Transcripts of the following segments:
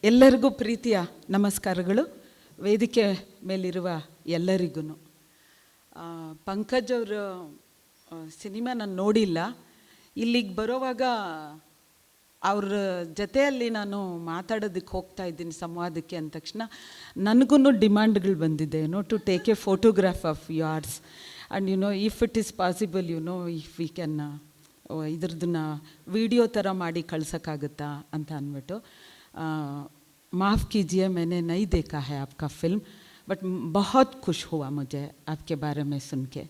ಎಲ್ಲರಿಗೂ ಪ್ರೀತಿಯ ನಮಸ್ಕಾರಗಳು. ವೇದಿಕೆ ಮೇಲಿರುವ ಎಲ್ಲರಿಗೂ. ಪಂಕಜ್ ಅವರ ಸಿನಿಮಾ ನಾನು ನೋಡಿಲ್ಲ. ಇಲ್ಲಿಗೆ ಬರೋವಾಗ ಅವ್ರ ಜೊತೆಯಲ್ಲಿ ನಾನು ಮಾತಾಡೋದಕ್ಕೆ ಹೋಗ್ತಾ ಇದ್ದೀನಿ ಸಂವಾದಕ್ಕೆ ಅಂದ ತಕ್ಷಣ ನನಗೂ ಡಿಮ್ಯಾಂಡ್ಗಳು ಬಂದಿದೆ. To take a photograph of yours and if it is possible if we can ಇದ್ರದನ್ನ ವಿಡಿಯೋ ಥರ ಮಾಡಿ ಕಳ್ಸೋಕ್ಕಾಗುತ್ತಾ ಅಂತ ಅಂದ್ಬಿಟ್ಟು. माफ़ कीजिए, मैंने नहीं देखा है आपका फ़िल्म, बट बहुत खुश हुआ मुझे आपके बारे में सुन के.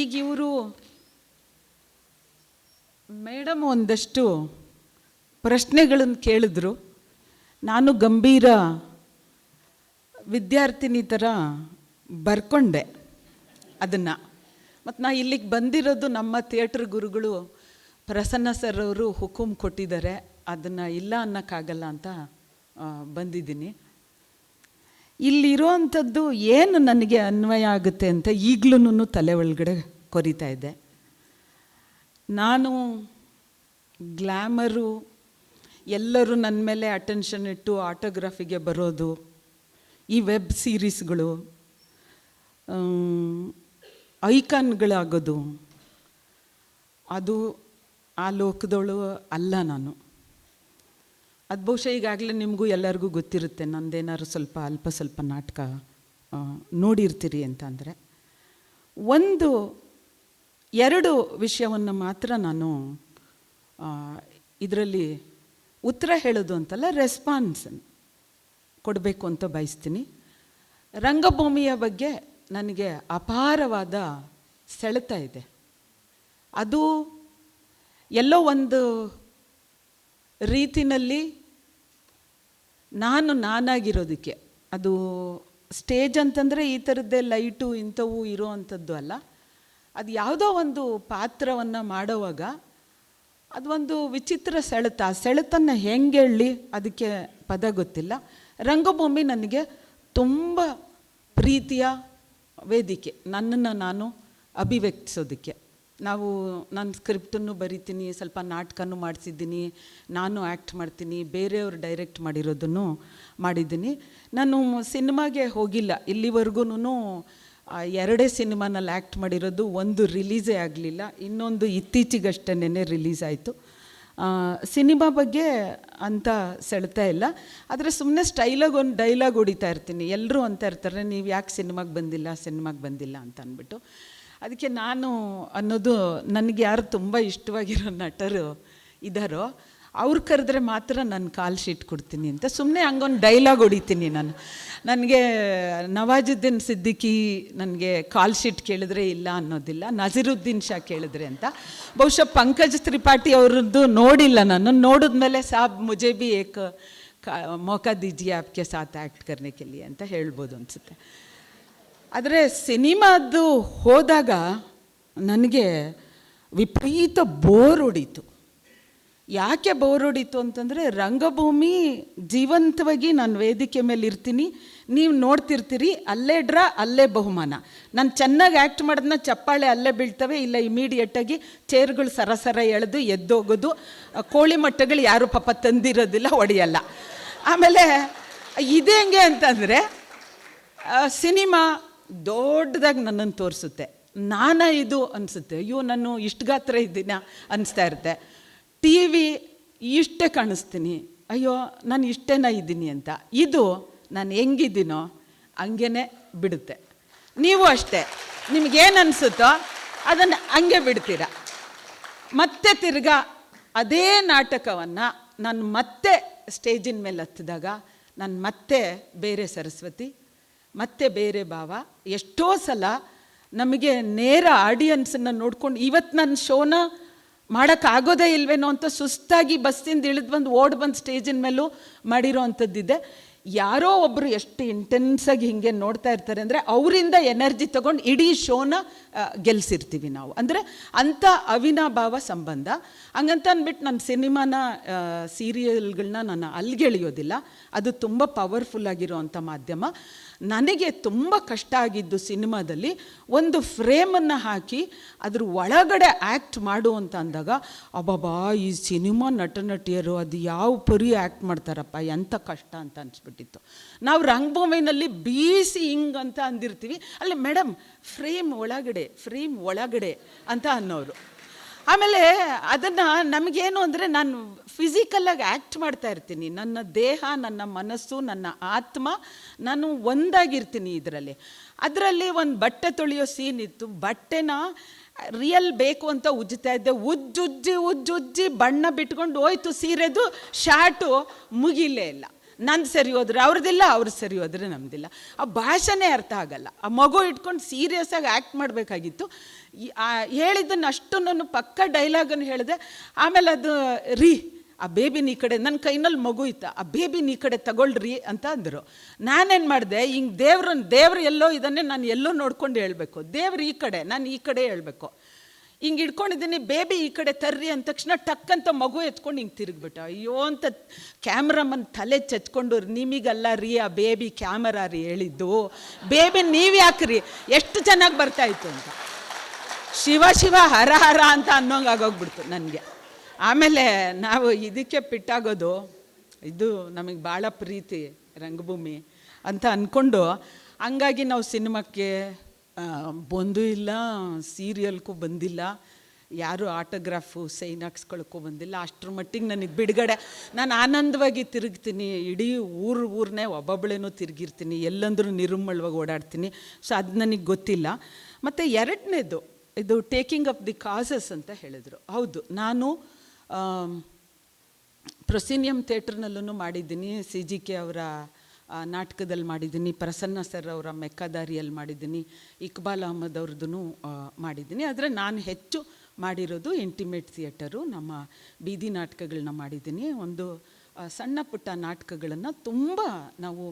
ಈಗ ಇವರು ಮೇಡಮ್ ಒಂದಷ್ಟು ಪ್ರಶ್ನೆಗಳನ್ನು ಕೇಳಿದ್ರು. ನಾನು ಗಂಭೀರ ವಿದ್ಯಾರ್ಥಿನಿ ಥರ ಬರ್ಕೊಂಡೆ ಅದನ್ನು. ಮತ್ತು ನಾ ಇಲ್ಲಿಗೆ ಬಂದಿರೋದು ನಮ್ಮ ಥಿಯೇಟ್ರ್ ಗುರುಗಳು ಪ್ರಸನ್ನ ಸರ್ ಅವರು ಹುಕುಂ ಕೊಟ್ಟಿದ್ದಾರೆ, ಅದನ್ನು ಇಲ್ಲ ಅನ್ನೋಕ್ಕಾಗಲ್ಲ ಅಂತ ಬಂದಿದ್ದೀನಿ. ಇಲ್ಲಿರೋವಂಥದ್ದು ಏನು ನನಗೆ ಅನ್ವಯ ಆಗುತ್ತೆ ಅಂತ ಈಗಲೂ ತಲೆ ಒಳಗಡೆ ಕೊರಿತಾ ಇದೆ. ನಾನು ಗ್ಲ್ಯಾಮರು, ಎಲ್ಲರೂ ನನ್ನ ಮೇಲೆ ಅಟೆನ್ಷನ್ ಇಟ್ಟು ಆಟೋಗ್ರಾಫಿಗೆ ಬರೋದು, ಈ ವೆಬ್ ಸೀರೀಸ್ಗಳು, ಐಕಾನ್ಗಳಾಗೋದು, ಅದು ಆ ಲೋಕದವಳು ಅಲ್ಲ ನಾನು. ಅದು ಬಹುಶಃ ಈಗಾಗಲೇ ನಿಮಗೂ ಎಲ್ಲರಿಗೂ ಗೊತ್ತಿರುತ್ತೆ. ನಂದೇನಾದ್ರು ಅಲ್ಪ ಸ್ವಲ್ಪ ನಾಟಕ ನೋಡಿರ್ತೀರಿ ಅಂತ ಅಂದರೆ. ಎರಡು ವಿಷಯವನ್ನು ಮಾತ್ರ ನಾನು ಇದರಲ್ಲಿ ಉತ್ತರ ಹೇಳೋದು ಅಂತಲ್ಲ, ರೆಸ್ಪಾನ್ಸ್ ಕೊಡಬೇಕು ಅಂತ ಬಯಸ್ತೀನಿ. ರಂಗಭೂಮಿಯ ಬಗ್ಗೆ ನನಗೆ ಅಪಾರವಾದ ಸೆಳೆತ ಇದೆ. ಅದು ಎಲ್ಲೋ ಒಂದು ರೀತಿನಲ್ಲಿ ನಾನಾಗಿರೋದಕ್ಕೆ, ಅದು ಸ್ಟೇಜ್ ಅಂತಂದರೆ ಈ ಥರದ್ದೇ ಲೈಟು ಇಂಥವು ಇರೋ ಅಂಥದ್ದು ಅಲ್ಲ. ಅದು ಯಾವುದೋ ಒಂದು ಪಾತ್ರವನ್ನು ಮಾಡೋವಾಗ ಅದು ಒಂದು ವಿಚಿತ್ರ ಸೆಳೆತ. ಆ ಸೆಳೆತನ್ನು ಹೆಂಗೆ ಹೇಳಿ ಅದಕ್ಕೆ ಪದ ಗೊತ್ತಿಲ್ಲ. ರಂಗಭೂಮಿ ನನಗೆ ತುಂಬ ಪ್ರೀತಿಯ ವೇದಿಕೆ, ನನ್ನನ್ನು ನಾನು ಅಭಿವ್ಯಕ್ತಿಸೋದಕ್ಕೆ. ನಾನು ಸ್ಕ್ರಿಪ್ಟನ್ನು ಬರಿತೀನಿ, ಸ್ವಲ್ಪ ನಾಟಕನೂ ಮಾಡಿಸಿದ್ದೀನಿ, ನಾನು ಆ್ಯಕ್ಟ್ ಮಾಡ್ತೀನಿ, ಬೇರೆಯವರು ಡೈರೆಕ್ಟ್ ಮಾಡಿರೋದನ್ನು ಮಾಡಿದ್ದೀನಿ. ನಾನು ಸಿನಿಮಾಗೆ ಹೋಗಿಲ್ಲ ಇಲ್ಲಿವರೆಗೂ. 2 ಸಿನಿಮಾನಲ್ಲಿ ಆ್ಯಕ್ಟ್ ಮಾಡಿರೋದು, ಒಂದು ರಿಲೀಸೇ ಆಗಲಿಲ್ಲ, ಇನ್ನೊಂದು ಇತ್ತೀಚೆಗಷ್ಟೇ ರಿಲೀಸ್ ಆಯಿತು. ಸಿನಿಮಾ ಬಗ್ಗೆ ಅಂತ ಸೆಳ್ತಾ ಇಲ್ಲ. ಆದರೆ ಸುಮ್ಮನೆ ಸ್ಟೈಲಾಗಿ ಒಂದು ಡೈಲಾಗ್ ಹೊಡಿತಾ ಇರ್ತೀನಿ. ಎಲ್ಲರೂ ಅಂತ ಇರ್ತಾರೆ, ನೀವು ಯಾಕೆ ಸಿನಿಮಾಗೆ ಬಂದಿಲ್ಲ ಅಂತ ಅಂದ್ಬಿಟ್ಟು. ಅದಕ್ಕೆ ನಾನು ಅನ್ನೋದು, ನನಗೆ ಯಾರು ತುಂಬ ಇಷ್ಟವಾಗಿರೋ ನಟರು ಇದ್ದಾರೋ ಅವ್ರು ಕರೆದ್ರೆ ಮಾತ್ರ ನಾನು ಕಾಲ್ ಶೀಟ್ ಕೊಡ್ತೀನಿ ಅಂತ ಸುಮ್ಮನೆ ಹಂಗೊಂದು ಡೈಲಾಗ್ ಹೊಡಿತೀನಿ ನಾನು. ನನಗೆ ನವಾಜುದ್ದೀನ್ ಸಿದ್ದಿಕಿ ನನಗೆ ಕಾಲ್ ಶೀಟ್ ಕೇಳಿದ್ರೆ ಇಲ್ಲ ಅನ್ನೋದಿಲ್ಲ, ನಜೀರುದ್ದೀನ್ ಶಾ ಕೇಳಿದ್ರೆ ಅಂತ. ಬಹುಶಃ ಪಂಕಜ್ ತ್ರಿಪಾಠಿ ಅವ್ರದ್ದು ನೋಡಿಲ್ಲ ನಾನು. ನೋಡಿದ್ಮೇಲೆ ಸಾಬ್ ಮುಜೆ ಭಿ ಏಕ್ ಮೌಕಾ ದೀಜಿಯೇ ಆಪ್ಕೆ ಸಾಥ್ ಆ್ಯಕ್ಟ್ ಕರ್ನೆ ಕೆ ಲಿಯೆ ಅಂತ ಹೇಳ್ಬೋದು ಅನಿಸುತ್ತೆ. ಆದರೆ ಸಿನಿಮಾದ್ದು ಹೋದಾಗ ನನಗೆ ವಿಪರೀತ ಬೋರ್ ಹೊಡೀತು. ಯಾಕೆ ಬೋರ್ ಹೊಡೀತು ಅಂತಂದರೆ, ರಂಗಭೂಮಿ ಜೀವಂತವಾಗಿ ನಾನು ವೇದಿಕೆ ಮೇಲೆ ಇರ್ತೀನಿ, ನೀವು ನೋಡ್ತಿರ್ತೀರಿ, ಅಲ್ಲೇ ಅಲ್ಲೇ ಬಹುಮಾನ. ನಾನು ಚೆನ್ನಾಗಿ ಆ್ಯಕ್ಟ್ ಮಾಡೋದನ್ನ ಚಪ್ಪಾಳೆ ಅಲ್ಲೇ ಬೀಳ್ತವೆ, ಇಲ್ಲ ಇಮಿಡಿಯೇಟಾಗಿ ಚೇರ್ಗಳು ಸರಸರ ಎಳೆದು ಎದ್ದೋಗೋದು. ಕೋಳಿ ಮೊಟ್ಟೆಗಳು ಯಾರು ಪಾಪ ತಂದಿರೋದಿಲ್ಲ, ಹೊಡೆಯಲ್ಲ. ಆಮೇಲೆ ಇದು ಹೆಂಗೆ ಅಂತಂದರೆ, ಸಿನಿಮಾ ದೊಡ್ಡದಾಗಿ ನನ್ನನ್ನು ತೋರಿಸುತ್ತೆ. ಇದು ಅನಿಸುತ್ತೆ, ಅಯ್ಯೋ ನಾನು ಇಷ್ಟು ಗಾತ್ರ ಇದ್ದೀನ ಅನಿಸ್ತಾ ಇರುತ್ತೆ. TV ಇಷ್ಟೇ ಕಾಣಿಸ್ತೀನಿ, ಅಯ್ಯೋ ನಾನು ಇಷ್ಟೇನ ಇದ್ದೀನಿ ಅಂತ. ಇದು ನಾನು ಹೆಂಗಿದ್ದೀನೋ ಹಂಗೇ ಬಿಡುತ್ತೆ. ನೀವು ಅಷ್ಟೇ, ನಿಮಗೇನು ಅನಿಸುತ್ತೋ ಅದನ್ನು ಹಂಗೆ ಬಿಡ್ತೀರ. ಮತ್ತೆ ತಿರ್ಗಾ ಅದೇ ನಾಟಕವನ್ನು ನಾನು ಮತ್ತೆ ಸ್ಟೇಜಿನ ಮೇಲೆ ಹತ್ತಿದಾಗ ನಾನು ಮತ್ತೆ ಬೇರೆ ಸರಸ್ವತಿ, ಮತ್ತೆ ಬೇರೆ ಭಾವ. ಎಷ್ಟೋ ಸಲ ನಮಗೆ ನೇರ ಆಡಿಯನ್ಸನ್ನು ನೋಡ್ಕೊಂಡು ಇವತ್ತು ನನ್ನ ಶೋನ ಮಾಡೋಕ್ಕಾಗೋದೇ ಇಲ್ವೇನೋ ಅಂತ ಸುಸ್ತಾಗಿ ಬಸ್ಸಿಂದ ಇಳಿದು ಬಂದು ಓಡ್ ಬಂದು ಸ್ಟೇಜಿನ ಮೇಲೂ ಮಾಡಿರೋ ಅಂಥದ್ದಿದೆ. ಯಾರೋ ಒಬ್ಬರು ಎಷ್ಟು ಇಂಟೆನ್ಸಾಗಿ ಹಿಂಗೆ ನೋಡ್ತಾ ಇರ್ತಾರೆ ಅಂದರೆ ಅವರಿಂದ ಎನರ್ಜಿ ತಗೊಂಡು ಇಡೀ ಶೋನ ಗೆಲ್ಲಿಸಿರ್ತೀವಿ ನಾವು. ಅಂದರೆ ಅಂಥ ಅವಿನಾಭಾವ ಸಂಬಂಧ. ಹಂಗಂತ ಅಂದ್ಬಿಟ್ಟು ನನ್ನ ಸಿನಿಮಾನ ಸೀರಿಯಲ್ಗಳನ್ನ ನಾನು ಅಲ್ಗೆಳೆಯೋದಿಲ್ಲ. ಅದು ತುಂಬ ಪವರ್ಫುಲ್ ಆಗಿರೋವಂಥ ಮಾಧ್ಯಮ. ನನಗೆ ತುಂಬ ಕಷ್ಟ ಆಗಿದ್ದು ಸಿನಿಮಾದಲ್ಲಿ ಒಂದು ಫ್ರೇಮನ್ನು ಹಾಕಿ ಅದ್ರ ಒಳಗಡೆ ಆ್ಯಕ್ಟ್ ಮಾಡು ಅಂತ ಅಂದಾಗ, ಅಬ್ಬಬ್ಬಾ ಈ ಸಿನಿಮಾ ನಟನಟಿಯರು ಅದು ಯಾವ ಪರಿ ಆ್ಯಕ್ಟ್ ಮಾಡ್ತಾರಪ್ಪ, ಎಂಥ ಕಷ್ಟ ಅಂತ ಅನಿಸ್ಬಿಟ್ಟಿತ್ತು. ನಾವು ರಂಗಭೂಮಿನಲ್ಲಿ ಬೀಸಿ ಹಿಂಗಂತ ಅಂದಿರ್ತೀವಿ, ಅಲ್ಲಿ ಮೇಡಮ್ ಫ್ರೇಮ್ ಒಳಗಡೆ ಅಂತ ಅನ್ನೋರು. ಆಮೇಲೆ ಅದನ್ನು ನಮಗೇನು ಅಂದರೆ, ನಾನು ಫಿಸಿಕಲ್ಲಾಗಿ ಆ್ಯಕ್ಟ್ ಮಾಡ್ತಾ ಇರ್ತೀನಿ. ನನ್ನ ದೇಹ, ನನ್ನ ಮನಸ್ಸು, ನನ್ನ ಆತ್ಮ, ನಾನು ಒಂದಾಗಿರ್ತೀನಿ ಅದರಲ್ಲಿ ಒಂದು ಬಟ್ಟೆ ತೊಳೆಯೋ ಸೀನ್ ಇತ್ತು. ಬಟ್ಟೆನ ರಿಯಲ್ ಬೇಕು ಅಂತ ಉಜ್ಜುತ್ತಾ ಇದ್ದೆ. ಉಜ್ಜುಜ್ಜಿ ಬಣ್ಣ ಬಿಟ್ಕೊಂಡು ಹೋಯ್ತು ಸೀರೆದು. ಶಾರ್ಟು ಮುಗಿಲೇ ಇಲ್ಲ. ನಂದು ಸರಿ ಹೋದ್ರೆ ಅವ್ರದ್ದಿಲ್ಲ, ಅವ್ರು ಸರಿ ಹೋದ್ರೆ ನಮ್ಮದಿಲ್ಲ. ಆ ಭಾಷೆನೇ ಅರ್ಥ ಆಗಲ್ಲ. ಆ ಮಗು ಇಟ್ಕೊಂಡು ಸೀರಿಯಸ್ಸಾಗಿ ಆ್ಯಕ್ಟ್ ಮಾಡಬೇಕಾಗಿತ್ತು. ಹೇಳಿದ್ದನ್ನು ಅಷ್ಟು ನಾನು ಪಕ್ಕ ಡೈಲಾಗನ್ನು ಹೇಳಿದೆ. ಆಮೇಲೆ ಅದು ಆ ಬೇಬಿನ ಈ ಕಡೆ, ನನ್ನ ಕೈನಲ್ಲಿ ಮಗು ಇತ್ತು, ಆ ಬೇಬಿನ ಈ ಕಡೆ ತಗೊಳ್ರಿ ಅಂತ ಅಂದರು. ನಾನೇನು ಮಾಡಿದೆ, ಹಿಂಗೆ ದೇವ್ರು ಎಲ್ಲೋ ಇದನ್ನೇ ನಾನು ಎಲ್ಲೋ ನೋಡ್ಕೊಂಡು ಹೇಳಬೇಕು. ದೇವ್ರು ಈ ಕಡೆ, ನಾನು ಈ ಕಡೆ ಹೇಳಬೇಕು. ಹಿಂಗೆ ಇಟ್ಕೊಂಡಿದ್ದೀನಿ, ಬೇಬಿ ಈ ಕಡೆ ತರ್ರಿ ಅಂದ ತಕ್ಷಣ ಟಕ್ಕಂತ ಮಗು ಎತ್ಕೊಂಡು ಹಿಂಗೆ ತಿರುಗ್ಬಿಟ್ಟು, ಅಯ್ಯೋ ಅಂತ ಕ್ಯಾಮ್ರಾಮನ್ ತಲೆ ಚಚ್ಕೊಂಡು, ನಿಮಗಲ್ಲ ರೀ ಆ ಬೇಬಿ ಕ್ಯಾಮರಾ ರೀ ಹೇಳಿದ್ದು, ಬೇಬಿ ನೀವು ಯಾಕ್ರಿ, ಎಷ್ಟು ಚೆನ್ನಾಗಿ ಬರ್ತಾಯಿತ್ತು ಅಂತ. ಶಿವ ಹರ ಹರ ಅಂತ ಅನ್ನೋಂಗೆ ಆಗೋಗ್ಬಿಡ್ತು ನನಗೆ. ಆಮೇಲೆ ನಾವು ಇದಕ್ಕೆ ಪಿಟ್ಟಾಗೋದು, ಇದು ನಮಗೆ ಭಾಳ ಪ್ರೀತಿ ರಂಗಭೂಮಿ ಅಂತ ಅಂದ್ಕೊಂಡು, ಹಂಗಾಗಿ ನಾವು ಸಿನಿಮಾಕ್ಕೆ ಬಂದೂ ಇಲ್ಲ, ಸೀರಿಯಲ್ಗೂ ಬಂದಿಲ್ಲ, ಯಾರು ಆಟೋಗ್ರಾಫು ಸೈನ್ ಹಾಕ್ಸ್ಕೊಳಕ್ಕೂ ಬಂದಿಲ್ಲ. ಅಷ್ಟ್ರ ಮಟ್ಟಿಗೆ ನನಗೆ ಬಿಡುಗಡೆ, ನಾನು ಆನಂದವಾಗಿ ತಿರುಗ್ತೀನಿ. ಇಡೀ ಊರನ್ನೇ ಒಬ್ಬೊಬ್ಬಳೇನೂ ತಿರುಗಿರ್ತೀನಿ, ಎಲ್ಲಂದ್ರೂ ನಿರುಮ್ಮಳವಾಗಿ ಓಡಾಡ್ತೀನಿ. ಸೊ ಅದು ನನಗೆ ಗೊತ್ತಿಲ್ಲ. ಮತ್ತು ಎರಡನೇದು, ಇದು ಟೇಕಿಂಗ್ ಅಪ್ ದಿ ಕಾಸಸ್ ಅಂತ ಹೇಳಿದರು. ಹೌದು, ನಾನು ಪ್ರೊಸಿನಿಯಂ ಥಿಯೇಟ್ರ್ನಲ್ಲೂ ಮಾಡಿದ್ದೀನಿ, CGK ಅವರ ನಾಟಕದಲ್ಲಿ ಮಾಡಿದ್ದೀನಿ, ಪ್ರಸನ್ನ ಸರ್ ಅವರ ಮೆಕ್ಕಾದಾರಿಯಲ್ಲಿ ಮಾಡಿದ್ದೀನಿ, ಇಕ್ಬಾಲ್ ಅಹಮದ್ ಅವ್ರದ್ದು ಮಾಡಿದ್ದೀನಿ. ಆದರೆ ನಾನು ಹೆಚ್ಚು ಮಾಡಿರೋದು ಇಂಟಿಮೇಟ್ ಥಿಯೇಟರು, ನಮ್ಮ ಬೀದಿ ನಾಟಕಗಳನ್ನ ಮಾಡಿದ್ದೀನಿ. ಒಂದು ಸಣ್ಣ ಪುಟ್ಟ ನಾಟಕಗಳನ್ನು ತುಂಬ ನಾವು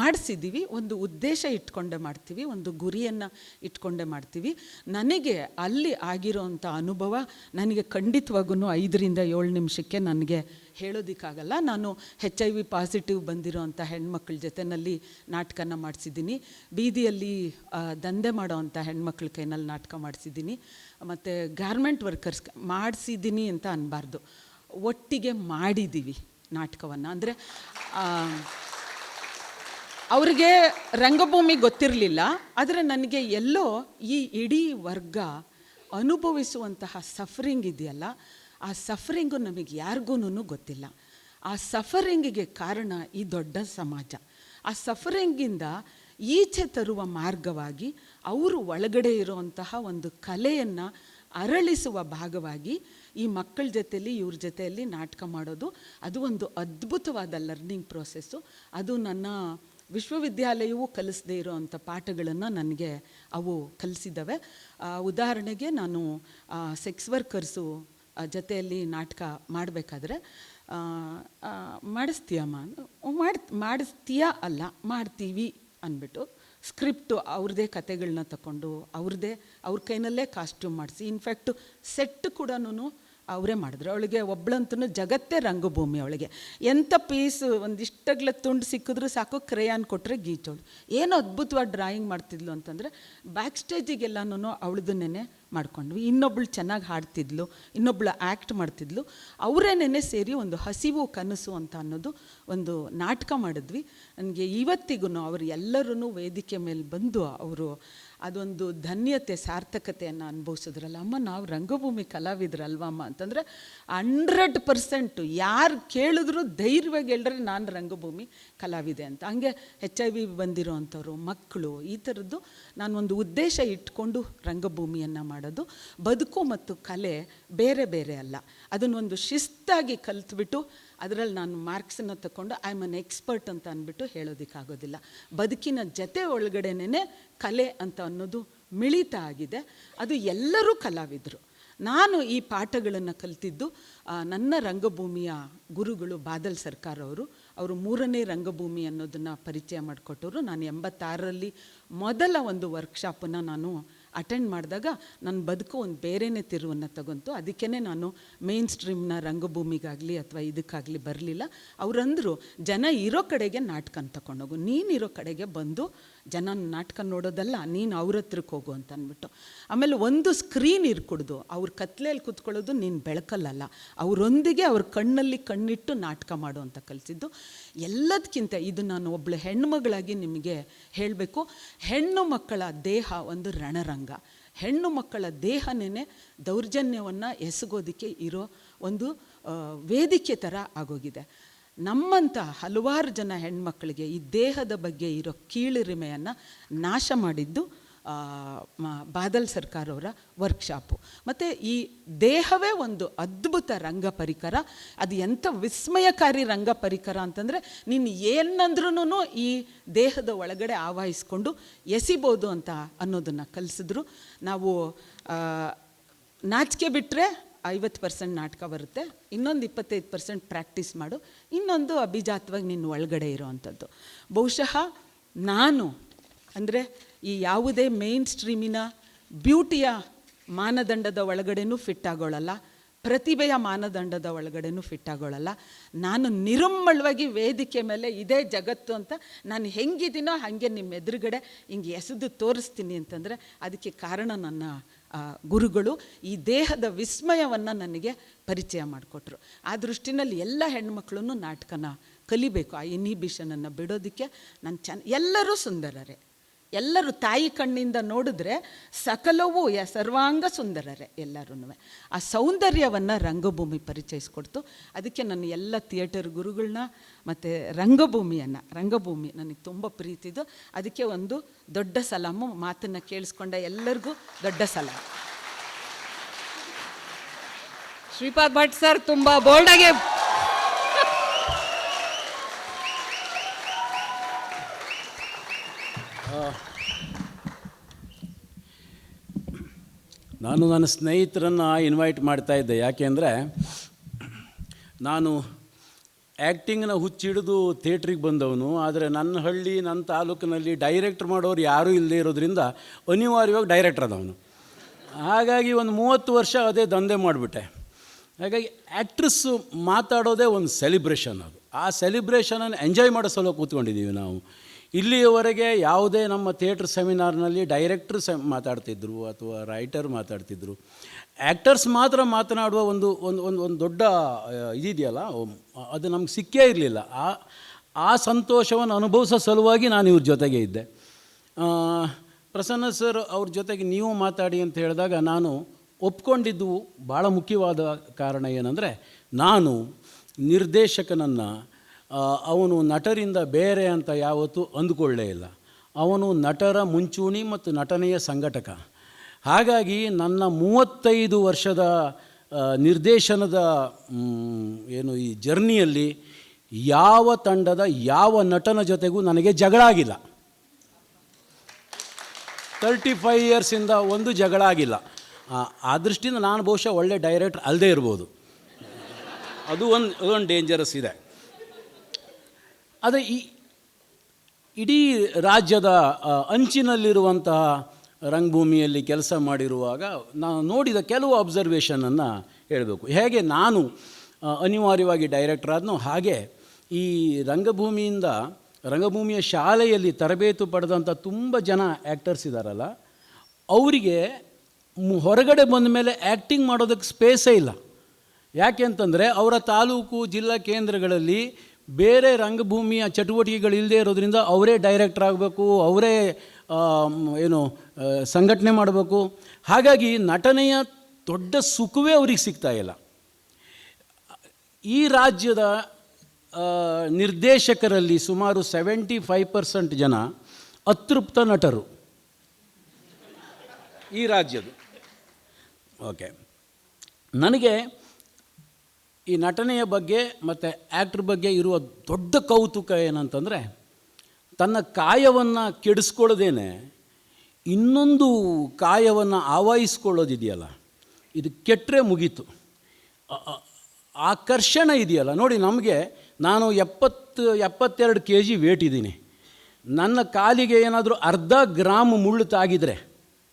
ಮಾಡಿಸಿದ್ದೀವಿ. ಒಂದು ಉದ್ದೇಶ ಇಟ್ಕೊಂಡೆ ಮಾಡ್ತೀವಿ, ಒಂದು ಗುರಿಯನ್ನು ಇಟ್ಕೊಂಡೆ ಮಾಡ್ತೀವಿ. ನನಗೆ ಅಲ್ಲಿ ಆಗಿರೋವಂಥ ಅನುಭವ ನನಗೆ ಖಂಡಿತವಾಗೂ 5 ರಿಂದ 7 ನಿಮಿಷಕ್ಕೆ ನನಗೆ ಹೇಳೋದಕ್ಕಾಗಲ್ಲ. ನಾನು HIV ಪಾಸಿಟಿವ್ ಬಂದಿರೋವಂಥ ಹೆಣ್ಮಕ್ಳ ಜೊತೆಯಲ್ಲಿ ನಾಟಕನ ಮಾಡಿಸಿದ್ದೀನಿ, ಬೀದಿಯಲ್ಲಿ ದಂಧೆ ಮಾಡೋವಂಥ ಹೆಣ್ಮಕ್ಳ ಕೈನಲ್ಲಿ ನಾಟಕ ಮಾಡಿಸಿದ್ದೀನಿ, ಮತ್ತು ಗಾರ್ಮೆಂಟ್ ವರ್ಕರ್ಸ್ ಮಾಡಿಸಿದ್ದೀನಿ ಅಂತ ಅನ್ನಬಾರ್ದು, ಒಟ್ಟಿಗೆ ಮಾಡಿದ್ದೀವಿ ನಾಟಕವನ್ನು. ಅಂದರೆ ಅವ್ರಿಗೆ ರಂಗಭೂಮಿ ಗೊತ್ತಿರಲಿಲ್ಲ, ಆದರೆ ನನಗೆ ಎಲ್ಲೋ ಈ ಇಡೀ ವರ್ಗ ಅನುಭವಿಸುವಂತಹ ಸಫರಿಂಗ್ ಇದೆಯಲ್ಲ, ಆ ಸಫರಿಂಗು ನಮಗೆ ಯಾರಿಗೂ ಗೊತ್ತಿಲ್ಲ. ಆ ಸಫರಿಂಗಿಗೆ ಕಾರಣ ಈ ದೊಡ್ಡ ಸಮಾಜ. ಆ ಸಫರಿಂಗಿಂದ ಈಚೆ ತರುವ ಮಾರ್ಗವಾಗಿ ಅವರು ಒಳಗಡೆ ಇರುವಂತಹ ಒಂದು ಕಲೆಯನ್ನು ಅರಳಿಸುವ ಭಾಗವಾಗಿ ಈ ಮಕ್ಕಳ ಜೊತೆಯಲ್ಲಿ, ಇವ್ರ ಜೊತೆಯಲ್ಲಿ ನಾಟಕ ಮಾಡೋದು, ಅದು ಒಂದು ಅದ್ಭುತವಾದ ಲರ್ನಿಂಗ್ ಪ್ರೋಸೆಸ್ಸು. ಅದು ನನ್ನ ವಿಶ್ವವಿದ್ಯಾಲಯವೂ ಕಲಿಸದೇ ಇರೋವಂಥ ಪಾಠಗಳನ್ನು ನನಗೆ ಅವು ಕಲಿಸಿದ್ದಾವೆ. ಉದಾಹರಣೆಗೆ, ನಾನು ಸೆಕ್ಸ್ ವರ್ಕರ್ಸು ಜೊತೆಯಲ್ಲಿ ನಾಟಕ ಮಾಡಬೇಕಾದ್ರೆ, ಮಾಡಿಸ್ತೀಯಾ ಅಲ್ಲ, ಮಾಡ್ತೀವಿ ಅಂದ್ಬಿಟ್ಟು ಸ್ಕ್ರಿಪ್ಟು ಅವ್ರದ್ದೇ ಕತೆಗಳನ್ನ ತಗೊಂಡು ಅವ್ರ ಕೈನಲ್ಲೇ ಕಾಸ್ಟ್ಯೂಮ್ ಮಾಡಿಸಿ, ಇನ್ಫ್ಯಾಕ್ಟು ಸೆಟ್ ಕೂಡ ಅವರೇ ಮಾಡಿದ್ರು. ಅವಳಿಗೆ ಒಬ್ಳಂತೂ ಜಗತ್ತೇ ರಂಗಭೂಮಿ. ಅವಳಿಗೆ ಎಂಥ ಪೀಸು, ಒಂದಿಷ್ಟಗ್ಲ ತುಂಡು ಸಿಕ್ಕಿದ್ರು ಸಾಕು, ಕ್ರೇಯಾನ್ ಕೊಟ್ಟರೆ ಗೀಚೋಳು. ಏನು ಅದ್ಭುತವಾಗಿ ಡ್ರಾಯಿಂಗ್ ಮಾಡ್ತಿದ್ಲು ಅಂತಂದರೆ, ಬ್ಯಾಕ್ ಸ್ಟೇಜಿಗೆಲ್ಲನೂ ಅವಳದನ್ನೇ ಮಾಡ್ಕೊಂಡ್ವಿ. ಇನ್ನೊಬ್ಳು ಚೆನ್ನಾಗಿ ಹಾಡ್ತಿದ್ಲು, ಇನ್ನೊಬ್ಳು ಆ್ಯಕ್ಟ್ ಮಾಡ್ತಿದ್ಲು. ಅವರೇನೇ ಸೇರಿ ಒಂದು ಹಸಿವು ಕನಸು ಅಂತ ಅನ್ನೋದು ಒಂದು ನಾಟಕ ಮಾಡಿದ್ವಿ. ನನಗೆ ಇವತ್ತಿಗೂ ಅವರು ಎಲ್ಲರೂ ವೇದಿಕೆ ಮೇಲೆ ಬಂದು ಅವರು ಅದೊಂದು ಧನ್ಯತೆ, ಸಾರ್ಥಕತೆಯನ್ನು ಅನುಭವಿಸಿದ್ರಲ್ಲ. ಅಮ್ಮ, ನಾವು ರಂಗಭೂಮಿ ಕಲಾವಿದ್ರಲ್ವಮ್ಮ ಅಂತಂದರೆ 100% ಯಾರು ಕೇಳಿದ್ರು ಧೈರ್ಯವಾಗಿ ಹೇಳಿದ್ರೆ ನಾನು ರಂಗಭೂಮಿ ಕಲಾವಿದೆ ಅಂತ. ಹಂಗೆ HIV ಬಂದಿರೋ ಅಂಥವ್ರು, ಮಕ್ಕಳು, ಈ ಥರದ್ದು ನಾನೊಂದು ಉದ್ದೇಶ ಇಟ್ಕೊಂಡು ರಂಗಭೂಮಿಯನ್ನು ಮಾಡೋದು. ಬದುಕು ಮತ್ತು ಕಲೆ ಬೇರೆ ಬೇರೆ ಅಲ್ಲ, ಅದನ್ನೊಂದು ಶಿಸ್ತಾಗಿ ಕಲಿತ್ಬಿಟ್ಟು ಅದರಲ್ಲಿ ನಾನು ಮಾರ್ಕ್ಸನ್ನು ತಗೊಂಡು ಐ ಆಮ್ ಅನ್ ಎಕ್ಸ್ಪರ್ಟ್ ಅಂತ ಅಂದ್ಬಿಟ್ಟು ಹೇಳೋದಕ್ಕಾಗೋದಿಲ್ಲ. ಬದುಕಿನ ಜೊತೆ ಒಳಗಡೆನೇ ಕಲೆ ಅಂತ ಅನ್ನೋದು ಮಿಳಿತ ಆಗಿದೆ. ಅದು ಎಲ್ಲರೂ ಕಲಾವಿದರು. ನಾನು ಈ ಪಾಠಗಳನ್ನು ಕಲಿತಿದ್ದು ನನ್ನ ರಂಗಭೂಮಿಯ ಗುರುಗಳು ಬಾದಲ್ ಸರ್ಕಾರ್ ಅವರು. ಅವರು 3ನೇ ರಂಗಭೂಮಿ ಅನ್ನೋದನ್ನು ಪರಿಚಯ ಮಾಡಿಕೊಟ್ಟರು. ನಾನು 86ರಲ್ಲಿ ಮೊದಲ ಒಂದು ವರ್ಕ್ಶಾಪನ್ನು ನಾನು ಅಟೆಂಡ್ ಮಾಡಿದಾಗ ನನ್ನ ಬದುಕು ಒಂದು ಬೇರೆಯೇ ತಿರುವನ್ನು ತಗೊಂತು. ಅದಕ್ಕೇ ನಾನು ಮೇನ್ ಸ್ಟ್ರೀಮ್ನ ರಂಗಭೂಮಿಗಾಗಲಿ ಅಥವಾ ಇದಕ್ಕಾಗಲಿ ಬರಲಿಲ್ಲ. ಅವರಂದರು, ಜನ ಇರೋ ಕಡೆಗೆ ನಾಟಕನ ತಗೊಂಡೋಗು, ನೀನಿರೋ ಕಡೆಗೆ ಬಂದು ಜನ ನಾಟಕ ನೋಡೋದಲ್ಲ, ನೀನು ಅವ್ರ ಹತ್ರಕ್ಕೆ ಹೋಗು ಅಂತ ಅಂದ್ಬಿಟ್ಟು. ಆಮೇಲೆ ಒಂದು ಸ್ಕ್ರೀನ್ ಇರ್ಕೊಡ್ದು, ಅವ್ರ ಕತ್ಲೆಯಲ್ಲಿ ಕೂತ್ಕೊಳ್ಳೋದು ನೀನು ಬೆಳಕಲ್ಲ, ಅವರೊಂದಿಗೆ ಅವ್ರ ಕಣ್ಣಲ್ಲಿ ಕಣ್ಣಿಟ್ಟು ನಾಟಕ ಮಾಡು ಅಂತ ಕಲಿಸಿದ್ದು. ಎಲ್ಲದಕ್ಕಿಂತ ಇದು ನಾನು ಒಬ್ಬಳು ಹೆಣ್ಣುಮಗಳಾಗಿ ನಿಮಗೆ ಹೇಳಬೇಕು, ಹೆಣ್ಣು ಮಕ್ಕಳ ದೇಹ ಒಂದು ರಣರಂಗ. ಹೆಣ್ಣು ಮಕ್ಕಳ ದೇಹನೇ ದೌರ್ಜನ್ಯವನ್ನು ಎಸಗೋದಕ್ಕೆ ಇರೋ ಒಂದು ವೇದಿಕೆ ಥರ ಆಗೋಗಿದೆ. ನಮ್ಮಂಥ ಹಲವಾರು ಜನ ಹೆಣ್ಮಕ್ಳಿಗೆ ಈ ದೇಹದ ಬಗ್ಗೆ ಇರೋ ಕೀಳಿರಿಮೆಯನ್ನು ನಾಶ ಮಾಡಿದ್ದು ಬಾದಲ್ ಸರ್ಕಾರ ಅವರ ವರ್ಕ್ಶಾಪು. ಮತ್ತು ಈ ದೇಹವೇ ಒಂದು ಅದ್ಭುತ ರಂಗ ಪರಿಕರ. ಅದು ಎಂಥ ವಿಸ್ಮಯಕಾರಿ ರಂಗ ಪರಿಕರ ಅಂತಂದರೆ, ನೀನು ಏನಂದ್ರೂ ಈ ದೇಹದ ಒಳಗಡೆ ಆವಾಹಿಸ್ಕೊಂಡು ಎಸಿಬೋದು ಅಂತ ಅನ್ನೋದನ್ನು ಕಲಿಸಿದ್ರು. ನಾವು ನಾಚಿಕೆ ಬಿಟ್ಟರೆ 50% ನಾಟಕ ಬರುತ್ತೆ, ಇನ್ನೊಂದು 25% ಪ್ರಾಕ್ಟೀಸ್ ಮಾಡು, ಇನ್ನೊಂದು ಅಭಿಜಾತವಾಗಿ ನಿನ್ನ ಒಳಗಡೆ ಇರೋವಂಥದ್ದು. ಬಹುಶಃ ನಾನು ಅಂದರೆ ಈ ಯಾವುದೇ ಮೇನ್ ಸ್ಟ್ರೀಮಿನ ಬ್ಯೂಟಿಯ ಮಾನದಂಡದ ಒಳಗಡೆನೂ ಫಿಟ್ ಆಗೋಳಲ್ಲ, ಪ್ರತಿಭೆಯ ಮಾನದಂಡದ ಒಳಗಡೆನೂ ಫಿಟ್ ಆಗೋಳಲ್ಲ. ನಾನು ನಿರುಮ್ಮಳವಾಗಿ ವೇದಿಕೆ ಮೇಲೆ ಇದೇ ಜಗತ್ತು ಅಂತ ನಾನು ಹೆಂಗಿದ್ದೀನೋ ಹಾಗೆ ನಿಮ್ಮ ಎದುರುಗಡೆ ಹಿಂಗೆ ಎಸೆದು ತೋರಿಸ್ತೀನಿ ಅಂತಂದರೆ ಅದಕ್ಕೆ ಕಾರಣ ನನ್ನ ಗುರುಗಳು ಈ ದೇಹದ ವಿಸ್ಮಯವನ್ನು ನನಗೆ ಪರಿಚಯ ಮಾಡಿಕೊಟ್ರು. ಆ ದೃಷ್ಟಿನಲ್ಲಿ ಎಲ್ಲ ಹೆಣ್ಮಕ್ಳೂ ನಾಟಕನ ಕಲಿಬೇಕು. ಆ ಇನ್ಹಿಬಿಷನನ್ನು ಬಿಡೋದಕ್ಕೆ ನಾನು ಎಲ್ಲರೂ ಸುಂದರರೇ, ಎಲ್ಲರೂ ತಾಯಿ ಕಣ್ಣಿಂದ ನೋಡಿದ್ರೆ ಸಕಲವೂ ಸರ್ವಾಂಗ ಸುಂದರರೇ ಎಲ್ಲರೂ. ಆ ಸೌಂದರ್ಯವನ್ನು ರಂಗಭೂಮಿ ಪರಿಚಯಿಸ್ಕೊಡ್ತು. ಅದಕ್ಕೆ ನನ್ನ ಎಲ್ಲ ಥಿಯೇಟರ್ ಗುರುಗಳನ್ನ ಮತ್ತು ರಂಗಭೂಮಿ ನನಗೆ ತುಂಬ ಪ್ರೀತಿದು. ಅದಕ್ಕೆ ಒಂದು ದೊಡ್ಡ ಸಲಾಮು. ಮಾತನ್ನು ಕೇಳಿಸ್ಕೊಂಡ ಎಲ್ಲರಿಗೂ ದೊಡ್ಡ ಸಲಾಮು. ಶ್ರೀಪಾದ್ ಭಟ್ ಸರ್ ತುಂಬ ಬೋಲ್ಡಾಗಿ ನಾನು ನನ್ನ ಸ್ನೇಹಿತರನ್ನು ಇನ್ವೈಟ್ ಮಾಡ್ತಾಯಿದ್ದೆ. ಯಾಕೆಂದರೆ ನಾನು ಆ್ಯಕ್ಟಿಂಗ್ನ ಹುಚ್ಚಿಡಿದು ಥಿಯೇಟ್ರಿಗೆ ಬಂದವನು. ಆದರೆ ನನ್ನ ಹಳ್ಳಿ, ನನ್ನ ತಾಲೂಕಿನಲ್ಲಿ ಡೈರೆಕ್ಟ್ರ್ ಮಾಡೋರು ಯಾರೂ ಇಲ್ಲದೆ ಇರೋದ್ರಿಂದ ಅನಿವಾರ್ಯವಾಗಿ ಡೈರೆಕ್ಟ್ರ್ ಆದವನು. ಹಾಗಾಗಿ ಒಂದು 30 ವರ್ಷ ಅದೇ ದಂಧೆ ಮಾಡಿಬಿಟ್ಟೆ. ಹಾಗಾಗಿ ಆ್ಯಕ್ಟ್ರೆಸ್ಸು ಮಾತಾಡೋದೇ ಒಂದು ಸೆಲಿಬ್ರೇಷನ್. ಅದು ಆ ಸೆಲಿಬ್ರೇಷನನ್ನು ಎಂಜಾಯ್ ಮಾಡೋ ಸಲ ಕೂತ್ಕೊಂಡಿದ್ದೀವಿ ನಾವು. ಇಲ್ಲಿಯವರೆಗೆ ಯಾವುದೇ ನಮ್ಮ ಥಿಯೇಟ್ರ್ ಸೆಮಿನಾರ್ನಲ್ಲಿ ಡೈರೆಕ್ಟ್ರ್ ಮಾತಾಡ್ತಿದ್ರು ಅಥವಾ ರೈಟರ್ ಮಾತಾಡ್ತಿದ್ರು. ಆ್ಯಕ್ಟರ್ಸ್ ಮಾತ್ರ ಮಾತನಾಡುವ ಒಂದು ಒಂದು ಒಂದು ಒಂದು ದೊಡ್ಡ ಇದಿದೆಯಲ್ಲ, ಅದು ನಮ್ಗೆ ಸಿಕ್ಕೇ ಇರಲಿಲ್ಲ. ಆ ಸಂತೋಷವನ್ನು ಅನುಭವಿಸೋ ಸಲುವಾಗಿ ನಾನು ಇವ್ರ ಜೊತೆಗೆ ಇದ್ದೆ. ಪ್ರಸನ್ನ ಸರ್ ಅವ್ರ ಜೊತೆಗೆ ನೀವು ಮಾತಾಡಿ ಅಂತ ಹೇಳಿದಾಗ ನಾನು ಒಪ್ಕೊಂಡಿದ್ದು ಭಾಳ ಮುಖ್ಯವಾದ ಕಾರಣ ಏನಂದರೆ, ನಾನು ನಿರ್ದೇಶಕನನ್ನು ಅವನು ನಟರಿಂದ ಬೇರೆ ಅಂತ ಯಾವತ್ತೂ ಅಂದುಕೊಳ್ಳೇ ಇಲ್ಲ. ಅವನು ನಟರ ಮುಂಚೂಣಿ ಮತ್ತು ನಟನೆಯ ಸಂಘಟಕ. ಹಾಗಾಗಿ ನನ್ನ 35 ವರ್ಷದ ನಿರ್ದೇಶನದ ಈ ಜರ್ನಿಯಲ್ಲಿ ಯಾವ ತಂಡದ ಯಾವ ನಟನ ಜೊತೆಗೂ ನನಗೆ ಜಗಳ ಆಗಿಲ್ಲ. 35 ಇಯರ್ಸಿಂದ ಒಂದು ಜಗಳ ಆಗಿಲ್ಲ. ಆ ದೃಷ್ಟಿಯಿಂದ ನಾನು ಬಹುಶಃ ಒಳ್ಳೆ ಡೈರೆಕ್ಟ್ರ್ ಅಲ್ಲದೇ ಇರ್ಬೋದು. ಅದು ಒಂದು ಡೇಂಜರಸ್ ಇದೆ. ಆದರೆ ಇಡೀ ರಾಜ್ಯದ ಅಂಚಿನಲ್ಲಿರುವಂತಹ ರಂಗಭೂಮಿಯಲ್ಲಿ ಕೆಲಸ ಮಾಡಿರುವಾಗ ನಾನು ನೋಡಿದ ಕೆಲವು ಅಬ್ಸರ್ವೇಷನನ್ನು ಹೇಳಬೇಕು. ಹೇಗೆ ನಾನು ಅನಿವಾರ್ಯವಾಗಿ ಡೈರೆಕ್ಟರ್ ಆದನೋ ಹಾಗೆ ಈ ರಂಗಭೂಮಿಯ ಶಾಲೆಯಲ್ಲಿ ತರಬೇತು ಪಡೆದಂಥ ತುಂಬ ಜನ ಆ್ಯಕ್ಟರ್ಸ್ ಇದ್ದಾರಲ್ಲ, ಅವರಿಗೆ ಹೊರಗಡೆ ಬಂದ ಮೇಲೆ ಆ್ಯಕ್ಟಿಂಗ್ ಮಾಡೋದಕ್ಕೆ ಸ್ಪೇಸೇ ಇಲ್ಲ. ಯಾಕೆ ಅಂತಂದರೆ ಅವರ ತಾಲೂಕು ಜಿಲ್ಲಾ ಕೇಂದ್ರಗಳಲ್ಲಿ ಬೇರೆ ರಂಗಭೂಮಿಯ ಚಟುವಟಿಕೆಗಳಿಲ್ಲದೆ ಇರೋದ್ರಿಂದ ಅವರೇ ಡೈರೆಕ್ಟರ್ ಆಗಬೇಕು, ಅವರೇ ಸಂಘಟನೆ ಮಾಡಬೇಕು. ಹಾಗಾಗಿ ನಟನೆಯ ದೊಡ್ಡ ಸುಖವೇ ಅವ್ರಿಗೆ ಸಿಗ್ತಾಯಿಲ್ಲ. ಈ ರಾಜ್ಯದ ನಿರ್ದೇಶಕರಲ್ಲಿ ಸುಮಾರು 75% ಜನ ಅತೃಪ್ತ ನಟರು ಈ ರಾಜ್ಯದ. ಓಕೆ, ನನಗೆ ಈ ನಟನೆಯ ಬಗ್ಗೆ ಮತ್ತು ಆ್ಯಕ್ಟ್ರ್ ಬಗ್ಗೆ ಇರುವ ದೊಡ್ಡ ಕೌತುಕ ಏನಂತಂದರೆ, ತನ್ನ ಕಾಯವನ್ನು ಕೆಡಿಸ್ಕೊಳ್ಳೋದೇನೆ ಇನ್ನೊಂದು ಕಾಯವನ್ನು ಆವಾಹಿಸ್ಕೊಳ್ಳೋದಿದೆಯಲ್ಲ, ಇದು ಕೆಟ್ಟರೆ ಮುಗೀತು. ಆಕರ್ಷಣೆ ಇದೆಯಲ್ಲ ನೋಡಿ, ನಾನು 72 kg ವೇಟ್ ಇದ್ದೀನಿ. ನನ್ನ ಕಾಲಿಗೆ ಏನಾದರೂ ಅರ್ಧ ಗ್ರಾಮ್ ಮುಳ್ಳು ತಾಗಿದರೆ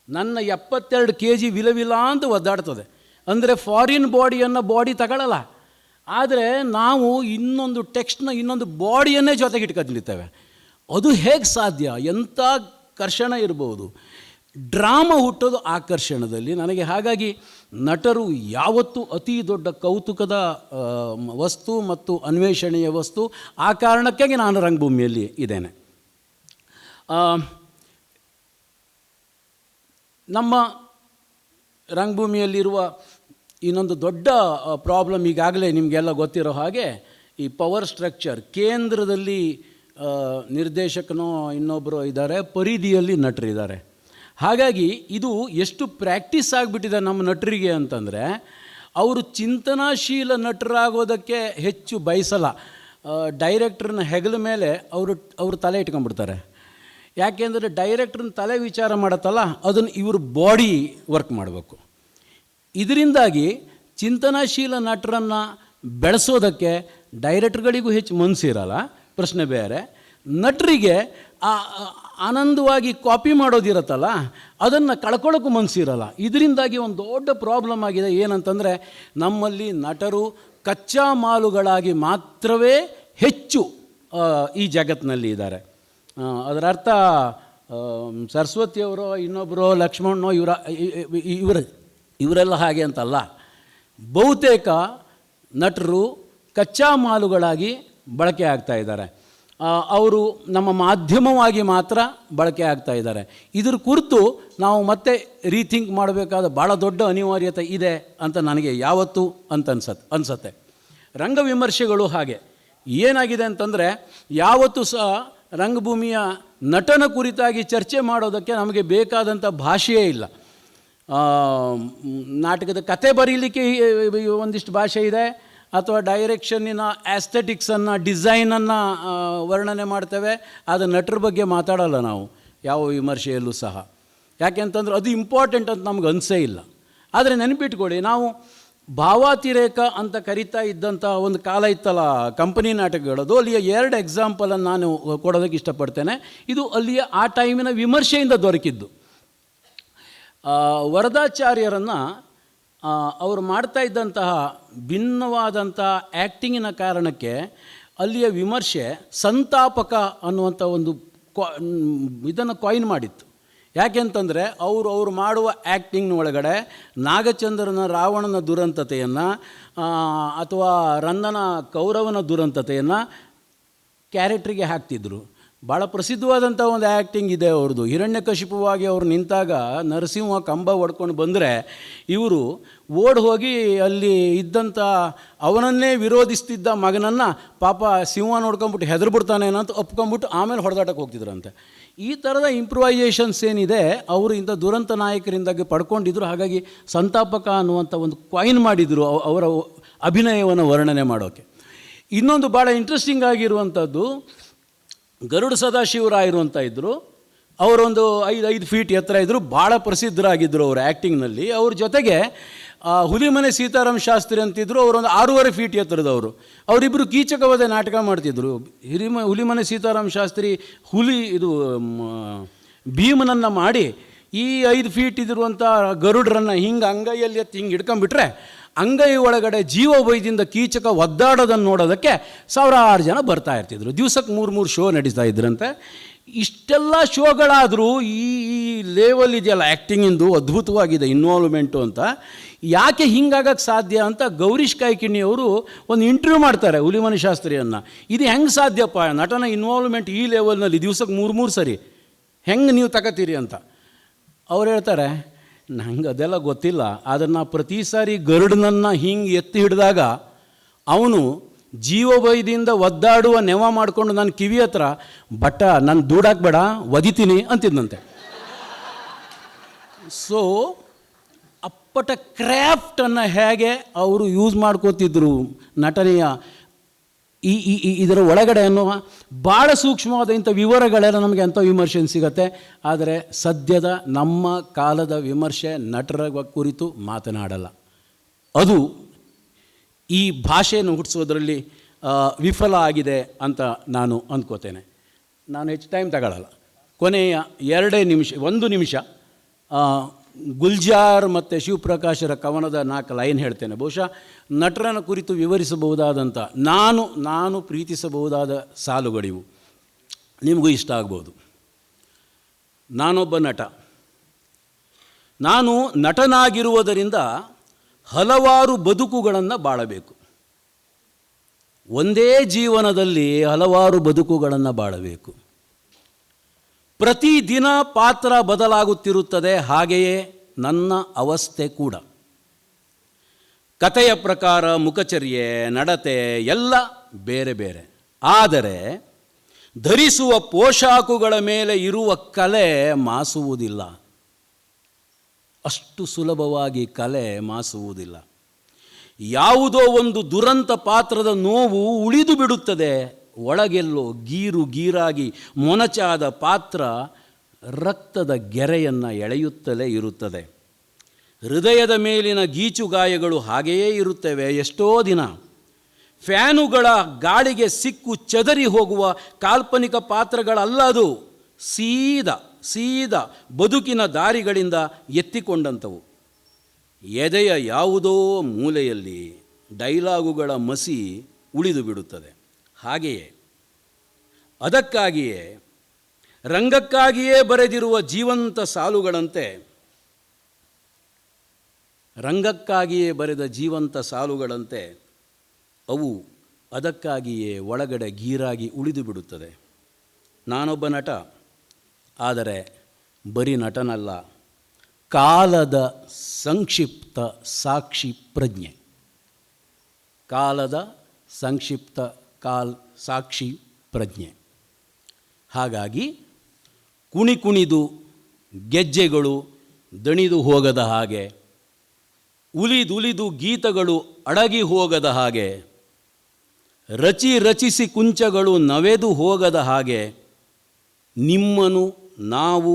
ನನ್ನ 72 kg ವಿಲವಿಲ ಅಂತ ಒದ್ದಾಡ್ತದೆ. ಅಂದರೆ ಫಾರಿನ್ ಬಾಡಿ ತಗೊಳ್ಳಲ್ಲ, ಆದರೆ ನಾವು ಇನ್ನೊಂದು ಟೆಕ್ಸ್ಟ್ನ ಇನ್ನೊಂದು ಬಾಡಿಯನ್ನೇ ಜೊತೆಗೆ ಇಟ್ಕೊಂಡಿರ್ತೇವೆ. ಅದು ಹೇಗೆ ಸಾಧ್ಯ? ಎಂಥ ಕರ್ಷಣ ಇರ್ಬೋದು. ಡ್ರಾಮಾ ಹುಟ್ಟೋದು ಆಕರ್ಷಣದಲ್ಲಿ. ನನಗೆ ಹಾಗಾಗಿ ನಟರು ಯಾವತ್ತೂ ಅತಿ ದೊಡ್ಡ ಕೌತುಕದ ವಸ್ತು ಮತ್ತು ಅನ್ವೇಷಣೆಯ ವಸ್ತು. ಆ ಕಾರಣಕ್ಕಾಗಿ ನಾನು ರಂಗಭೂಮಿಯಲ್ಲಿ ಇದ್ದೇನೆ. ನಮ್ಮ ರಂಗಭೂಮಿಯಲ್ಲಿರುವ ಇನ್ನೊಂದು ದೊಡ್ಡ ಪ್ರಾಬ್ಲಮ್ ಈಗಾಗಲೇ ನಿಮಗೆಲ್ಲ ಗೊತ್ತಿರೋ ಹಾಗೆ ಈ ಪವರ್ ಸ್ಟ್ರಕ್ಚರ್. ಕೇಂದ್ರದಲ್ಲಿ ನಿರ್ದೇಶಕನೋ ಇನ್ನೊಬ್ಬರು ಇದ್ದಾರೆ, ಪರಿಧಿಯಲ್ಲಿ ನಟರಿದ್ದಾರೆ. ಹಾಗಾಗಿ ಇದು ಎಷ್ಟು ಪ್ರಾಕ್ಟೀಸ್ ಆಗಿಬಿಟ್ಟಿದೆ ನಮ್ಮ ನಟರಿಗೆ ಅಂತಂದರೆ, ಅವರು ಚಿಂತನಾಶೀಲ ನಟರಾಗೋದಕ್ಕೆ ಹೆಚ್ಚು ಬಯಸಲ್ಲ. ಡೈರೆಕ್ಟ್ರನ್ನ ಹೆಗಲ ಮೇಲೆ ಅವರು ತಲೆ ಇಟ್ಕೊಂಡ್ಬಿಡ್ತಾರೆ. ಯಾಕೆಂದರೆ ಡೈರೆಕ್ಟ್ರನ್ನ ತಲೆ ವಿಚಾರ ಮಾಡತ್ತಲ್ಲ, ಅದನ್ನು ಇವರು ಬಾಡಿ ವರ್ಕ್ ಮಾಡಬೇಕು. ಇದರಿಂದಾಗಿ ಚಿಂತನಾಶೀಲ ನಟರನ್ನು ಬೆಳೆಸೋದಕ್ಕೆ ಡೈರೆಕ್ಟ್ರ್ಗಳಿಗೂ ಹೆಚ್ಚು ಮನಸ್ಸಿರಲ್ಲ, ಪ್ರಶ್ನೆ ಬೇರೆ. ನಟರಿಗೆ ಆನಂದವಾಗಿ ಕಾಪಿ ಮಾಡೋದಿರತ್ತಲ್ಲ, ಅದನ್ನು ಕಳ್ಕೊಳ್ಳೋಕ್ಕೂ ಮನಸ್ಸಿರಲ್ಲ. ಇದರಿಂದಾಗಿ ಒಂದು ದೊಡ್ಡ ಪ್ರಾಬ್ಲಮ್ ಆಗಿದೆ. ಏನಂತಂದರೆ, ನಮ್ಮಲ್ಲಿ ನಟರು ಕಚ್ಚಾ ಮಾಲುಗಳಾಗಿ ಮಾತ್ರವೇ ಹೆಚ್ಚು ಈ ಜಗತ್ತಿನಲ್ಲಿ ಇದ್ದಾರೆ. ಅದರ ಅರ್ಥ ಸರಸ್ವತಿಯವರೋ ಇನ್ನೊಬ್ಬರೋ ಲಕ್ಷ್ಮಣನೋ ಇವರೆಲ್ಲ ಹಾಗೆ ಅಂತಲ್ಲ. ಬಹುತೇಕ ನಟರು ಕಚ್ಚಾ ಮಾಲುಗಳಾಗಿ ಬಳಕೆ ಆಗ್ತಾ ಇದ್ದಾರೆ. ಅವರು ನಮ್ಮ ಮಾಧ್ಯಮವಾಗಿ ಮಾತ್ರ ಬಳಕೆ ಆಗ್ತಾ ಇದ್ದಾರೆ. ಇದ್ರ ಕುರಿತು ನಾವು ಮತ್ತೆ ರೀಥಿಂಕ್ ಮಾಡಬೇಕಾದ ಭಾಳ ದೊಡ್ಡ ಅನಿವಾರ್ಯತೆ ಇದೆ ಅಂತ ನನಗೆ ಯಾವತ್ತೂ ಅನ್ಸತ್ತೆ. ರಂಗವಿಮರ್ಶೆಗಳು ಹಾಗೆ. ಏನಾಗಿದೆ ಅಂತಂದರೆ, ಯಾವತ್ತೂ ಸಹ ರಂಗಭೂಮಿಯ ನಟನ ಕುರಿತಾಗಿ ಚರ್ಚೆ ಮಾಡೋದಕ್ಕೆ ನಮಗೆ ಬೇಕಾದಂಥ ಭಾಷೆಯೇ ಇಲ್ಲ. ನಾಟಕದ ಕತೆ ಬರೀಲಿಕ್ಕೆ ಒಂದಿಷ್ಟು ಭಾಷೆ ಇದೆ, ಅಥವಾ ಡೈರೆಕ್ಷನ್ನಿನ ಆಸ್ಥೆಟಿಕ್ಸನ್ನು, ಡಿಸೈನನ್ನು ವರ್ಣನೆ ಮಾಡ್ತೇವೆ. ಆದರೆ ನಟರ ಬಗ್ಗೆ ಮಾತಾಡೋಲ್ಲ ನಾವು ಯಾವ ವಿಮರ್ಶೆಯಲ್ಲೂ ಸಹ. ಯಾಕೆಂತಂದ್ರೆ ಅದು ಇಂಪಾರ್ಟೆಂಟ್ ಅಂತ ನಮ್ಗೆ ಅನಿಸೇ ಇಲ್ಲ. ಆದರೆ ನೆನಪಿಟ್ಕೊಳ್ಳಿ, ನಾವು ಭಾವಾತಿರೇಕ ಅಂತ ಕರಿತಾ ಇದ್ದಂಥ ಒಂದು ಕಾಲ ಇತ್ತಲ್ಲ ಕಂಪನಿ ನಾಟಕಗಳದು. ಅಲ್ಲಿಯ 2 ಎಕ್ಸಾಂಪಲನ್ನು ನಾನು ಕೊಡೋದಕ್ಕೆ ಇಷ್ಟಪಡ್ತೇನೆ. ಇದು ಅಲ್ಲಿಯ ಆ ಟೈಮಿನ ವಿಮರ್ಶೆಯಿಂದ ದೊರಕಿದ್ದು. ವರದಾಚಾರ್ಯರನ್ನು ಅವರು ಮಾಡ್ತಾ ಇದ್ದಂತಹ ಭಿನ್ನವಾದಂಥ ಆ್ಯಕ್ಟಿಂಗಿನ ಕಾರಣಕ್ಕೆ ಅಲ್ಲಿಯ ವಿಮರ್ಶೆ ಸಂತಾಪಕ ಅನ್ನುವಂಥ ಒಂದು ಇದನ್ನು ಕಾಯಿನ್ ಮಾಡಿತ್ತು. ಯಾಕೆಂತಂದರೆ ಅವರು ಮಾಡುವ ಆ್ಯಕ್ಟಿಂಗ್ನ ಒಳಗಡೆ ನಾಗಚಂದ್ರನ ರಾವಣನ ದುರಂತತೆಯನ್ನು ಅಥವಾ ರಂದನ ಕೌರವನ ದುರಂತತೆಯನ್ನು ಕ್ಯಾರೆಕ್ಟ್ರಿಗೆ ಹಾಕ್ತಿದ್ರು. ಭಾಳ ಪ್ರಸಿದ್ಧವಾದಂಥ ಒಂದು ಆ್ಯಕ್ಟಿಂಗ್ ಇದೆ ಅವ್ರದ್ದು. ಹಿರಣ್ಯಕಶಿಪುವಾಗಿ ಅವರು ನಿಂತಾಗ ನರಸಿಂಹ ಕಂಬ ಹೊಡ್ಕೊಂಡು ಬಂದರೆ ಇವರು ಓಡಿ ಹೋಗಿ ಅಲ್ಲಿ ಇದ್ದಂಥ ಅವನನ್ನೇ ವಿರೋಧಿಸ್ತಿದ್ದ ಮಗನನ್ನು ಪಾಪ ಸಿಂಹ ನೋಡ್ಕೊಂಬಿಟ್ಟು ಹೆದರ್ಬಿಡ್ತಾನೆ ಅಂತ ಒಪ್ಕೊಂಬಿಟ್ಟು ಆಮೇಲೆ ಹೊಡೆದಾಟಕ್ಕೆ ಹೋಗ್ತಿದ್ರಂತೆ. ಈ ಥರದ ಇಂಪ್ರೂವೈಸೇಷನ್ಸ್ ಏನಿದೆ ಅವರು ಇಂಥ ದುರಂತ ನಾಯಕರಿಂದಾಗಿ ಪಡ್ಕೊಂಡಿದ್ರು. ಹಾಗಾಗಿ ಸಂತಾಪಕ ಅನ್ನುವಂಥ ಒಂದು ಕಾಯಿನ್ ಮಾಡಿದರು ಅವರ ಅಭಿನಯವನ್ನು ವರ್ಣನೆ ಮಾಡೋಕ್ಕೆ. ಇನ್ನೊಂದು ಭಾಳ ಇಂಟ್ರೆಸ್ಟಿಂಗ್ ಆಗಿರುವಂಥದ್ದು, ಗರುಡ ಸದಾಶಿವರಾಯರು ಅಂತ ಇದ್ದರು. ಅವರೊಂದು 5 ಫೀಟ್ ಎತ್ತರ ಇದ್ದರು, ಭಾಳ ಪ್ರಸಿದ್ಧರಾಗಿದ್ದರು ಅವರು ಆ್ಯಕ್ಟಿಂಗ್ನಲ್ಲಿ. ಅವ್ರ ಜೊತೆಗೆ ಹುಲಿಮನೆ ಸೀತಾರಾಮ ಶಾಸ್ತ್ರಿ ಅಂತಿದ್ರು, ಅವರೊಂದು 6.5 ಫೀಟ್ ಎತ್ತರದವರು. ಅವರಿಬ್ಬರು ಕೀಚಕವಧೆ ನಾಟಕ ಮಾಡ್ತಿದ್ರು. ಹುಲಿಮನೆ ಸೀತಾರಾಮ ಶಾಸ್ತ್ರಿ ಭೀಮನನ್ನು ಮಾಡಿ ಈ 5 ಫೀಟ್ ಇದಿರುವಂಥ ಗರುಡರನ್ನು ಹಿಂಗೆ ಅಂಗೈಯಲ್ಲಿ ಎತ್ತಿ ಹಿಂಗೆ ಹಿಡ್ಕೊಂಡ್ಬಿಟ್ರೆ ಅಂಗೈ ಒಳಗಡೆ ಜೀವಭಯದಿಂದ ಕೀಚಕ ಒದ್ದಾಡೋದನ್ನು ನೋಡೋದಕ್ಕೆ 1000 ಜನ ಬರ್ತಾ ಇರ್ತಿದ್ರು. ದಿವ್ಸಕ್ಕೆ 3 ಶೋ ನಡೀತಾ ಇದ್ರಂತೆ. ಇಷ್ಟೆಲ್ಲ ಶೋಗಳಾದರೂ ಈ ಲೆವೆಲ್ ಇದೆಯಲ್ಲ ಆ್ಯಕ್ಟಿಂಗಿಂದು, ಅದ್ಭುತವಾಗಿದೆ ಇನ್ವಾಲ್ವ್ಮೆಂಟು ಅಂತ. ಯಾಕೆ ಹಿಂಗಾಗಕ್ಕೆ ಸಾಧ್ಯ ಅಂತ ಗೌರೀಶ್ ಕಾಯ್ಕಿಣಿಯವರು ಒಂದು ಇಂಟರ್ವ್ಯೂ ಮಾಡ್ತಾರೆ ಹುಲಿಮನೆ ಶಾಸ್ತ್ರಿಯನ್ನು. ಇದು ಹೆಂಗೆ ಸಾಧ್ಯಪ್ಪ, ನಟನ ಇನ್ವಾಲ್ವ್ಮೆಂಟ್ ಈ ಲೆವೆಲ್ನಲ್ಲಿ ದಿವ್ಸಕ್ಕೆ 3 ಸರಿ ಹೆಂಗೆ ನೀವು ತಗೋತೀರಿ ಅಂತ. ಅವ್ರು ಹೇಳ್ತಾರೆ, ನಂಗೆ ಅದೆಲ್ಲ ಗೊತ್ತಿಲ್ಲ, ಆದರೆ ನಾ ಪ್ರತಿ ಸಾರಿ ಗರುಡನನ್ನು ಹಿಂಗೆ ಎತ್ತಿ ಹಿಡಿದಾಗ ಅವನು ಜೀವಭಯದಿಂದ ಒದ್ದಾಡುವ ನೆವ ಮಾಡಿಕೊಂಡು ನನ್ನ ಕಿವಿ ಹತ್ರ ನನ್ನ ದೂಡಾಕ್ಬೇಡ ಒದಿತೀನಿ ಅಂತಿದ್ದಂತೆ. ಸೊ ಅಪ್ಪಟ ಕ್ರಾಫ್ಟನ್ನು ಹೇಗೆ ಅವರು ಯೂಸ್ ಮಾಡ್ಕೋತಿದ್ರು ನಟನೆಯ ಇದರ ಒಳಗಡೆ ಅನ್ನುವ ಭಾಳ ಸೂಕ್ಷ್ಮವಾದ ಇಂಥ ವಿವರಗಳೆಲ್ಲ ನಮಗೆ ಅಂಥ ವಿಮರ್ಶೆ ಸಿಗತ್ತೆ. ಆದರೆ ಸದ್ಯದ ನಮ್ಮ ಕಾಲದ ವಿಮರ್ಶೆ ನಟರ ಕುರಿತು ಮಾತನಾಡಲ್ಲ. ಅದು ಈ ಭಾಷೆಯನ್ನು ಹುಟ್ಟಿಸೋದ್ರಲ್ಲಿ ವಿಫಲ ಆಗಿದೆ ಅಂತ ನಾನು ಅಂದ್ಕೋತೇನೆ. ನಾನು ಹೆಚ್ಚು ಟೈಮ್ ತಗೊಳ್ಳಲ್ಲ. ಕೊನೆಯ 1 ನಿಮಿಷ ಗುಲ್ಜಾರ್ ಮತ್ತು ಶಿವಪ್ರಕಾಶರ ಕವನದ 4 ಲೈನ್ ಹೇಳ್ತೇನೆ. ಬಹುಶಃ ನಟರನ್ನು ಕುರಿತು ವಿವರಿಸಬಹುದಾದಂಥ ನಾನು ಪ್ರೀತಿಸಬಹುದಾದ ಸಾಲುಗಳಿವು. ನಿಮಗೂ ಇಷ್ಟ ಆಗ್ಬೋದು. ನಾನೊಬ್ಬ ನಟ. ನಾನು ನಟನಾಗಿರುವುದರಿಂದ ಹಲವಾರು ಬದುಕುಗಳನ್ನು ಬಾಳಬೇಕು. ಒಂದೇ ಜೀವನದಲ್ಲಿ ಹಲವಾರು ಬದುಕುಗಳನ್ನು ಬಾಳಬೇಕು. ಪ್ರತಿದಿನ ಪಾತ್ರ ಬದಲಾಗುತ್ತಿರುತ್ತದೆ, ಹಾಗೆಯೇ ನನ್ನ ಅವಸ್ಥೆ ಕೂಡ. ಕಥೆಯ ಪ್ರಕಾರ ಮುಖಚರ್ಯೆ, ನಡತೆ ಎಲ್ಲ ಬೇರೆ ಬೇರೆ. ಆದರೆ ಧರಿಸುವ ಪೋಷಾಕುಗಳ ಮೇಲೆ ಇರುವ ಕಲೆ ಮಾಸುವುದಿಲ್ಲ. ಅಷ್ಟು ಸುಲಭವಾಗಿ ಕಲೆ ಮಾಸುವುದಿಲ್ಲ. ಯಾವುದೋ ಒಂದು ದುರಂತ ಪಾತ್ರದ ನೋವು ಉಳಿದು ಬಿಡುತ್ತದೆ. ಒಳಗೆಲ್ಲೋ ಗೀರಾಗಿ ಮೊನಚಾದ ಪಾತ್ರ ರಕ್ತದ ಗೆರೆಯನ್ನು ಎಳೆಯುತ್ತಲೇ ಇರುತ್ತದೆ. ಹೃದಯದ ಮೇಲಿನ ಗೀಚುಗಾಯಗಳು ಹಾಗೆಯೇ ಇರುತ್ತವೆ ಎಷ್ಟೋ ದಿನ. ಫ್ಯಾನುಗಳ ಗಾಳಿಗೆ ಸಿಕ್ಕು ಚದರಿ ಹೋಗುವ ಕಾಲ್ಪನಿಕ ಪಾತ್ರಗಳಲ್ಲದು. ಸೀದಾ ಬದುಕಿನ ದಾರಿಗಳಿಂದ ಎತ್ತಿಕೊಂಡಂಥವು. ಎದೆಯ ಯಾವುದೋ ಮೂಲೆಯಲ್ಲಿ ಡೈಲಾಗುಗಳ ಮಸಿ ಉಳಿದು ಬಿಡುತ್ತದೆ. ಹಾಗೆಯೇ ಅದಕ್ಕಾಗಿಯೇ ರಂಗಕ್ಕಾಗಿಯೇ ಬರೆದಿರುವ ಜೀವಂತ ಸಾಲುಗಳಂತೆ, ರಂಗಕ್ಕಾಗಿಯೇ ಬರೆದ ಜೀವಂತ ಸಾಲುಗಳಂತೆ ಅವು ಅದಕ್ಕಾಗಿಯೇ ಒಳಗಡೆ ಗೀರಾಗಿ ಉಳಿದು ಬಿಡುತ್ತದೆ. ನಾನೊಬ್ಬ ನಟ, ಆದರೆ ಬರೀ ನಟನಲ್ಲ, ಕಾಲದ ಸಂಕ್ಷಿಪ್ತ ಸಾಕ್ಷಿ ಪ್ರಜ್ಞೆ. ಕಾಲದ ಸಂಕ್ಷಿಪ್ತ ಸಾಕ್ಷಿ ಪ್ರಜ್ಞೆ. ಹಾಗಾಗಿ ಕುಣಿದು ಗೆಜ್ಜೆಗಳು ದಣಿದು ಹೋಗದ ಹಾಗೆ, ಉಲಿದುಲಿದು ಗೀತಗಳು ಅಡಗಿ ಹೋಗದ ಹಾಗೆ, ರಚಿಸಿ ಕುಂಚಗಳು ನವೆದು ಹೋಗದ ಹಾಗೆ ನಿಮ್ಮನ್ನು ನಾವು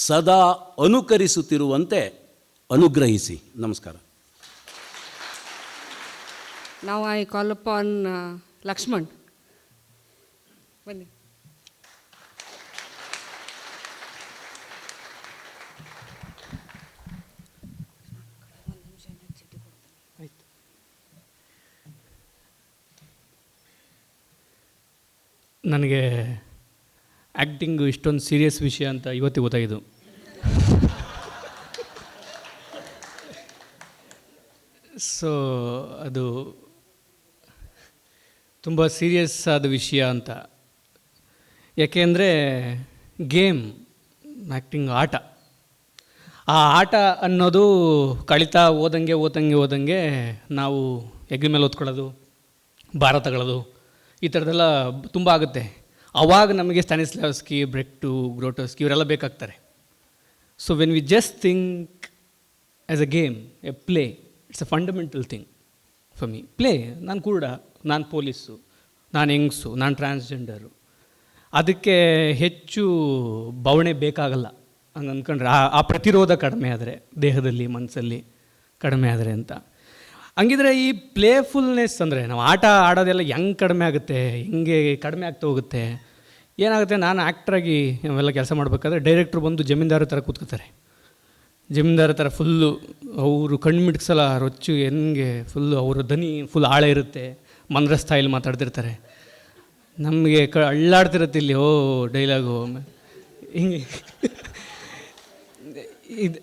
ಸದಾ ಅನುಕರಿಸುತ್ತಿರುವಂತೆ ಅನುಗ್ರಹಿಸಿ. ನಮಸ್ಕಾರ. Now I call upon Lakshman. ಬನ್ನಿ. ನನಗೆ ಆ್ಯಕ್ಟಿಂಗು ಇಷ್ಟೊಂದು ಸೀರಿಯಸ್ ವಿಷಯ ಅಂತ ಇವತ್ತಿಗೆ ಗೊತ್ತಾಯಿತು. ಸೊ ಅದು ತುಂಬ ಸೀರಿಯಸ್ ಆದ ವಿಷಯ ಅಂತ. ಯಾಕೆಂದರೆ ಗೇಮ್, ಆ್ಯಕ್ಟಿಂಗ್ ಆಟ. ಆ ಆಟ ಅನ್ನೋದು ಕಳೀತಾ ಓದಂಗೆ ನಾವು ಹೆಗ್ಲ ಮೇಲೆ ಓದ್ಕೊಳ್ಳೋದು, ಭಾರ ತಗೊಳ್ಳೋದು, ಈ ಥರದ್ದೆಲ್ಲ ತುಂಬ ಆಗುತ್ತೆ. ಆವಾಗ ನಮಗೆ ಸ್ಟಾನಿಸ್ಲಾವ್ಸ್ಕಿ, ಬ್ರೆಕ್ಟು, ಗ್ರೋಟೋಸ್ಕಿ ಇವರೆಲ್ಲ ಬೇಕಾಗ್ತಾರೆ. So when we just think as a game, a play, it's a fundamental thing for me. Play, ನಾನು ಕೂಡ, ನಾನು ಪೊಲೀಸು, ನಾನು ಹೆಂಗಸು, ನಾನು ಟ್ರಾನ್ಸ್ಜೆಂಡರು, ಅದಕ್ಕೆ ಹೆಚ್ಚು ಬವಣೆ ಬೇಕಾಗಲ್ಲ ಹಂಗೆ ಅಂದ್ಕೊಂಡ್ರೆ. ಆ ಪ್ರತಿರೋಧ ಕಡಿಮೆ ಆದರೆ, ದೇಹದಲ್ಲಿ ಮನಸ್ಸಲ್ಲಿ ಕಡಿಮೆ ಆದರೆ ಅಂತ. ಹಂಗಿದ್ರೆ ಈ ಪ್ಲೇಫುಲ್ನೆಸ್ ಅಂದರೆ ನಾವು ಆಟ ಆಡೋದೆಲ್ಲ ಹೆಂಗೆ ಕಡಿಮೆ ಆಗುತ್ತೆ, ಹೆಂಗೆ ಕಡಿಮೆ ಆಗ್ತಾ ಹೋಗುತ್ತೆ, ಏನಾಗುತ್ತೆ? ನಾನು ಆ್ಯಕ್ಟ್ರಾಗಿ ಅವೆಲ್ಲ ಕೆಲಸ ಮಾಡಬೇಕಾದ್ರೆ ಡೈರೆಕ್ಟ್ರು ಬಂದು ಜಮೀನ್ದಾರ ಥರ ಕೂತ್ಕೋತಾರೆ. ಜಮೀನ್ದಾರ ಥರ ಫುಲ್ಲು ಅವರು ಕಣ್ಣು ಮಿಡ್ಸಲ್ಲ, ರೊಚ್ಚು ಹೆಂಗೆ ಫುಲ್ಲು ಅವರ ದನಿ ಫುಲ್ ಆಳ ಇರುತ್ತೆ, ಮಂದ್ರ ಸ್ಥಾಯಿಲಿ ಮಾತಾಡ್ತಿರ್ತಾರೆ. ನಮಗೆ ಅಳ್ಳಾಡ್ತಿರತ್ತೆ ಇಲ್ಲಿ, ಓ ಡೈಲಾಗು ಹಿಂಗೆ ಇದು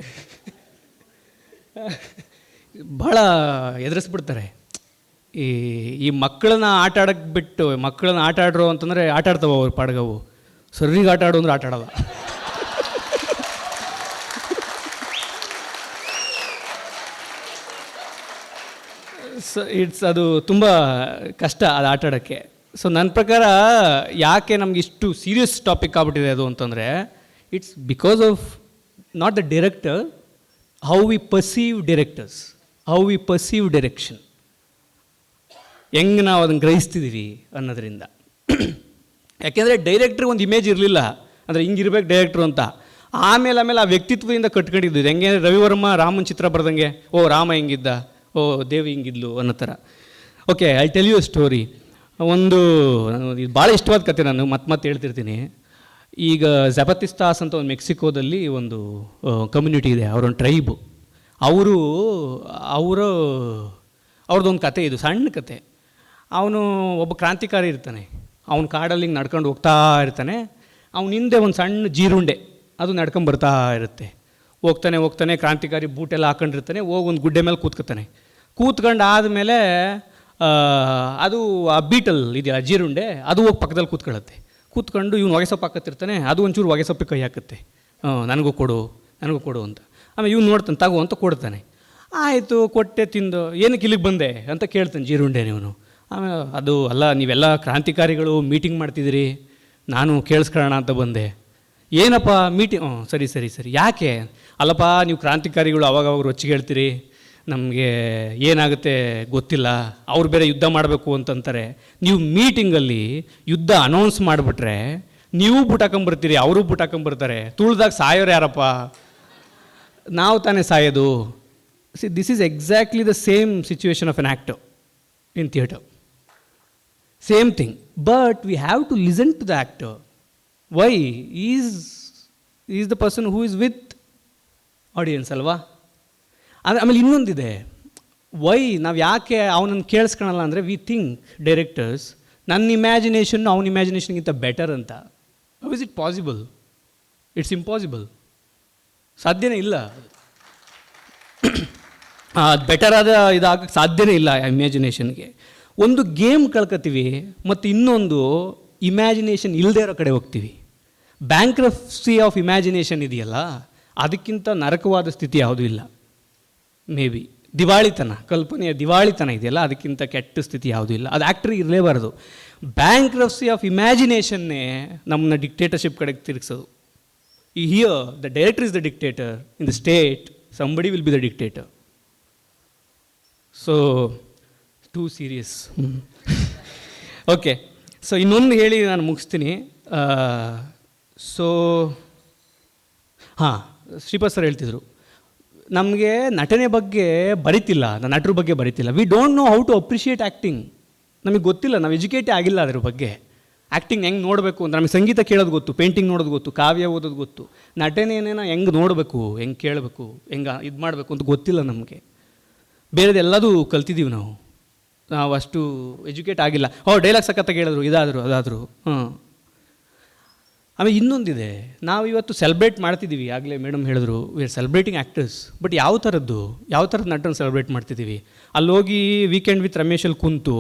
ಭಾಳ ಎದುರಿಸ್ಬಿಡ್ತಾರೆ. ಈ ಮಕ್ಕಳನ್ನ ಆಟ ಆಡೋಕ್ಕೆ ಬಿಟ್ಟು, ಮಕ್ಕಳನ್ನ ಆಟ ಆಡ್ರು ಅಂತಂದರೆ ಆಟ ಆಡ್ತಾವೆ ಅವ್ರ ಪಾಡ್ಗವು. ಸರಿಗೆ ಆಟ ಆಡು ಅಂದ್ರೆ ಆಟ ಆಡೋಲ್ಲ. ಸೊ ಅದು ತುಂಬ ಕಷ್ಟ ಅದು ಆಟ ಆಡೋಕ್ಕೆ. ಸೊ ನನ್ನ ಪ್ರಕಾರ ಯಾಕೆ ನಮ್ಗೆ ಇಷ್ಟು ಸೀರಿಯಸ್ ಟಾಪಿಕ್ ಆಗ್ಬಿಟ್ಟಿದೆ ಅದು ಅಂತಂದರೆ, it's because of not the director, how we perceive directors, how we perceive direction, ಹೆಂಗೆ ನಾವು ಅದನ್ನು ಗ್ರಹಿಸ್ತಿದ್ದೀವಿ ಅನ್ನೋದ್ರಿಂದ. ಯಾಕೆಂದರೆ ಡೈರೆಕ್ಟ್ರಿಗೆ ಒಂದು ಇಮೇಜ್ ಇರಲಿಲ್ಲ, ಅಂದರೆ ಹಿಂಗಿರ್ಬೇಕು ಡೈರೆಕ್ಟ್ರು ಅಂತ. ಆಮೇಲೆ ಆ ವ್ಯಕ್ತಿತ್ವದಿಂದ ಕಟ್ಕೊಂಡಿದ್ದು. ಹೆಂಗೆ ರವಿವರ್ಮ ರಾಮನ ಚಿತ್ರ ಬರ್ದಂಗೆ, ಓ ರಾಮ ಹಿಂಗಿದ್ದ, ಓ ದೇವಿ ಹಿಂಗಿದ್ಲು ಅನ್ನೋ ಥರ. Okay, I tell you a story. ಒಂದು ಇದು ಭಾಳ ಇಷ್ಟವಾದ ಕತೆ, ನಾನು ಮತ್ತೆ ಹೇಳ್ತಿರ್ತೀನಿ. ಈಗ ಜಬತಿಸ್ತಾಸ್ ಅಂತ ಒಂದು ಮೆಕ್ಸಿಕೋದಲ್ಲಿ ಒಂದು ಕಮ್ಯುನಿಟಿ ಇದೆ, ಅವರೊಂದು ಟ್ರೈಬು. ಅವ್ರದ್ದೊಂದು ಕತೆ, ಇದು ಸಣ್ಣ ಕತೆ. ಅವನು ಒಬ್ಬ ಕ್ರಾಂತಿಕಾರಿ ಇರ್ತಾನೆ. ಅವನು ಕಾಡಲ್ಲಿ ಹಿಂಗೆ ನಡ್ಕೊಂಡು ಹೋಗ್ತಾ ಇರ್ತಾನೆ. ಅವನ ಹಿಂದೆ ಒಂದು ಸಣ್ಣ ಜೀರುಂಡೆ ಅದು ನಡ್ಕೊಂಡು ಬರ್ತಾ ಇರುತ್ತೆ. ಹೋಗ್ತಾನೆ ಕ್ರಾಂತಿಕಾರಿ ಬೂಟೆಲ್ಲ ಹಾಕೊಂಡಿರ್ತಾನೆ. ಹೋಗಿ ಒಂದು ಗುಡ್ಡೆ ಮೇಲೆ ಕೂತ್ಕೊಂಡು ಆದಮೇಲೆ ಅದು ಆ ಬೀಟಲ್ ಇದೆಯಲ್ಲ ಜೀರುಂಡೆ, ಅದು ಹೋಗಿ ಪಕ್ಕದಲ್ಲಿ ಕೂತ್ಕೊಂಡು ಇವ್ನು ಹೊಗೆ ಸೊಪ್ಪು ಹಾಕತ್ತಿರ್ತಾನೆ. ಅದು ಒಂಚೂರು ಹೊಗೆ ಸೊಪ್ಪಿಗೆ ಕೈ ಹಾಕುತ್ತೆ. ನನಗೂ ಕೊಡು ಅಂತ. ಆಮೇಲೆ ಇವ್ನು ನೋಡ್ತಾನೆ, ತಗೋ ಅಂತ ಕೊಡ್ತಾನೆ. ಆಯಿತು, ಕೊಟ್ಟೆ, ತಿಂದು ಏನಕ್ಕೆ ಇಲ್ಲಿಗೆ ಬಂದೆ ಅಂತ ಕೇಳ್ತಾನೆ ಜೀರುಂಡೆ ಇವನು. ಆಮೇಲೆ ಅದು ಅಲ್ಲ, ನೀವೆಲ್ಲ ಕ್ರಾಂತಿಕಾರಿಗಳು ಮೀಟಿಂಗ್ ಮಾಡ್ತಿದ್ದೀರಿ, ನಾನು ಕೇಳಿಸ್ಕೊಳ್ಳೋಣ ಅಂತ ಬಂದೆ. ಏನಪ್ಪ ಮೀಟಿಂಗ್? ಸರಿ ಯಾಕೆ? ಅಲ್ಲಪ್ಪ, ನೀವು ಕ್ರಾಂತಿಕಾರಿಗಳು ಅವಾಗವಾಗ ರೊಚ್ಚಿಗೆ ಹೇಳ್ತೀರಿ, ನಮಗೆ ಏನಾಗುತ್ತೆ ಗೊತ್ತಿಲ್ಲ, ಅವ್ರು ಬೇರೆ ಯುದ್ಧ ಮಾಡಬೇಕು ಅಂತಂತಾರೆ. ನೀವು ಮೀಟಿಂಗಲ್ಲಿ ಯುದ್ಧ ಅನೌನ್ಸ್ ಮಾಡಿಬಿಟ್ರೆ ನೀವು ಬುಟಾಕೊಂಬರ್ತೀರಿ, ಅವರು ಬುಟಾಕೊಂಬರ್ತಾರೆ. ತುಳಿದಾಗ ಸಾಯೋರು ಯಾರಪ್ಪ? ನಾವು ತಾನೇ ಸಾಯೋದು. This is exactly the same situation of an actor in theatre. Same thing, but we have to listen to the actor. Why is the person who is with audience ಅಲ್ವಾ? ಆಮೇಲೆ ಇನ್ನೊಂದಿದೆ, ವೈ ನಾವು ಯಾಕೆ ಅವನನ್ನು ಕೇಳಿಸ್ಕೊಳಲ್ಲ ಅಂದರೆ, ವಿ ಥಿಂಕ್ ಡೈರೆಕ್ಟರ್ಸ್ ನನ್ನ imagination ಅವನ ಇಮ್ಯಾಜಿನೇಷನ್ಗಿಂತ ಬೆಟರ್ ಅಂತ. How is it possible? It's impossible. ಸಾಧ್ಯನೇ ಇಲ್ಲ. ಅದು ಬೆಟರ್ ಆದ ಇದಾಗಕ್ಕೆ ಸಾಧ್ಯನೇ ಇಲ್ಲ ಇಮ್ಯಾಜಿನೇಷನ್ಗೆ. ಒಂದು ಗೇಮ್ ಕಳ್ಕೊತೀವಿ ಮತ್ತು ಇನ್ನೊಂದು ಇಮ್ಯಾಜಿನೇಷನ್ ಇಲ್ಲದೇ ಇರೋ ಕಡೆ ಹೋಗ್ತೀವಿ. ಬ್ಯಾಂಕ್ರಪ್ಸಿ ಆಫ್ ಇಮ್ಯಾಜಿನೇಷನ್ ಇದೆಯಲ್ಲ, ಅದಕ್ಕಿಂತ ನರಕವಾದ ಸ್ಥಿತಿ ಯಾವುದೂ ಇಲ್ಲ. ಮೇ ಬಿ ದಿವಾಳಿತನ, ಕಲ್ಪನೆಯ ದಿವಾಳಿತನ ಇದೆಯಲ್ಲ, ಅದಕ್ಕಿಂತ ಕೆಟ್ಟ ಸ್ಥಿತಿ ಯಾವುದೂ ಇಲ್ಲ. ಅದು ಆ್ಯಕ್ಟ್ರಿಗೆ ಇರಲೇಬಾರದು. ಬ್ಯಾಂಕ್ರಪ್ಸಿ ಆಫ್ ಇಮ್ಯಾಜಿನೇಷನ್ನೇ ನಮ್ಮನ್ನ ಡಿಕ್ಟೇಟರ್ಶಿಪ್ ಕಡೆಗೆ ತಿರುಗಿಸೋದು. Here the director is the dictator, in the state somebody will be the dictator. So too serious. Okay, so ಇನ್ನೊಂದು ಹೇಳಿ ನಾನು ಮುಗಿಸ್ತೀನಿ. ಶ್ರೀಪಾದ್ ಸರ್ ಹೇಳ್ತಿದ್ರು, ನಮಗೆ ನಟನೆ ಬಗ್ಗೆ ಬರಿತಿಲ್ಲ, ನಟರ ಬಗ್ಗೆ ಬರಿತಿಲ್ಲ. We don't know how to appreciate acting. ನಮಗೆ ಗೊತ್ತಿಲ್ಲ, ನಾವು ಎಜುಕೇಟೇ ಆಗಿಲ್ಲ ಅದ್ರ ಬಗ್ಗೆ. ಆ್ಯಕ್ಟಿಂಗ್ ಹೆಂಗೆ ನೋಡಬೇಕು ಅಂತ ನಮಗೆ ಸಂಗೀತ ಕೇಳೋದು ಗೊತ್ತು, ಪೇಂಟಿಂಗ್ ನೋಡೋದು ಗೊತ್ತು, ಕಾವ್ಯ ಓದೋದು ಗೊತ್ತು. ನಟನೆಯೇನ ಹೆಂಗೆ ನೋಡಬೇಕು, ಹೆಂಗೆ ಕೇಳಬೇಕು, ಹೆಂಗೆ ಇದು ಮಾಡಬೇಕು ಅಂತ ಗೊತ್ತಿಲ್ಲ ನಮಗೆ. ಬೇರೆದೆಲ್ಲದೂ ಕಲ್ತಿದ್ದೀವಿ ನಾವು ಅಷ್ಟು ಎಜುಕೇಟ್ ಆಗಿಲ್ಲ. ಡೈಲಾಗ್ ಸಖತ್ತಾಗಿ ಹೇಳಿದ್ರು, ಇದಾದರು ಅದಾದರು. ಆಮೇಲೆ ಇನ್ನೊಂದಿದೆ, ನಾವು ಇವತ್ತು ಸೆಲೆಬ್ರೇಟ್ ಮಾಡ್ತಿದ್ದೀವಿ. ಆಗಲೇ ಮೇಡಮ್ ಹೇಳಿದ್ರು, we are celebrating actors. But ಯಾವ ಥರದ ನಟನ ಸೆಲೆಬ್ರೇಟ್ ಮಾಡ್ತಿದ್ದೀವಿ? ಅಲ್ಲೋಗಿ ವೀಕೆಂಡ್ ವಿತ್ ರಮೇಶಲ್ಲಿ ಕುಂತು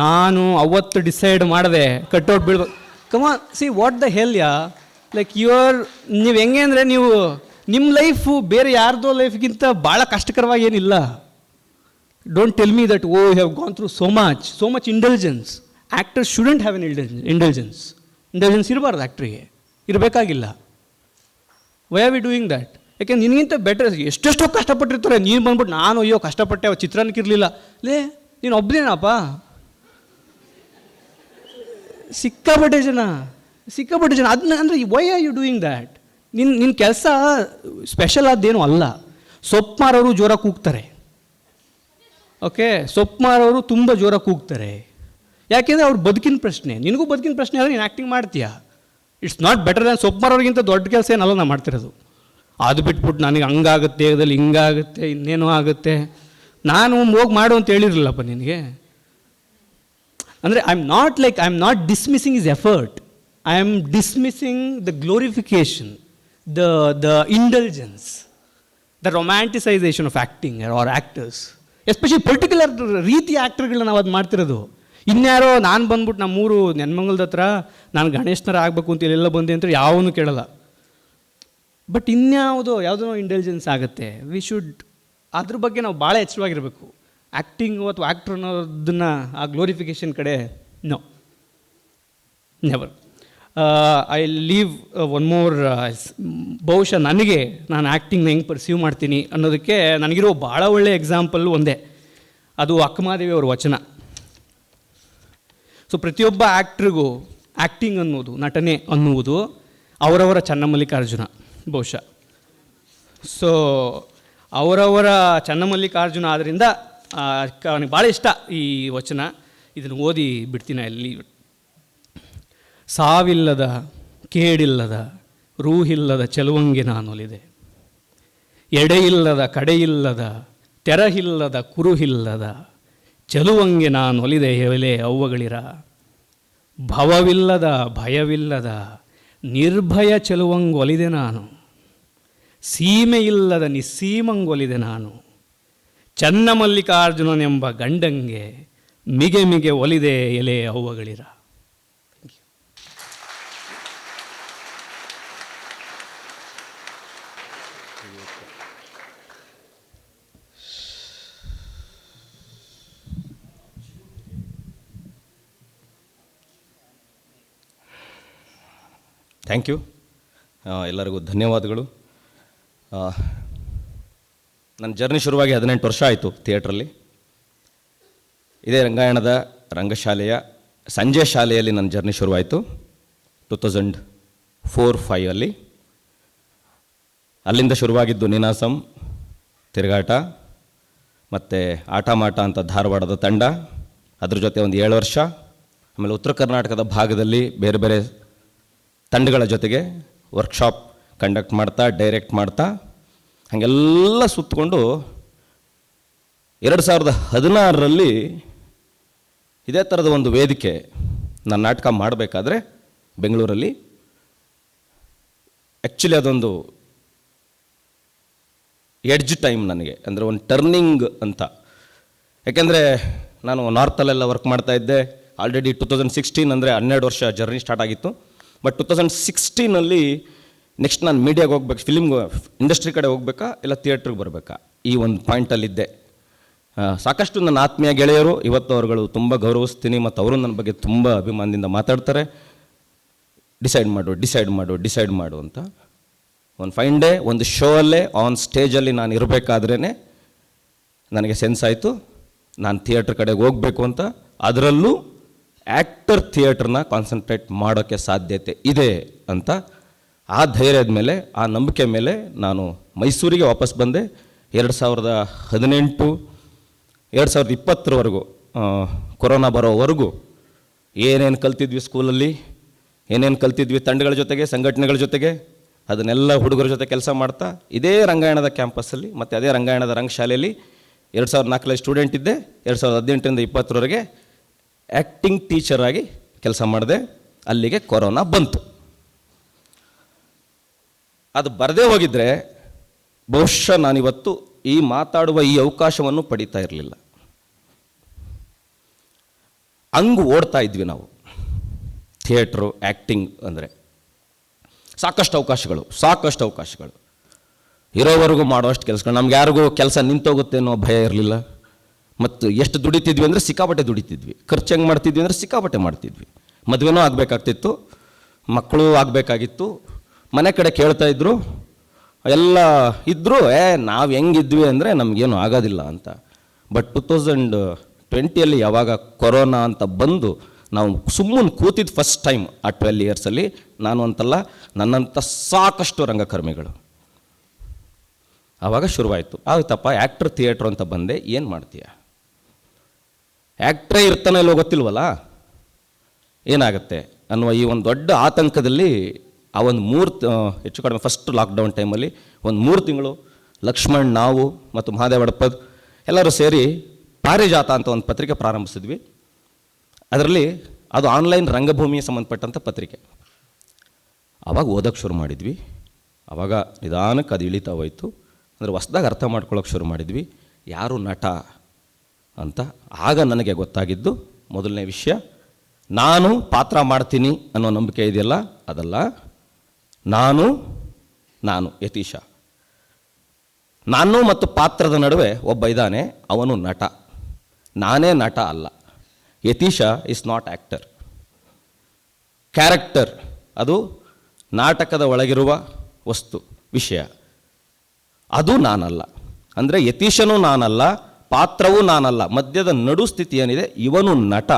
ನಾನು ಅವತ್ತು ಡಿಸೈಡ್ ಮಾಡಿದೆ ಕಟ್ಔಟ್ ಬೀಳ್ಬೇಕು. Come on, see what the hell yeah, like ನೀವು ಹೆಂಗೆ ಅಂದರೆ, ನೀವು ನಿಮ್ಮ ಲೈಫು ಬೇರೆ ಯಾರ್ದೋ ಲೈಫ್ಗಿಂತ ಭಾಳ ಕಷ್ಟಕರವಾಗಿ ಏನಿಲ್ಲ. Don't tell me that you have gone through so much intelligence. Actors shouldn't have an intelligence ಇರಬಾರ್ದು, ಆ್ಯಕ್ಟ್ರಿಗೆ ಇರಬೇಕಾಗಿಲ್ಲ. Why are we doing that? ಯಾಕೆಂದ್ರೆ ನಿನಗಿಂತ ಬೆಟರ್ ಎಷ್ಟೆಷ್ಟೋ ಕಷ್ಟಪಟ್ಟಿರ್ತಾರೆ. ನೀನು ಬಂದ್ಬಿಟ್ಟು ನಾನು ಅಯ್ಯೋ ಕಷ್ಟಪಟ್ಟೆ, ಚಿತ್ರಾನ್ನಕ್ಕಿರಲಿಲ್ಲ ನೀನು ಒಬ್ಬನೇನಪ್ಪ. ಸಿಕ್ಕಾಪಟ್ಟೆ ಜನ ಅದನ್ನ ಅಂದರೆ, why are you doing that? ನಿನ್ನ ಕೆಲಸ ಸ್ಪೆಷಲ್ ಆದ್ದೇನೂ ಅಲ್ಲ. ಸೊಪ್ಪು ಮಾರೋರು ಜೋರಾಗಿ ಕೂಗ್ತಾರೆ, ಓಕೆ, ಸೊಪ್ಪು ಮಾರೋರು ತುಂಬ ಜೋರಾಗಿ ಕೂಗ್ತಾರೆ. ಯಾಕೆಂದರೆ ಅವ್ರ ಬದುಕಿನ ಪ್ರಶ್ನೆ, ನಿನಗೂ ಬದುಕಿನ ಪ್ರಶ್ನೆ ಆದರೆ ನೀನು ಆ್ಯಕ್ಟಿಂಗ್ ಮಾಡ್ತೀಯಾ. ಇಟ್ಸ್ ನಾಟ್ ಬೆಟರ್ ದ್ಯಾನ್ ಸೊಪ್ಪು ಮಾರೋರಿಗಿಂತ ದೊಡ್ಡ ಕೆಲಸ ಏನಲ್ಲ ನಾನು ಮಾಡ್ತಿರೋದು. ಅದು ಬಿಟ್ಬಿಟ್ಟು ನನಗೆ ಹಂಗಾಗುತ್ತೆ, ದೇಹದಲ್ಲಿ ಹಿಂಗಾಗುತ್ತೆ, ಇನ್ನೇನೋ ಆಗುತ್ತೆ, ನಾನು ಹೋಗಿ ಮಾಡು ಅಂತ ಹೇಳಿರಲಿಲ್ಲಪ್ಪ ನಿನಗೆ. ಅಂದರೆ I am not dismissing his effort, I am dismissing the glorification, the intelligence, the romanticisation of acting or actors, especially particular ರೀತಿಯ ಆ್ಯಕ್ಟರ್ಗಳನ್ನ ನಾವು ಅದು ಮಾಡ್ತಿರೋದು. ಇನ್ಯಾರೋ ನಾನು ಬಂದ್ಬಿಟ್ಟು ನಮ್ಮೂರು ನೆನ್ಮಂಗಲದ ಹತ್ರ ನಾನು ಗಣೇಶನರ ಆಗಬೇಕು ಅಂತ ಇಲ್ಲೆಲ್ಲ ಬಂದೆ ಅಂತ ಯಾವನು ಕೇಳಲ್ಲ. ಬಟ್ ಯಾವುದೋ ಇಂಟೆಲಿಜೆನ್ಸ್ ಆಗುತ್ತೆ. ವಿ ಶುಡ್ ಅದ್ರ ಬಗ್ಗೆ ನಾವು ಭಾಳ ಎಚ್ಚರವಾಗಿರಬೇಕು. ಆ್ಯಕ್ಟಿಂಗ್ ಅಥವಾ ಆ್ಯಕ್ಟ್ರ್ ಅನ್ನೋದನ್ನು ಆ ಗ್ಲೋರಿಫಿಕೇಷನ್ ಕಡೆ no, never. I leave one more. ಬಹುಶಃ ನಾನು ಆ್ಯಕ್ಟಿಂಗ್ನ ಹೆಂಗೆ ಪರ್ಸೀವ್ ಮಾಡ್ತೀನಿ ಅನ್ನೋದಕ್ಕೆ ನನಗಿರೋ ಭಾಳ ಒಳ್ಳೆಯ ಎಕ್ಸಾಂಪಲ್ ಒಂದೇ, ಅದು ಅಕ್ಕಮಹಾದೇವಿ ಅವ್ರ ವಚನ. ಸೊ ಪ್ರತಿಯೊಬ್ಬ ಆ್ಯಕ್ಟ್ರಿಗೂ ಆ್ಯಕ್ಟಿಂಗ್ ಅನ್ನೋದು, ನಟನೆ ಅನ್ನುವುದು ಅವರವರ ಚನ್ನಮಲ್ಲಿಕಾರ್ಜುನ ಬಹುಶಃ. ಸೊ ಅವರವರ ಚನ್ನಮಲ್ಲಿಕಾರ್ಜುನ ಆದ್ದರಿಂದ ನನಗೆ ಭಾಳ ಇಷ್ಟ ಈ ವಚನ. ಇದನ್ನು ಓದಿ ಬಿಡ್ತೀನಿ ಅಲ್ಲಿ. ಸಾವಿಲ್ಲದ ಕೇಡಿಲ್ಲದ ರೂಹಿಲ್ಲದ ಚೆಲುವಂಗೆ ನಾನೊಲಿದೆ, ಎಡೆಯಿಲ್ಲದ ಕಡೆಯಿಲ್ಲದ ತೆರಹಿಲ್ಲದ ಕುರುಹಿಲ್ಲದ ಚೆಲುವಂಗೆ ನಾನೊಲಿದೆ ಎಲೆ ಅವ್ವಗಳಿರ. ಭವವಿಲ್ಲದ ಭಯವಿಲ್ಲದ ನಿರ್ಭಯ ಚೆಲುವಂಗೊಲಿದೆ ನಾನು, ಸೀಮೆಯಿಲ್ಲದ ನಿಸ್ಸೀಮಂಗೊಲಿದೆ ನಾನು. ಚನ್ನಮಲ್ಲಿಕಾರ್ಜುನನೆಂಬ ಗಂಡಂಗೆ ಮಿಗೆ ಮಿಗೆ ಒಲಿದೆ ಎಲೆ ಅವ್ವಗಳಿರ. Thank you. ಎಲ್ಲರಿಗೂ ಧನ್ಯವಾದಗಳು. ನನ್ನ ಜರ್ನಿ ಶುರುವಾಗಿ 18 ವರ್ಷ ಆಯಿತು ಥಿಯೇಟ್ರಲ್ಲಿ. ಇದೇ ರಂಗಾಯಣದ ರಂಗಶಾಲೆಯ ಸಂಜೆ ಶಾಲೆಯಲ್ಲಿ ನನ್ನ ಜರ್ನಿ ಶುರುವಾಯಿತು 2004-05 ಅಲ್ಲಿಂದ ಶುರುವಾಗಿದ್ದು ನೀನಾಸಂ, ತಿರುಗಾಟ ಮತ್ತು ಆಟ ಮಾಟ ಅಂತ ಧಾರವಾಡದ ತಂಡ. ಅದ್ರ ಜೊತೆ ಒಂದು 7 ವರ್ಷ. ಆಮೇಲೆ ಉತ್ತರ ಕರ್ನಾಟಕದ ಭಾಗದಲ್ಲಿ ಬೇರೆ ಬೇರೆ ತಂಡಗಳ ಜೊತೆಗೆ ವರ್ಕ್ಶಾಪ್ ಕಂಡಕ್ಟ್ ಮಾಡ್ತಾ ಡೈರೆಕ್ಟ್ ಮಾಡ್ತಾ ಹಾಗೆಲ್ಲ ಸುತ್ತಕೊಂಡು 2016ರಲ್ಲಿ ಇದೇ ಥರದ ಒಂದು ವೇದಿಕೆ ನಾನು ನಾಟಕ ಮಾಡಬೇಕಾದ್ರೆ ಬೆಂಗಳೂರಲ್ಲಿ ಆ್ಯಕ್ಚುಲಿ ಅದೊಂದು ಎಡ್ಜ್ ಟೈಮ್ ನನಗೆ, ಅಂದರೆ ಒಂದು ಟರ್ನಿಂಗ್ ಅಂತ. ಯಾಕೆಂದರೆ ನಾನು ನಾರ್ತಲ್ಲೆಲ್ಲ ವರ್ಕ್ ಮಾಡ್ತಾಯಿದ್ದೆ ಆಲ್ರೆಡಿ. 2016 ಅಂದರೆ 12 ವರ್ಷ ಜರ್ನಿ ಸ್ಟಾರ್ಟ್ ಆಗಿತ್ತು. ಬಟ್ 2016ನಲ್ಲಿ ನೆಕ್ಸ್ಟ್ ನಾನು ಮೀಡಿಯಾಗೆ ಹೋಗ್ಬೇಕು, ಫಿಲ್ಮ್ ಇಂಡಸ್ಟ್ರಿ ಕಡೆ ಹೋಗ್ಬೇಕಾ ಇಲ್ಲ ಥಿಯೇಟ್ರಿಗೆ ಬರಬೇಕಾ, ಈ ಒಂದು ಪಾಯಿಂಟಲ್ಲಿದ್ದೆ. ಸಾಕಷ್ಟು ನನ್ನ ಆತ್ಮೀಯ ಗೆಳೆಯರು ಇವತ್ತು ಅವರುಗಳು ತುಂಬ ಗೌರವಿಸ್ತೀನಿ ಮತ್ತು ಅವರು ನನ್ನ ಬಗ್ಗೆ ತುಂಬ ಅಭಿಮಾನದಿಂದ ಮಾತಾಡ್ತಾರೆ. ಡಿಸೈಡ್ ಮಾಡು ಅಂತ. ಒಂದು ಫೈನ್ ಡೇ ಒಂದು ಶೋ ಅಲ್ಲೇ ಆನ್ ಸ್ಟೇಜಲ್ಲಿ ನಾನು ಇರಬೇಕಾದ್ರೇ ನನಗೆ ಸೆನ್ಸ್ ಆಯಿತು ನಾನು ಥಿಯೇಟ್ರ್ ಕಡೆಗೆ ಹೋಗಬೇಕು ಅಂತ. ಅದರಲ್ಲೂ ಆ್ಯಕ್ಟರ್ ಥಿಯೇಟ್ರನ್ನ ಕಾನ್ಸಂಟ್ರೇಟ್ ಮಾಡೋಕ್ಕೆ ಸಾಧ್ಯತೆ ಇದೆ ಅಂತ. ಆ ಧೈರ್ಯದ ಮೇಲೆ, ಆ ನಂಬಿಕೆ ಮೇಲೆ ನಾನು ಮೈಸೂರಿಗೆ ವಾಪಸ್ ಬಂದೆ 2018-2020ವರೆಗೂ, ಕೊರೋನಾ ಬರೋವರೆಗೂ ಏನೇನು ಕಲ್ತಿದ್ವಿ ಸ್ಕೂಲಲ್ಲಿ, ಏನೇನು ಕಲ್ತಿದ್ವಿ ತಂಡಗಳ ಜೊತೆಗೆ, ಸಂಘಟನೆಗಳ ಜೊತೆಗೆ, ಅದನ್ನೆಲ್ಲ ಹುಡುಗರ ಜೊತೆ ಕೆಲಸ ಮಾಡ್ತಾ ಇದೇ ರಂಗಾಯಣದ ಕ್ಯಾಂಪಸ್ಸಲ್ಲಿ ಮತ್ತು ಅದೇ ರಂಗಾಯಣದ ರಂಗಶಾಲೆಯಲ್ಲಿ 2004ರಲ್ಲಿ ಸ್ಟೂಡೆಂಟ್ ಇದ್ದೆ. 2018ರಿಂದ 2020ವರೆಗೆ ಆ್ಯಕ್ಟಿಂಗ್ ಟೀಚರಾಗಿ ಕೆಲಸ ಮಾಡಿದೆ. ಅಲ್ಲಿಗೆ ಕೊರೋನಾ ಬಂತು. ಅದು ಬರದೇ ಹೋಗಿದ್ದರೆ ಬಹುಶಃ ನಾನಿವತ್ತು ಈ ಮಾತಾಡುವ ಈ ಅವಕಾಶವನ್ನು ಪಡೀತಾ ಇರಲಿಲ್ಲ. ಹಂಗೆ ಓಡ್ತಾ ಇದ್ವಿ ನಾವು. ಥಿಯೇಟ್ರು, ಆ್ಯಕ್ಟಿಂಗ್ ಅಂದರೆ ಸಾಕಷ್ಟು ಅವಕಾಶಗಳು ಇರೋವರೆಗೂ ಮಾಡೋಷ್ಟು ಕೆಲಸಗಳು. ನಮ್ಗೆ ಯಾರಿಗೂ ಕೆಲಸ ನಿಂತೋಗುತ್ತೆ ಅನ್ನೋ ಭಯ ಇರಲಿಲ್ಲ. ಮತ್ತು ಎಷ್ಟು ದುಡಿತಿದ್ವಿ ಅಂದರೆ ಸಿಕ್ಕಾಪಟ್ಟೆ ದುಡಿತಿದ್ವಿ. ಖರ್ಚು ಹೆಂಗೆ ಮಾಡ್ತಿದ್ವಿ ಅಂದರೆ ಸಿಕ್ಕಾಪಟ್ಟೆ ಮಾಡ್ತಿದ್ವಿ. ಮದುವೆನೂ ಆಗಬೇಕಾಗ್ತಿತ್ತು, ಮಕ್ಕಳು ಆಗಬೇಕಾಗಿತ್ತು, ಮನೆ ಕಡೆ ಕೇಳ್ತಾ ಇದ್ದರು, ಎಲ್ಲ ಇದ್ದರು. ನಾವು ಹೆಂಗಿದ್ವಿ ಅಂದರೆ ನಮಗೇನು ಆಗೋದಿಲ್ಲ ಅಂತ. ಬಟ್ 2020ಯಲ್ಲಿ ಯಾವಾಗ ಕೊರೋನಾ ಅಂತ ಬಂದು ನಾವು ಸುಮ್ಮನೆ ಕೂತಿದ್ದು ಫಸ್ಟ್ ಟೈಮ್ ಆ 12 ಇಯರ್ಸಲ್ಲಿ, ನಾನು ಅಂತಲ್ಲ ನನ್ನಂಥ ಸಾಕಷ್ಟು ರಂಗಕರ್ಮಿಗಳು. ಆವಾಗ ಶುರುವಾಯಿತು, ಆಗುತ್ತಪ್ಪ ಆ್ಯಕ್ಟ್ರ್ ಥಿಯೇಟ್ರ್ ಅಂತ ಬಂದೆ, ಏನು ಮಾಡ್ತೀಯ, ಆ್ಯಕ್ಟ್ರೇ ಇರ್ತಾನೆ ಇಲ್ಲೋ ಗೊತ್ತಿಲ್ವಲ್ಲ, ಏನಾಗುತ್ತೆ ಅನ್ನುವ ಈ ಒಂದು ದೊಡ್ಡ ಆತಂಕದಲ್ಲಿ ಆ ಒಂದು ಹೆಚ್ಚು ಕಡಿಮೆ ಫಸ್ಟ್ ಲಾಕ್ಡೌನ್ ಟೈಮಲ್ಲಿ ಒಂದು 3 ತಿಂಗಳು ಲಕ್ಷ್ಮಣ್, ನಾವು ಮತ್ತು ಮಹಾದೇವ ಹಡಪದ್ ಎಲ್ಲರೂ ಸೇರಿ ಪಾರಿಜಾತ ಅಂತ ಒಂದು ಪತ್ರಿಕೆ ಪ್ರಾರಂಭಿಸಿದ್ವಿ. ಅದರಲ್ಲಿ ಅದು ಆನ್ಲೈನ್ ರಂಗಭೂಮಿಗೆ ಸಂಬಂಧಪಟ್ಟಂಥ ಪತ್ರಿಕೆ. ಆವಾಗ ಓದೋಕ್ಕೆ ಶುರು ಮಾಡಿದ್ವಿ. ಆವಾಗ ನಿಧಾನಕ್ಕೆ ಅದು ಇಳಿತಾ ಹೋಯಿತು. ಅಂದರೆ ಹೊಸ್ದಾಗಿ ಅರ್ಥ ಮಾಡ್ಕೊಳ್ಳೋಕೆ ಶುರು ಮಾಡಿದ್ವಿ ಯಾರು ನಟ ಅಂತ. ಆಗ ನನಗೆ ಗೊತ್ತಾಗಿದ್ದು ಮೊದಲನೇ ವಿಷಯ, ನಾನು ಪಾತ್ರ ಮಾಡ್ತೀನಿ ಅನ್ನೋ ನಂಬಿಕೆ ಇದೆಯಲ್ಲ ಅದಲ್ಲ. ನಾನು ಯತೀಶ, ನಾನು ಮತ್ತು ಪಾತ್ರದ ನಡುವೆ ಒಬ್ಬ ಇದ್ದಾನೆ, ಅವನು ನಟ. ನಾನೇ ನಟ ಅಲ್ಲ. Yathish is not actor. Character ಅದು ನಾಟಕದ ಒಳಗಿರುವ ವಸ್ತು, ವಿಷಯ, ಅದು ನಾನಲ್ಲ. ಅಂದರೆ ಯತೀಶನೂ ನಾನಲ್ಲ, ಪಾತ್ರವೂ ನಾನಲ್ಲ. ಮಧ್ಯದ ನಡು ಸ್ಥಿತಿ ಏನಿದೆ, ಇವನು ನಟ.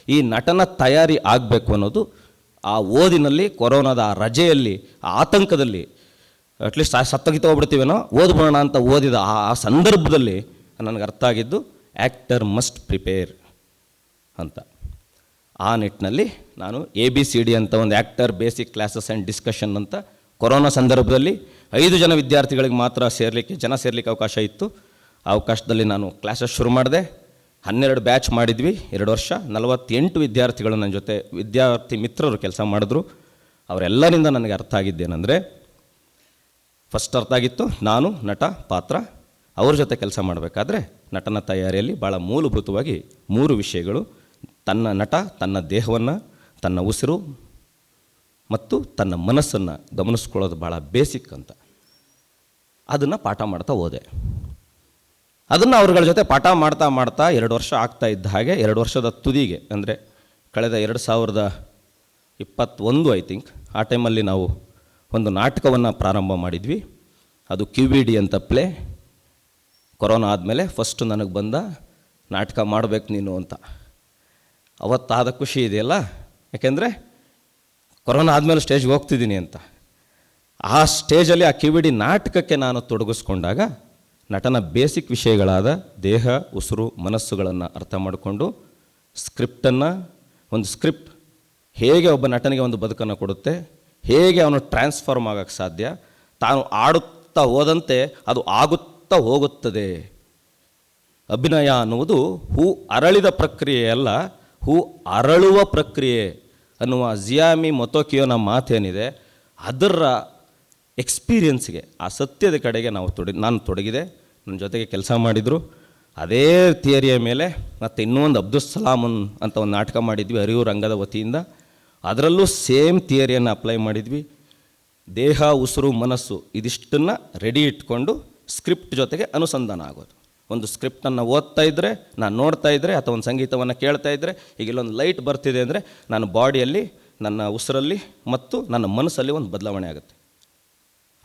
ಈ ನಟನ ತಯಾರಿ ಆಗಬೇಕು ಅನ್ನೋದು ಆ ಓದಿನಲ್ಲಿ, ಕೊರೋನಾದ ಆ ರಜೆಯಲ್ಲಿ, ಆ ಆತಂಕದಲ್ಲಿ, ಅಟ್ಲೀಸ್ಟ್ ಸತ್ತಗಿತ ಹೋಗ್ಬಿಡ್ತೀವೇನೋ ಓದ್ಬೋಣ ಅಂತ ಓದಿದ ಆ ಸಂದರ್ಭದಲ್ಲಿ ನನಗೆ ಅರ್ಥ ಆಗಿದ್ದು, ಆ್ಯಕ್ಟರ್ ಮಸ್ಟ್ ಪ್ರಿಪೇರ್ ಅಂತ. ಆ ನಿಟ್ಟಿನಲ್ಲಿ ನಾನು ABCD ಅಂತ ಒಂದು actor basic classes and discussion ಅಂತ ಕೊರೋನಾ ಸಂದರ್ಭದಲ್ಲಿ 5 ಜನ ವಿದ್ಯಾರ್ಥಿಗಳಿಗೆ ಮಾತ್ರ ಸೇರಲಿಕ್ಕೆ ಅವಕಾಶ ಇತ್ತು. ಆ ಅವಕಾಶದಲ್ಲಿ ನಾನು ಕ್ಲಾಸಸ್ ಶುರು ಮಾಡಿದೆ. 12 ಬ್ಯಾಚ್ ಮಾಡಿದ್ವಿ 2 ವರ್ಷ. 48 ವಿದ್ಯಾರ್ಥಿಗಳು ನನ್ನ ಜೊತೆ ವಿದ್ಯಾರ್ಥಿ ಮಿತ್ರರು ಕೆಲಸ ಮಾಡಿದ್ರು. ಅವರೆಲ್ಲರಿಂದ ನನಗೆ ಅರ್ಥ ಆಗಿದ್ದೇನೆಂದರೆ, ಫಸ್ಟ್ ಅರ್ಥ ಆಗಿತ್ತು ನಾನು ನಟ ಪಾತ್ರ. ಅವ್ರ ಜೊತೆ ಕೆಲಸ ಮಾಡಬೇಕಾದ್ರೆ ನಟನ ತಯಾರಿಯಲ್ಲಿ ಭಾಳ ಮೂಲಭೂತವಾಗಿ 3 ವಿಷಯಗಳು: ನಟ ತನ್ನ ದೇಹವನ್ನು, ತನ್ನ ಉಸಿರು ಮತ್ತು ತನ್ನ ಮನಸ್ಸನ್ನು ಗಮನಿಸ್ಕೊಳ್ಳೋದು ಭಾಳ ಬೇಸಿಕ್ ಅಂತ. ಅದನ್ನು ಪಾಠ ಮಾಡ್ತಾ ಹೋದೆ. ಅದನ್ನು ಅವ್ರಗಳ ಜೊತೆ ಪಾಠ ಮಾಡ್ತಾ 2 ವರ್ಷ ಆಗ್ತಾ ಇದ್ದ ಹಾಗೆ 2 ವರ್ಷದ ತುದಿಗೆ, ಅಂದರೆ ಕಳೆದ 2021 ಐ ಥಿಂಕ್, ಆ ಟೈಮಲ್ಲಿ ನಾವು ಒಂದು ನಾಟಕವನ್ನು ಪ್ರಾರಂಭ ಮಾಡಿದ್ವಿ. ಅದು QVD ಅಂತ ಪ್ಲೇ. ಕೊರೋನಾ ಆದಮೇಲೆ ಫಸ್ಟು ನನಗೆ ಬಂದ ನಾಟಕ ಮಾಡಬೇಕು ನೀನು ಅಂತ. ಅವತ್ತಾದ ಖುಷಿ ಇದೆಯಲ್ಲ, ಯಾಕೆಂದರೆ ಕೊರೋನಾ ಆದಮೇಲೆ ಸ್ಟೇಜ್ಗೆ ಹೋಗ್ತಿದ್ದೀನಿ ಅಂತ. ಆ ಸ್ಟೇಜಲ್ಲಿ ಆ QVD ನಾಟಕಕ್ಕೆ ನಾನು ತೊಡಗಿಸ್ಕೊಂಡಾಗ ನಟನ ಬೇಸಿಕ್ ವಿಷಯಗಳಾದ ದೇಹ, ಉಸಿರು, ಮನಸ್ಸುಗಳನ್ನು ಅರ್ಥ ಮಾಡಿಕೊಂಡು ಒಂದು ಸ್ಕ್ರಿಪ್ಟ್ ಹೇಗೆ ಒಬ್ಬ ನಟನಿಗೆ ಒಂದು ಬದುಕನ್ನು ಕೊಡುತ್ತೆ, ಹೇಗೆ ಅವನು ಟ್ರಾನ್ಸ್ಫಾರ್ಮ್ ಆಗೋಕ್ಕೆ ಸಾಧ್ಯ, ತಾನು ಆಡುತ್ತಾ ಹೋದಂತೆ ಅದು ಆಗುತ್ತಾ ಹೋಗುತ್ತದೆ. ಅಭಿನಯ ಅನ್ನುವುದು ಹೂ ಅರಳಿದ ಪ್ರಕ್ರಿಯೆಯಲ್ಲ, ಹೂ ಅರಳುವ ಪ್ರಕ್ರಿಯೆ ಅನ್ನುವ ಜಿಯಾಮಿ ಮೊತೊಕಿಯೋನ ಮಾತೇನಿದೆ, ಅದರ ಎಕ್ಸ್ಪೀರಿಯನ್ಸ್ಗೆ, ಆ ಸತ್ಯದ ಕಡೆಗೆ ನಾನು ತೊಡಗಿದೆ. ನನ್ನ ಜೊತೆಗೆ ಕೆಲಸ ಮಾಡಿದರು. ಅದೇ ಥಿಯರಿಯ ಮೇಲೆ ಮತ್ತು ಇನ್ನೊಂದು ಅಬ್ದುಲ್ ಸಲಾಮನ್ ಅಂತ ಒಂದು ನಾಟಕ ಮಾಡಿದ್ವಿ ಅರಿವು ರಂಗದ ವತಿಯಿಂದ. ಅದರಲ್ಲೂ ಸೇಮ್ ಥಿಯರಿಯನ್ನು ಅಪ್ಲೈ ಮಾಡಿದ್ವಿ. ದೇಹ, ಉಸಿರು, ಮನಸ್ಸು ಇದಿಷ್ಟನ್ನು ರೆಡಿ ಇಟ್ಕೊಂಡು ಸ್ಕ್ರಿಪ್ಟ್ ಜೊತೆಗೆ ಅನುಸಂಧಾನ ಆಗೋದು. ಒಂದು ಸ್ಕ್ರಿಪ್ಟನ್ನು ಓದ್ತಾ ಇದ್ದರೆ, ನಾನು ನೋಡ್ತಾ ಇದ್ದರೆ, ಅಥವಾ ಒಂದು ಸಂಗೀತವನ್ನು ಕೇಳ್ತಾ ಇದ್ದರೆ, ಈಗ ಇಲ್ಲೊಂದು ಲೈಟ್ ಬರ್ತಿದೆ ಅಂದರೆ ನಾನು ಬಾಡಿಯಲ್ಲಿ, ನನ್ನ ಉಸಿರಲ್ಲಿ ಮತ್ತು ನನ್ನ ಮನಸ್ಸಲ್ಲಿ ಒಂದು ಬದಲಾವಣೆ ಆಗುತ್ತೆ.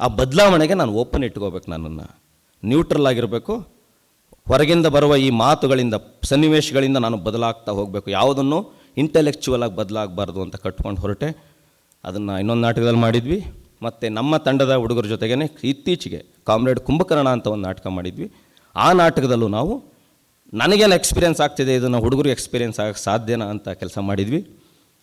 ಆ ಬದಲಾವಣೆಗೆ ನಾನು ಓಪನ್ ಇಟ್ಕೋಬೇಕು, ನನ್ನನ್ನು ನ್ಯೂಟ್ರಲ್ ಆಗಿರಬೇಕು. ಹೊರಗಿಂದ ಬರುವ ಈ ಮಾತುಗಳಿಂದ, ಸನ್ನಿವೇಶಗಳಿಂದ ನಾನು ಬದಲಾಗ್ತಾ ಹೋಗಬೇಕು. ಯಾವುದನ್ನು ಇಂಟೆಲೆಕ್ಚುವಲ್ ಆಗಿ ಬದಲಾಗಬಾರ್ದು ಅಂತ ಕಟ್ಕೊಂಡು ಹೊರಟೆ. ಅದನ್ನು ಇನ್ನೊಂದು ನಾಟಕದಲ್ಲಿ ಮಾಡಿದ್ವಿ. ಮತ್ತು ನಮ್ಮ ತಂಡದ ಹುಡುಗರ ಜೊತೆಗೇ ಇತ್ತೀಚೆಗೆ ಕಾಮ್ರೇಡ್ ಕುಂಭಕರ್ಣ ಅಂತ ಒಂದು ನಾಟಕ ಮಾಡಿದ್ವಿ. ಆ ನಾಟಕದಲ್ಲೂ ನಾವು ನನಗೇನು ಎಕ್ಸ್ಪೀರಿಯೆನ್ಸ್ ಆಗ್ತಿದೆ, ಇದನ್ನು ಹುಡುಗರಿಗೆ ಎಕ್ಸ್ಪೀರಿಯೆನ್ಸ್ ಆಗಕ್ಕೆ ಸಾಧ್ಯನಾ ಅಂತ ಕೆಲಸ ಮಾಡಿದ್ವಿ.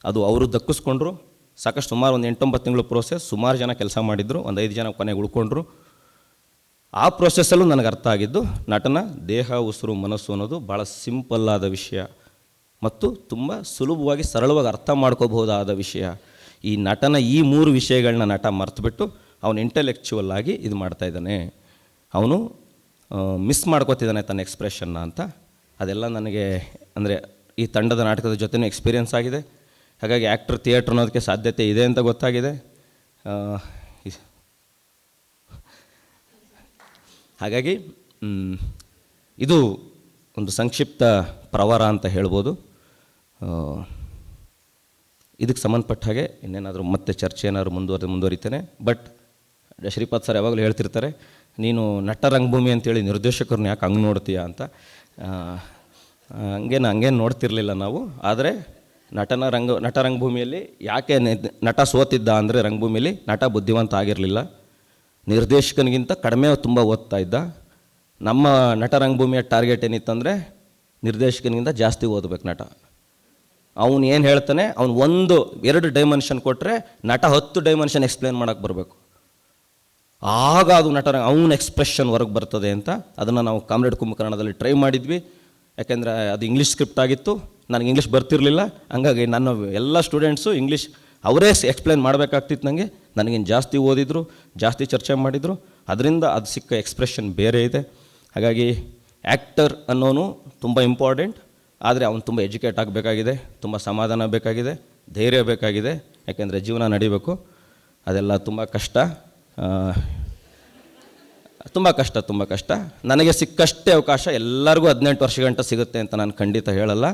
ಅದು ಅವರು ದಕ್ಕಿಸ್ಕೊಂಡ್ರು. ಸಾಕಷ್ಟು ಸುಮಾರು ಒಂದು 8-9 ತಿಂಗಳು ಪ್ರೋಸೆಸ್, ಸುಮಾರು ಜನ ಕೆಲಸ ಮಾಡಿದ್ರು, ಒಂದು 5 ಜನ ಕೊನೆಗೆ ಉಳ್ಕೊಂಡ್ರು. ಆ ಪ್ರೋಸೆಸ್ಸಲ್ಲೂ ನನಗೆ ಅರ್ಥ ಆಗಿದ್ದು, ನಟನ ದೇಹ, ಉಸಿರು, ಮನಸ್ಸು ಅನ್ನೋದು ಭಾಳ ಸಿಂಪಲ್ಲಾದ ವಿಷಯ ಮತ್ತು ತುಂಬ ಸುಲಭವಾಗಿ ಸರಳವಾಗಿ ಅರ್ಥ ಮಾಡ್ಕೋಬಹುದಾದ ವಿಷಯ. ಈ ನಟನ ಈ 3 ವಿಷಯಗಳನ್ನ ನಟ ಮರ್ತುಬಿಟ್ಟು ಅವನು ಇಂಟೆಲೆಕ್ಚುವಲ್ ಆಗಿ ಇದು ಮಾಡ್ತಾಯಿದ್ದಾನೆ, ಅವನು ಮಿಸ್ ಮಾಡ್ಕೋತಿದ್ದಾನೆ ತನ್ನ ಎಕ್ಸ್ಪ್ರೆಷನ್ನ ಅಂತ. ಅದೆಲ್ಲ ನನಗೆ ಅಂದರೆ ಈ ತಂಡದ ನಾಟಕದ ಜೊತೆನೂ ಎಕ್ಸ್ಪೀರಿಯೆನ್ಸ್ ಆಗಿದೆ. ಹಾಗಾಗಿ ಆ್ಯಕ್ಟರ್ ಥಿಯೇಟ್ರ್ ಅನ್ನೋದಕ್ಕೆ ಸಾಧ್ಯತೆ ಇದೆ ಅಂತ ಗೊತ್ತಾಗಿದೆ. ಹಾಗಾಗಿ ಇದು ಒಂದು ಸಂಕ್ಷಿಪ್ತ ಪ್ರವಾರ ಅಂತ ಹೇಳ್ಬೋದು. ಇದಕ್ಕೆ ಸಂಬಂಧಪಟ್ಟ ಹಾಗೆ ಇನ್ನೇನಾದರೂ ಮತ್ತೆ ಚರ್ಚೆ ಏನಾದರೂ ಮುಂದುವರಿತೇನೆ. ಬಟ್ ಶ್ರೀಪಾದ್ ಸರ್ ಯಾವಾಗಲೂ ಹೇಳ್ತಿರ್ತಾರೆ, ನೀನು ನಟ ರಂಗಭೂಮಿ ಅಂತೇಳಿ ನಿರ್ದೇಶಕರನ್ನ ಯಾಕೆ ಹಂಗೆ ನೋಡ್ತೀಯಾ ಅಂತ. ಹಂಗೇನು ನೋಡ್ತಿರ್ಲಿಲ್ಲ ನಾವು. ಆದರೆ ನಟ ರಂಗಭೂಮಿಯಲ್ಲಿ ಯಾಕೆ ನಟ ಸೋತಿದ್ದ ಅಂದರೆ, ರಂಗಭೂಮಿಯಲ್ಲಿ ನಟ ಬುದ್ಧಿವಂತ ಆಗಿರಲಿಲ್ಲ, ನಿರ್ದೇಶಕನಿಗಿಂತ ಕಡಿಮೆ ತುಂಬ ಓದ್ತಾ ಇದ್ದ. ನಮ್ಮ ನಟ ರಂಗಭೂಮಿಯ ಟಾರ್ಗೆಟ್ ಏನಿತ್ತಂದರೆ ನಿರ್ದೇಶಕನಿಗಿಂತ ಜಾಸ್ತಿ ಓದಬೇಕು ನಟ. ಅವನು ಏನು ಹೇಳ್ತಾನೆ, ಅವ್ನು 1-2 ಡೈಮೆನ್ಷನ್ ಕೊಟ್ಟರೆ ನಟ 10 ಡೈಮೆನ್ಷನ್ ಎಕ್ಸ್ಪ್ಲೇನ್ ಮಾಡೋಕ್ಕೆ ಬರಬೇಕು. ಆಗ ಅದು ಅವನ ಎಕ್ಸ್ಪ್ರೆಷನ್ ಹೊರಗೆ ಬರ್ತದೆ ಅಂತ ಅದನ್ನು ನಾವು ಕಾಮ್ರೇಡ್ ಕುಂಭಕರ್ಣದಲ್ಲಿ ಟ್ರೈ ಮಾಡಿದ್ವಿ. ಯಾಕೆಂದರೆ ಅದು ಇಂಗ್ಲೀಷ್ ಸ್ಕ್ರಿಪ್ಟ್ ಆಗಿತ್ತು, ನನಗೆ ಇಂಗ್ಲೀಷ್ ಬರ್ತಿರಲಿಲ್ಲ. ಹಂಗಾಗಿ ನನ್ನ ಎಲ್ಲ ಸ್ಟೂಡೆಂಟ್ಸು ಇಂಗ್ಲೀಷ್ ಅವರೇ ಎಕ್ಸ್ಪ್ಲೇನ್ ಮಾಡಬೇಕಾಗ್ತಿತ್ತು. ನನಗೇನು ಜಾಸ್ತಿ ಓದಿದ್ರು, ಜಾಸ್ತಿ ಚರ್ಚೆ ಮಾಡಿದರು. ಅದರಿಂದ ಅದು ಸಿಕ್ಕ ಎಕ್ಸ್ಪ್ರೆಷನ್ ಬೇರೆ ಇದೆ. ಹಾಗಾಗಿ ಆ್ಯಕ್ಟರ್ ಅನ್ನೋನು ತುಂಬ ಇಂಪಾರ್ಟೆಂಟ್. ಆದರೆ ಅವನು ತುಂಬ ಎಜುಕೇಟ್ ಆಗಬೇಕಾಗಿದೆ, ತುಂಬ ಸಮಾಧಾನ ಬೇಕಾಗಿದೆ, ಧೈರ್ಯ ಬೇಕಾಗಿದೆ. ಯಾಕೆಂದರೆ ಜೀವನ ನಡಿಬೇಕು. ಅದೆಲ್ಲ ತುಂಬ ಕಷ್ಟ. ನನಗೆ ಸಿಕ್ಕಷ್ಟೇ ಅವಕಾಶ ಎಲ್ಲರಿಗೂ 18 ವರ್ಷ ಗಂಟ ಸಿಗುತ್ತೆ ಅಂತ ನಾನು ಖಂಡಿತ ಹೇಳಲ್ಲ.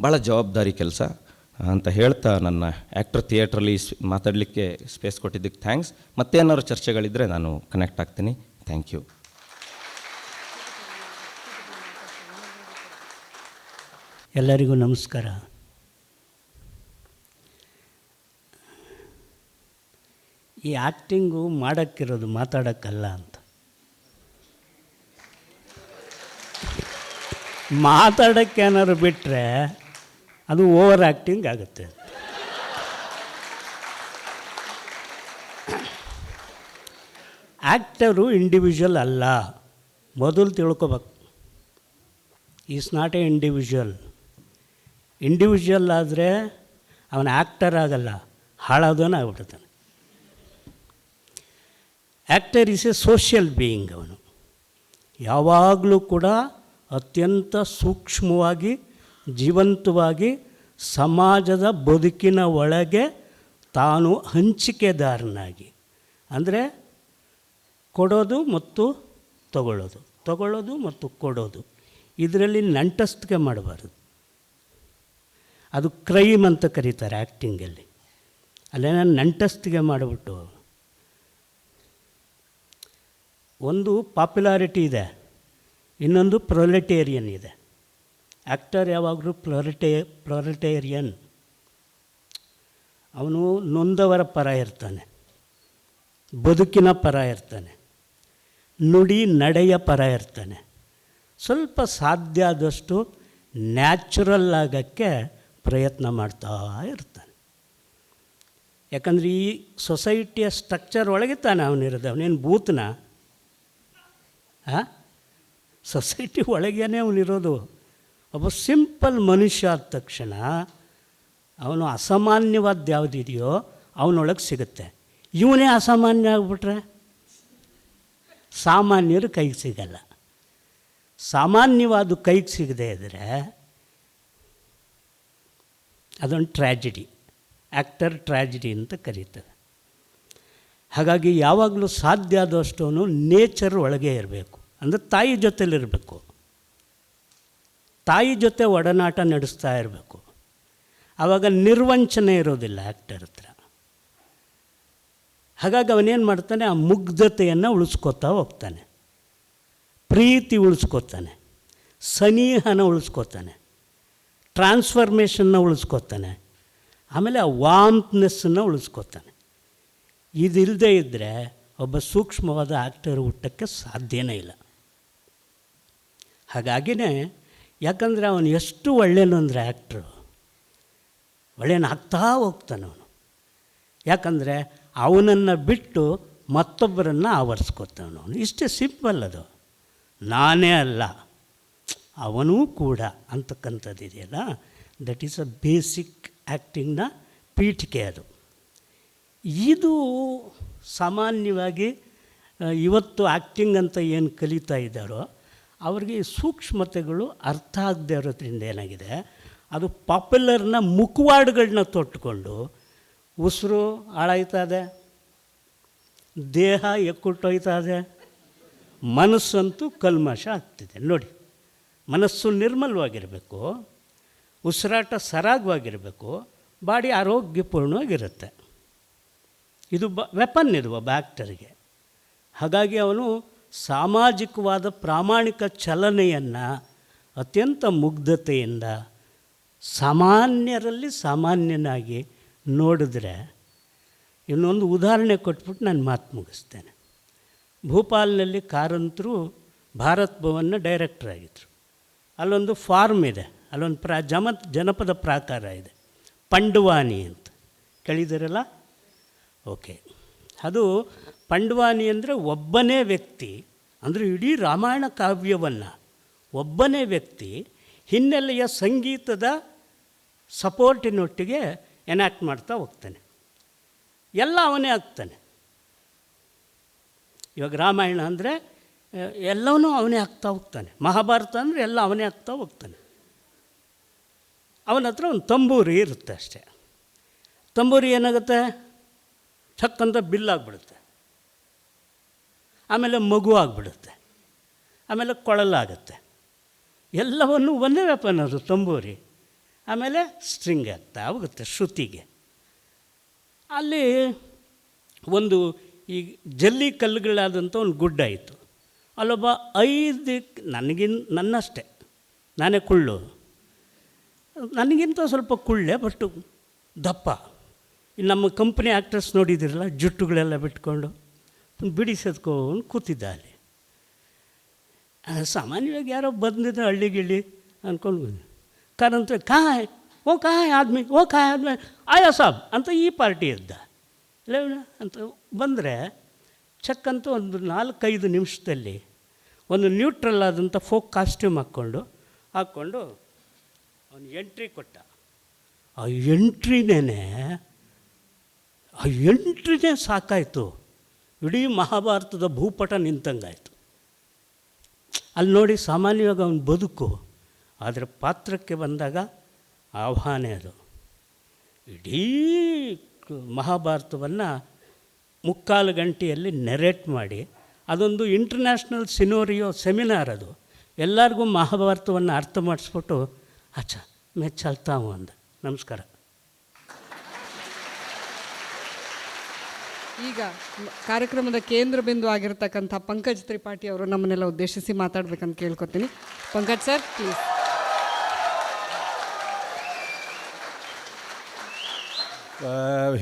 ಭಾಳ ಜವಾಬ್ದಾರಿ ಕೆಲಸ ಅಂತ ಹೇಳ್ತಾ ನನ್ನ ಆ್ಯಕ್ಟರ್ ಥಿಯೇಟ್ರಲ್ಲಿ ಮಾತಾಡಲಿಕ್ಕೆ ಸ್ಪೇಸ್ ಕೊಟ್ಟಿದ್ದಕ್ಕೆ ಥ್ಯಾಂಕ್ಸ್. ಮತ್ತೇನಾದ್ರು ಚರ್ಚೆಗಳಿದ್ದರೆ ನಾನು ಕನೆಕ್ಟ್ ಆಗ್ತೀನಿ. Thank you. ಎಲ್ಲರಿಗೂ ನಮಸ್ಕಾರ. ಈ ಆ್ಯಕ್ಟಿಂಗು ಮಾಡೋಕ್ಕಿರೋದು ಮಾತಾಡೋಕ್ಕಲ್ಲ ಅಂತ. ಮಾತಾಡೋಕ್ಕೆ ಏನಾದ್ರು ಬಿಟ್ಟರೆ ಅದು ಓವರ್ ಆ್ಯಕ್ಟಿಂಗ್ ಆಗುತ್ತೆ. ಆ್ಯಕ್ಟರು ಇಂಡಿವಿಜುವಲ್ ಅಲ್ಲ, ಮೊದಲು ತಿಳ್ಕೊಬೇಕು. Is not a individual. Individual ಆದರೆ ಅವನ ಆ್ಯಕ್ಟರ್ ಆಗಲ್ಲ, ಹಾಳಾದವನು ಆಗ್ಬಿಡ್ತಾನೆ. Actor is a social being. ಅವನು ಯಾವಾಗಲೂ ಕೂಡ ಅತ್ಯಂತ ಸೂಕ್ಷ್ಮವಾಗಿ, ಜೀವಂತವಾಗಿ ಸಮಾಜದ ಬದುಕಿನ ಒಳಗೆ ತಾನು ಹಂಚಿಕೆದಾರನಾಗಿ, ಅಂದರೆ ಕೊಡೋದು ಮತ್ತು ತಗೊಳ್ಳೋದು, ತಗೊಳ್ಳೋದು ಮತ್ತು ಕೊಡೋದು, ಇದರಲ್ಲಿ ನಂಟಸ್ತಿಕೆ ಮಾಡಬಾರ್ದು. ಅದು ಕ್ರೈಮ್ ಅಂತ ಕರೀತಾರೆ ಆ್ಯಕ್ಟಿಂಗಲ್ಲಿ. ಅಲ್ಲೇನ ನಂಟಸ್ತಿಗೆ ಮಾಡಿಬಿಟ್ಟು ಒಂದು ಪಾಪ್ಯುಲಾರಿಟಿ ಇದೆ, ಇನ್ನೊಂದು ಪ್ರೊಲೆಟೇರಿಯನ್ ಇದೆ. ಆ್ಯಕ್ಟರ್ ಯಾವಾಗಲೂ ಪ್ರೊಲೆಟೇರಿಯನ್. ಅವನು ನೊಂದವರ ಪರ ಇರ್ತಾನೆ, ಬದುಕಿನ ಪರ ಇರ್ತಾನೆ, ನುಡಿ ನಡೆಯ ಪರ ಇರ್ತಾನೆ. ಸ್ವಲ್ಪ ಸಾಧ್ಯ ಆದಷ್ಟು ನ್ಯಾಚುರಲ್ ಆಗೋಕ್ಕೆ ಪ್ರಯತ್ನ ಮಾಡ್ತಾ ಇರ್ತಾನೆ. ಯಾಕಂದರೆ ಈ ಸೊಸೈಟಿಯ ಸ್ಟ್ರಕ್ಚರ್ ಒಳಗೆ ತಾನೆ ಅವನಿರೋದು. ಅವನೇನು ಭೂತನ? ಸೊಸೈಟಿ ಒಳಗೇನೆ ಅವನಿರೋದು. ಒಬ್ಬ ಸಿಂಪಲ್ ಮನುಷ್ಯ ಆದ ತಕ್ಷಣ ಅವನು ಅಸಾಮಾನ್ಯವಾದ ಯಾವುದಿದೆಯೋ ಅವನೊಳಗೆ ಸಿಗುತ್ತೆ. ಇವನೇ ಅಸಾಮಾನ್ಯ ಆಗಿಬಿಟ್ರೆ ಸಾಮಾನ್ಯರು ಕೈಗೆ ಸಿಗಲ್ಲ. ಸಾಮಾನ್ಯವಾದ ಕೈಗೆ ಸಿಗದೆ ಇದ್ದರೆ ಅದೊಂದು ಟ್ರ್ಯಾಜಿಡಿ, ಆ್ಯಕ್ಟರ್ ಟ್ರ್ಯಾಜಿಡಿ ಅಂತ ಕರೀತಾರೆ. ಹಾಗಾಗಿ ಯಾವಾಗಲೂ ಸಾಧ್ಯ ಆದಷ್ಟು ನೇಚರ್ ಒಳಗೆ ಇರಬೇಕು, ಅಂದರೆ ತಾಯಿ ಜೊತೆಲಿರಬೇಕು, ತಾಯಿ ಜೊತೆ ಒಡನಾಟ ನಡೆಸ್ತಾ ಇರಬೇಕು. ಆವಾಗ ನಿರ್ವಂಚನೆ ಇರೋದಿಲ್ಲ ಆ್ಯಕ್ಟರ್ ಹತ್ರ. ಹಾಗಾಗಿ ಅವನೇನು ಮಾಡ್ತಾನೆ, ಆ ಮುಗ್ಧತೆಯನ್ನು ಉಳಿಸ್ಕೋತಾ ಹೋಗ್ತಾನೆ, ಪ್ರೀತಿ ಉಳಿಸ್ಕೋತಾನೆ, ಸನಿಹನ ಉಳಿಸ್ಕೋತಾನೆ, ಟ್ರಾನ್ಸ್ಫರ್ಮೇಷನ್ನ ಉಳಿಸ್ಕೋತಾನೆ, ಆಮೇಲೆ ಆ ವಾಮ್ನೆಸ್ಸನ್ನು ಉಳಿಸ್ಕೋತಾನೆ. ಇದಿಲ್ಲದೆ ಇದ್ದರೆ ಒಬ್ಬ ಸೂಕ್ಷ್ಮವಾದ ಆ್ಯಕ್ಟರ್ ಹುಟ್ಟಕ್ಕೆ ಸಾಧ್ಯನೇ ಇಲ್ಲ. ಹಾಗಾಗಿನೇ ಯಾಕಂದರೆ ಅವನು ಎಷ್ಟು ಒಳ್ಳೆಯನು ಅಂದರೆ ಆ್ಯಕ್ಟ್ರು ಒಳ್ಳೆಯನಾಗ್ತಾ ಹೋಗ್ತಾನೆ ಅವನು. ಯಾಕಂದರೆ ಅವನನ್ನು ಬಿಟ್ಟು ಮತ್ತೊಬ್ಬರನ್ನು ಆವರಿಸ್ಕೋತಾನೆ ಅವನು. ಇಷ್ಟೇ ಸಿಂಪಲ್ ಅದು. ನಾನೇ ಅಲ್ಲ ಅವನೂ ಕೂಡ ಅಂತಕ್ಕಂಥದ್ದಿದೆಯಲ್ಲ, ದಟ್ ಈಸ್ ಅ ಬೇಸಿಕ್ ಆ್ಯಕ್ಟಿಂಗ್ನ ಪೀಠಿಕೆ ಅದು. ಇದು ಸಾಮಾನ್ಯವಾಗಿ ಇವತ್ತು ಆ್ಯಕ್ಟಿಂಗ್ ಅಂತ ಏನು ಕಲಿತಾ ಇದ್ದಾರೋ ಅವ್ರಿಗೆ ಈ ಸೂಕ್ಷ್ಮತೆಗಳು ಅರ್ಥ ಆಗದೆ ಇರೋದ್ರಿಂದ ಏನಾಗಿದೆ, ಅದು ಪಾಪ್ಯುಲರ್ನ ಮುಖವಾಡಗಳನ್ನ ತೊಟ್ಟುಕೊಂಡು ಉಸಿರು ಹಾಳಾಯ್ತದೆ, ದೇಹ ಎಕ್ಕುಟ್ಟೋಯ್ತದೆ, ಮನಸ್ಸಂತೂ ಕಲ್ಮಶ ಆಗ್ತಿದೆ. ನೋಡಿ, ಮನಸ್ಸು ನಿರ್ಮಲವಾಗಿರಬೇಕು, ಉಸಿರಾಟ ಸರಾಗವಾಗಿರಬೇಕು, ಬಾಡಿ ಆರೋಗ್ಯಪೂರ್ಣವಾಗಿರುತ್ತೆ. ಇದು ವೆಪನ್ ಇದು ಒಬ್ಬ ಆ್ಯಕ್ಟರ್ಗೆ. ಹಾಗಾಗಿ ಅವನು ಸಾಮಾಜಿಕವಾದ ಪ್ರಾಮಾಣಿಕ ಚಲನೆಯನ್ನು ಅತ್ಯಂತ ಮುಗ್ಧತೆಯಿಂದ ಸಾಮಾನ್ಯರಲ್ಲಿ ಸಾಮಾನ್ಯನಾಗಿ ನೋಡಿದ್ರೆ, ಇನ್ನೊಂದು ಉದಾಹರಣೆ ಕೊಟ್ಬಿಟ್ಟು ನಾನು ಮಾತು ಮುಗಿಸ್ತೇನೆ. ಭೋಪಾಲ್ನಲ್ಲಿ ಕಾರಂತರು ಭಾರತ್ ಭವನ್ನ ಡೈರೆಕ್ಟರ್ ಆಗಿದ್ದರು. ಅಲ್ಲೊಂದು ಫಾರ್ಮ್ ಇದೆ, ಅಲ್ಲೊಂದು ಜನಪದ ಪ್ರಾಕಾರ ಇದೆ, ಪಂಡವಾನಿ ಅಂತ ಕೇಳಿದಿರಲ್ಲ? ಓಕೆ, ಅದು ಪಂಡವಾನಿ ಅಂದರೆ ಒಬ್ಬನೇ ವ್ಯಕ್ತಿ, ಅಂದರೆ ಇಡೀ ರಾಮಾಯಣ ಕಾವ್ಯವನ್ನು ಒಬ್ಬನೇ ವ್ಯಕ್ತಿ ಹಿನ್ನೆಲೆಯ ಸಂಗೀತದ ಸಪೋರ್ಟಿನೊಟ್ಟಿಗೆ ಎನ್ಯಾಕ್ಟ್ ಮಾಡ್ತಾ ಹೋಗ್ತಾನೆ. ಎಲ್ಲ ಅವನೇ ಆಗ್ತಾನೆ. ಇವಾಗ ರಾಮಾಯಣ ಅಂದರೆ ಎಲ್ಲವನ್ನೂ ಅವನೇ ಆಗ್ತಾ ಹೋಗ್ತಾನೆ, ಮಹಾಭಾರತ ಅಂದರೆ ಎಲ್ಲ ಅವನೇ ಆಗ್ತಾ ಹೋಗ್ತಾನೆ. ಅವನ ಹತ್ರ ಒಂದು ತಂಬೂರಿ ಇರುತ್ತೆ ಅಷ್ಟೇ. ತಂಬೂರಿ ಏನಾಗುತ್ತೆ, ಚಕ್ಕಂತ ಬಿಲ್ಲಾಗ್ಬಿಡುತ್ತೆ, ಆಮೇಲೆ ಮಗು ಆಗಿಬಿಡುತ್ತೆ, ಆಮೇಲೆ ಕೊಳಲಾಗುತ್ತೆ. ಎಲ್ಲವನ್ನು ಒಂದೇ ವೆಪನ್ ಅದು ತಂಬೂರಿ. ಆಮೇಲೆ ಸ್ಟ್ರಿಂಗ್ ಆಗ್ತಾ ಹೋಗುತ್ತೆ ಶ್ರುತಿಗೆ. ಅಲ್ಲಿ ಒಂದು ಈ ಜಲ್ಲಿ ಕಲ್ಲುಗಳಾದಂಥ ಒಂದು ಗುಡ್ಡ ಇತ್ತು. ಅಲ್ಲೊಬ್ಬ 5 ನನ್ನಷ್ಟೇ, ನಾನೇ ಕುಳ್ಳು, ನನಗಿಂತ ಸ್ವಲ್ಪ ಕುಳ್ಳೆ, ಬಟ್ ದಪ್ಪ. ನಮ್ಮ ಕಂಪ್ನಿ ಆ್ಯಕ್ಟರ್ಸ್ ನೋಡಿದಿರಲ್ಲ, ಜುಟ್ಟುಗಳೆಲ್ಲ ಬಿಟ್ಕೊಂಡು ಬಿಡಿಸೋದ್ಕೊಂಡು ಕೂತಿದ್ದ ಅಲ್ಲಿ. ಸಾಮಾನ್ಯವಾಗಿ ಯಾರೋ ಬಂದಿದ್ದ ಹಳ್ಳಿ ಗಿಳ್ಳಿ ಅಂದ್ಕೊಂಡು ಬಂದೆ ಕಾರಂತ ಕಾಯ್ ಓ ಕಾಯ್ ಆದ್ಮಿ ಓ ಕಾಯ್ ಆದ್ಮಿ ಆಯಾ ಸಾಬ್ ಅಂತ ಈ ಪಾರ್ಟಿ ಇದ್ದ ಇಲ್ಲ ಅಂತ ಬಂದರೆ ಚಕ್ ಅಂತ ಒಂದು 4-5 ನಿಮಿಷದಲ್ಲಿ ಒಂದು ನ್ಯೂಟ್ರಲ್ ಆದಂಥ ಫೋಕ್ ಕಾಸ್ಟ್ಯೂಮ್ ಹಾಕ್ಕೊಂಡು ಅವನು ಎಂಟ್ರಿ ಕೊಟ್ಟ. ಆ ಎಂಟ್ರಿನೇ ಸಾಕಾಯಿತು, ಇಡೀ ಮಹಾಭಾರತದ ಭೂಪಟ ನಿಂತಂಗಾಯಿತು. ಅಲ್ಲಿ ನೋಡಿ ಸಾಮಾನ್ಯವಾಗಿ ಅವನ ಬದುಕು, ಆದರೆ ಪಾತ್ರಕ್ಕೆ ಬಂದಾಗ ಆಹ್ವಾನ ಅದು. ಇಡೀ ಮಹಾಭಾರತವನ್ನು 3/4 ಗಂಟೆಯಲ್ಲಿ ನೆರೇಟ್ ಮಾಡಿ, ಅದೊಂದು ಇಂಟರ್ನ್ಯಾಷನಲ್ ಸಿನೋರಿಯೋ ಸೆಮಿನಾರ್ ಅದು. ಎಲ್ಲರಿಗೂ ಮಹಾಭಾರತವನ್ನು ಅರ್ಥ ಮಾಡಿಸ್ಬಿಟ್ಟು ಅಚ್ಚ ಮೇ ಚಲ್ತಾ ಹೂँ ಅಂದ. ನಮಸ್ಕಾರ. ಈಗ ಕಾರ್ಯಕ್ರಮದ ಕೇಂದ್ರ ಬಿಂದು ಆಗಿರ್ತಕ್ಕಂಥ ಪಂಕಜ್ ತ್ರಿಪಾಠಿ ಅವರು ನಮ್ಮನ್ನೆಲ್ಲ ಉದ್ದೇಶಿಸಿ ಮಾತಾಡ್ಬೇಕಂತ ಕೇಳ್ಕೊತೀನಿ. Pankaj sir please.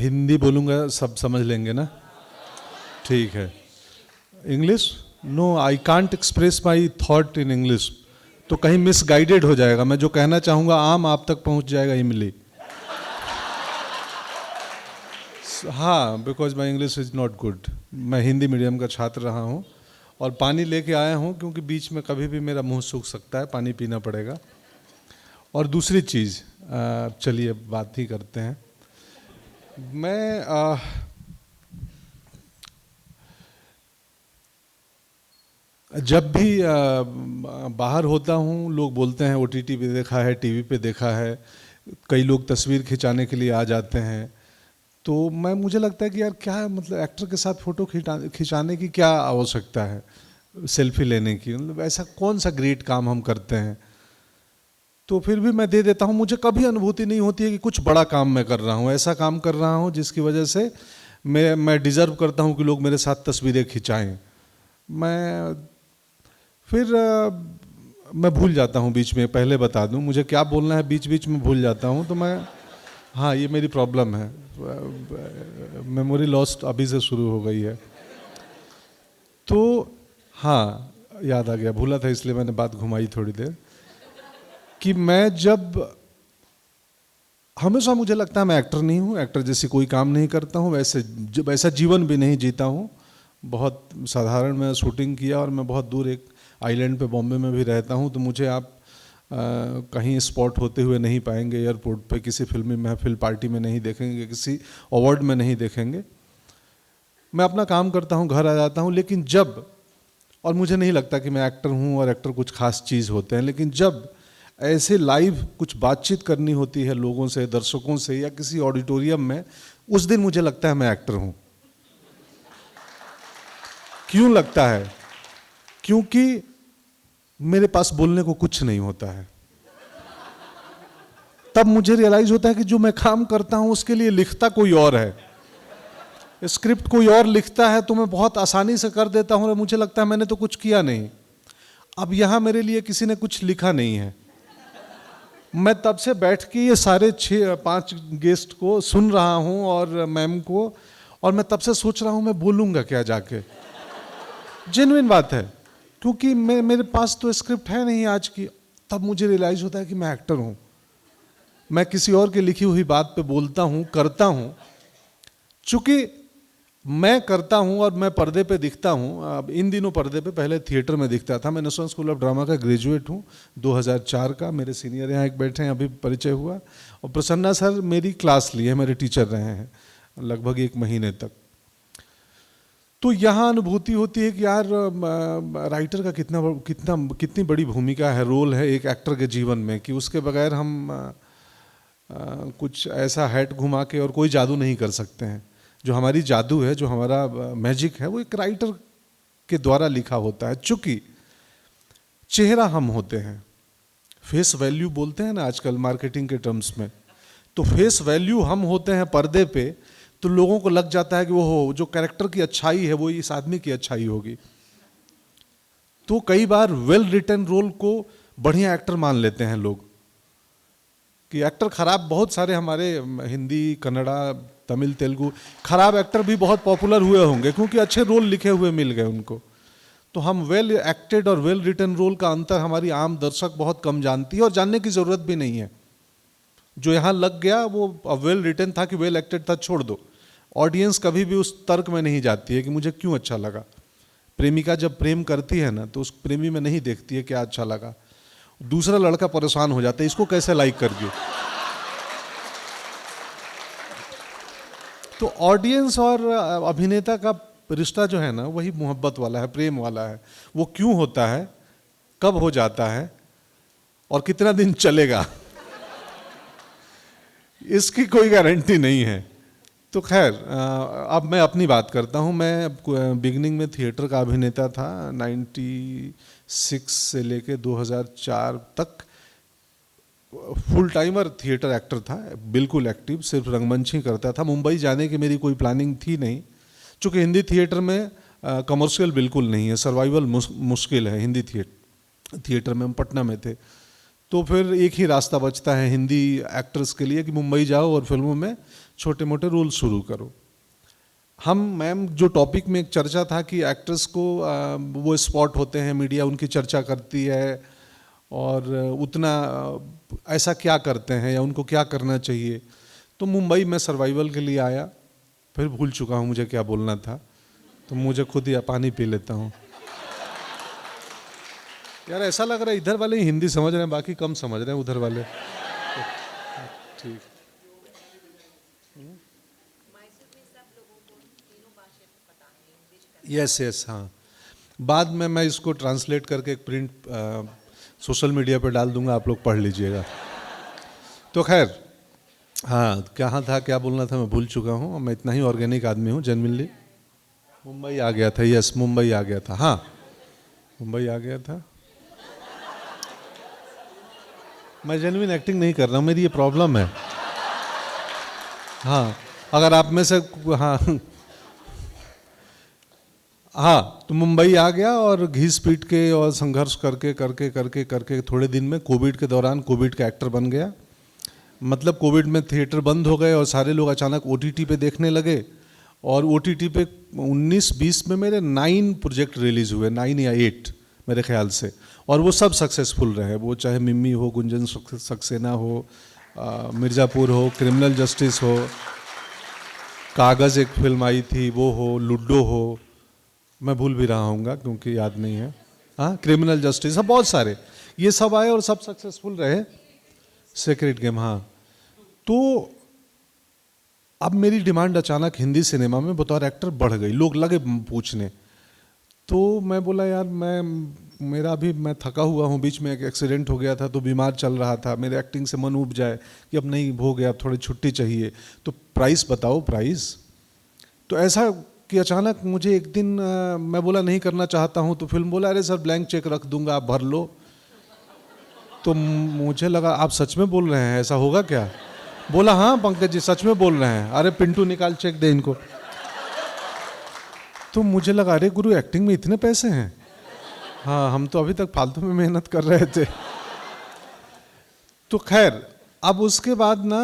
हिंदी बोलूँगा, सब समझ लेंगे ना? ठीक है. English? No, I can't express my thought in English. तो कहीं मिसगाइडेड हो जाएगा. मैं जो कहना चाहूँगा आम आप तक पहुँच जाएगा इमली. हाँ, because my English is not good. मैं हिंदी मीडियम का छात्र रहा हूँ और पानी लेके आया हूँ क्योंकि बीच में कभी भी मेरा मुंह सूख सकता है, पानी पीना पड़ेगा. और दूसरी चीज़, चलिए बात ही करते हैं. मैं जब भी बाहर होता हूँ, लोग बोलते हैं OTT पे देखा है, टीवी पे देखा है, कई लोग तस्वीर खिंचाने के लिए आ जाते हैं. तो मुझे लगता है कि यार क्या मतलब एक्टर के साथ फ़ोटो खिंचाने की क्या आवश्यकता है, सेल्फी लेने की, मतलब ऐसा कौन सा ग्रेट काम हम करते हैं. तो फिर भी मैं दे देता हूँ. मुझे कभी अनुभूति नहीं होती है कि कुछ बड़ा काम मैं कर रहा हूँ, ऐसा काम कर रहा हूँ जिसकी वजह से मैं डिज़र्व करता हूँ कि लोग मेरे साथ तस्वीरें खिंचाएं. मैं भूल जाता हूँ बीच में. पहले बता दूँ, मुझे क्या बोलना है बीच बीच में भूल जाता हूँ. तो मैं, हाँ, ये मेरी प्रॉब्लम है. मेमोरी लॉस्ट अभी से शुरू हो गई है. तो हाँ, याद आ गया, भूला था इसलिए मैंने बात घुमाई थोड़ी देर. कि मैं जब हमेशा मुझे लगता है मैं एक्टर नहीं हूँ, एक्टर जैसे कोई काम नहीं करता हूँ, वैसा जीवन भी नहीं जीता हूँ. बहुत साधारण मैं शूटिंग किया और मैं बहुत दूर एक आइलैंड पे बॉम्बे में भी रहता हूँ. तो मुझे आप कहीं स्पॉट होते हुए नहीं पाएंगे, एयरपोर्ट पे किसी फिल्मी महफिल पार्टी में नहीं देखेंगे, किसी अवार्ड में नहीं देखेंगे. मैं अपना काम करता हूँ, घर आ जाता हूँ. लेकिन जब, और मुझे नहीं लगता कि मैं एक्टर हूँ और एक्टर कुछ खास चीज़ होते हैं, लेकिन जब ऐसे लाइव कुछ बातचीत करनी होती है लोगों से, दर्शकों से, या किसी ऑडिटोरियम में, उस दिन मुझे लगता है मैं एक्टर हूँ. क्यों लगता है? क्योंकि मेरे पास बोलने को कुछ नहीं होता है. तब मुझे रियलाइज होता है कि जो मैं काम करता हूँ उसके लिए लिखता कोई और है, स्क्रिप्ट कोई और लिखता है, तो मैं बहुत आसानी से कर देता हूँ और मुझे लगता है मैंने तो कुछ किया नहीं. अब यहाँ मेरे लिए किसी ने कुछ लिखा नहीं है. मैं तब से बैठ के ये सारे 6-5 गेस्ट को सुन रहा हूँ और मैम को, और मैं तब से सोच रहा हूँ मैं बोलूँगा क्या जाके. जेन्युइन बात है, क्योंकि मेरे पास तो स्क्रिप्ट है नहीं आज की. तब मुझे रियलाइज होता है कि मैं एक्टर हूँ. मैं किसी और की लिखी हुई बात पे बोलता हूँ, करता हूँ. चूँकि मैं करता हूँ और मैं पर्दे पे दिखता हूँ. अब इन दिनों पर्दे पे, पहले थिएटर में दिखता था. मैं नेशनल स्कूल ऑफ ड्रामा का ग्रेजुएट हूँ 2004 का. मेरे सीनियर यहाँ एक बैठे हैं, अभी परिचय हुआ. और प्रसन्ना सर मेरी क्लास ली है, मेरे टीचर रहे हैं लगभग 1 महीने तक. तो यहाँ अनुभूति होती है कि यार राइटर का कितनी बड़ी भूमिका है, रोल है एक एक्टर के जीवन में, कि उसके बगैर हम कुछ ऐसा हैट घुमा के और कोई जादू नहीं कर सकते हैं. जो हमारी जादू है, जो हमारा मैजिक है, वो एक राइटर के द्वारा लिखा होता है. चूँकि चेहरा हम होते हैं, फेस वैल्यू बोलते हैं ना आजकल मार्केटिंग के टर्म्स में, तो फेस वैल्यू हम होते हैं पर्दे पे. तो लोगों को लग जाता है कि वो जो कैरेक्टर की अच्छाई है वो इस आदमी की अच्छाई होगी. तो कई बार वेल रिटन रोल को बढ़िया एक्टर मान लेते हैं लोग. कि एक्टर खराब बहुत सारे हमारे हिंदी, कन्नड़ा, तमिल, तेलुगु, खराब एक्टर भी बहुत पॉपुलर हुए होंगे क्योंकि अच्छे रोल लिखे हुए मिल गए उनको. तो हम वेल एक्टेड और वेल रिटन रोल का अंतर हमारी आम दर्शक बहुत कम जानती है और जानने की ज़रूरत भी नहीं है। जो यहाँ लग गया वो वेल रिटन था कि वेल एक्टेड था, छोड़ दो। ऑडियंस कभी भी उस तर्क में नहीं जाती है कि मुझे क्यों अच्छा लगा। प्रेमिका जब प्रेम करती है ना तो उस प्रेमी में नहीं देखती है क्या अच्छा लगा, दूसरा लड़का परेशान हो जाता है इसको कैसे लाइक कर दिया। तो ऑडियंस और अभिनेता का रिश्ता जो है ना वही मोहब्बत वाला है, प्रेम वाला है। वो क्यों होता है, कब हो जाता है और कितना दिन चलेगा इसकी कोई गारंटी नहीं है। तो खैर अब मैं अपनी बात करता हूँ। मैं बिगनिंग में थिएटर का अभिनेता था, 96 से लेके 2004 तक फुल टाइमर थिएटर एक्टर था, बिल्कुल एक्टिव, सिर्फ रंगमंच ही करता था। मुंबई जाने की मेरी कोई प्लानिंग थी नहीं, चूँकि हिंदी थिएटर में कमर्शियल बिल्कुल नहीं है, सर्वाइवल मुश्किल है हिंदी थिएटर में। हम पटना में थे तो फिर एक ही रास्ता बचता है हिंदी एक्टर्स के लिए कि मुंबई जाओ और फिल्मों में छोटे मोटे रोल शुरू करो। मैम जो टॉपिक में एक चर्चा था कि एक्टर्स को वो स्पॉट होते हैं, मीडिया उनकी चर्चा करती है और उतना ऐसा क्या करते हैं या उनको क्या करना चाहिए। तो मुंबई में सर्वाइवल के लिए आया, फिर भूल चुका हूँ मुझे क्या बोलना था, तो मुझे खुद ही पानी पी लेता हूँ। यार ऐसा लग रहा है इधर वाले ही हिंदी समझ रहे हैं, बाकी कम समझ रहे हैं उधर वाले। ठीक, यस यस, हाँ। बाद में मैं इसको ट्रांसलेट करके एक प्रिंट सोशल मीडिया पे डाल दूंगा, आप लोग पढ़ लीजिएगा। तो खैर हाँ, कहाँ था, क्या बोलना था, मैं भूल चुका हूँ। मैं इतना ही ऑर्गेनिक आदमी हूँ जेन्युइनली। मुंबई आ गया था, यस मुंबई आ गया था, हाँ मुंबई आ गया था। मैं जेन्युइन एक्टिंग नहीं कर रहा हूँ, मेरी ये प्रॉब्लम है। हाँ अगर आप में से हाँ तो मुंबई आ गया और घीस पीट के और संघर्ष करके करके करके करके थोड़े दिन में कोविड के दौरान कोविड का एक्टर बन गया। मतलब कोविड में थिएटर बंद हो गए और सारे लोग अचानक OTT पे देखने लगे। और OTT पे 19-20 में मेरे 9 प्रोजेक्ट रिलीज़ हुए, 9 या 8 मेरे ख्याल से, और वो सब सक्सेसफुल रहे। वो चाहे मिम्मी हो, गुंजन सक्सेना हो, मिर्ज़ापुर हो, क्रिमिनल जस्टिस हो, कागज़ एक फिल्म आई थी वो हो, लूडो हो, मैं भूल भी रहा हूँगा क्योंकि याद नहीं है, हाँ क्रिमिनल जस्टिस, सब बहुत सारे ये सब आए और सब सक्सेसफुल रहे। सीक्रेट गेम, हाँ। तो अब मेरी डिमांड अचानक हिंदी सिनेमा में बतौर एक्टर बढ़ गई, लोग लगे पूछने। तो मैं बोला यार मैं थका हुआ हूँ, बीच में एक एक्सीडेंट हो गया था तो बीमार चल रहा था, मेरे एक्टिंग से मन उब जाए कि अब नहीं हो गया, अब थोड़ी छुट्टी चाहिए, तो प्राइस बताओ प्राइस। तो ऐसा कि अचानक मुझे एक दिन मैं बोला नहीं करना चाहता हूँ, तो फिल्म बोला अरे सर ब्लैंक चेक रख दूंगा आप भर लो। तो मुझे लगा आप सच में बोल रहे हैं, ऐसा होगा क्या? बोला हाँ पंकज जी सच में बोल रहे हैं। अरे पिंटू निकाल चेक दे इनको। तो मुझे लगा अरे गुरु एक्टिंग में इतने पैसे हैं, हाँ हम तो अभी तक फालतू में मेहनत कर रहे थे। तो खैर अब उसके बाद ना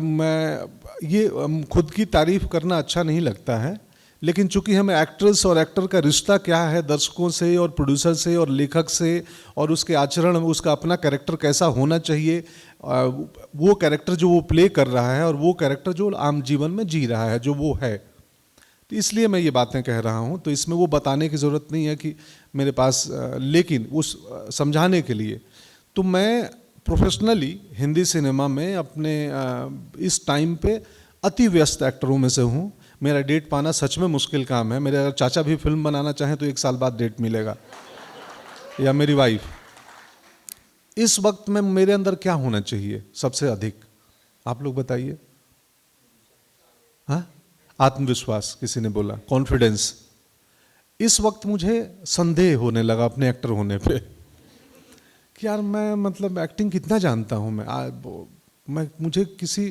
मैं ये खुद की तारीफ करना अच्छा नहीं लगता है, लेकिन चूंकि हमें एक्ट्रेस और एक्टर का रिश्ता क्या है दर्शकों से और प्रोड्यूसर से और लेखक से, और उसके आचरण में उसका अपना कैरेक्टर कैसा होना चाहिए, वो कैरेक्टर जो वो प्ले कर रहा है और वो कैरेक्टर जो आम जीवन में जी रहा है जो वो है, तो इसलिए मैं ये बातें कह रहा हूँ। तो इसमें वो बताने की ज़रूरत नहीं है कि मेरे पास, लेकिन उस समझाने के लिए तो मैं प्रोफेशनली हिंदी सिनेमा में अपने इस टाइम पे अति व्यस्त एक्टरों में से हूँ। मेरा डेट पाना सच में मुश्किल काम है। मेरे अगर चाचा भी फिल्म बनाना चाहें तो 1 साल बाद डेट मिलेगा, या मेरी वाइफ। इस वक्त में मेरे अंदर क्या होना चाहिए सबसे अधिक, आप लोग बताइए। हाँ, आत्मविश्वास, किसी ने बोला कॉन्फिडेंस। इस वक्त मुझे संदेह होने लगा अपने एक्टर होने पे कि यार मैं मतलब एक्टिंग कितना जानता हूँ मैं मुझे किसी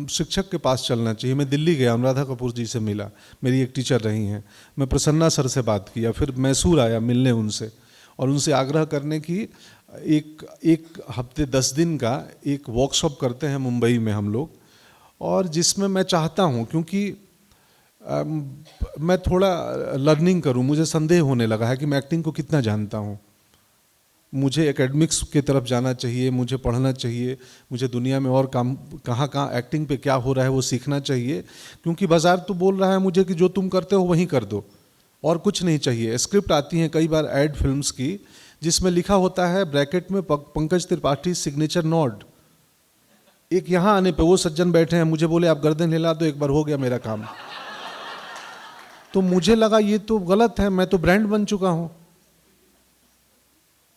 शिक्षक के पास चलना चाहिए। मैं दिल्ली गया, अनुराधा कपूर जी से मिला, मेरी एक टीचर रही हैं। मैं प्रसन्ना सर से बात किया, फिर मैसूर आया मिलने उनसे और उनसे आग्रह करने की एक हफ्ते 10 दिन का एक वर्कशॉप करते हैं मुंबई में हम लोग, और जिसमें मैं चाहता हूँ, क्योंकि मैं थोड़ा लर्निंग करूं, मुझे संदेह होने लगा है कि मैं एक्टिंग को कितना जानता हूं। मुझे एकेडमिक्स की तरफ जाना चाहिए, मुझे पढ़ना चाहिए, मुझे दुनिया में और काम कहाँ कहाँ एक्टिंग पे क्या हो रहा है वो सीखना चाहिए, क्योंकि बाजार तो बोल रहा है मुझे कि जो तुम करते हो वहीं कर दो और कुछ नहीं चाहिए। स्क्रिप्ट आती हैं कई बार एड फिल्म्स की जिसमें लिखा होता है ब्रैकेट में पंकज त्रिपाठी सिग्नेचर नॉड। एक यहाँ आने पे वो सज्जन बैठे हैं, मुझे बोले आप गर्दन हिला दो, एक बार हो गया मेरा काम। तो मुझे लगा ये तो गलत है, मैं तो ब्रांड बन चुका हूँ।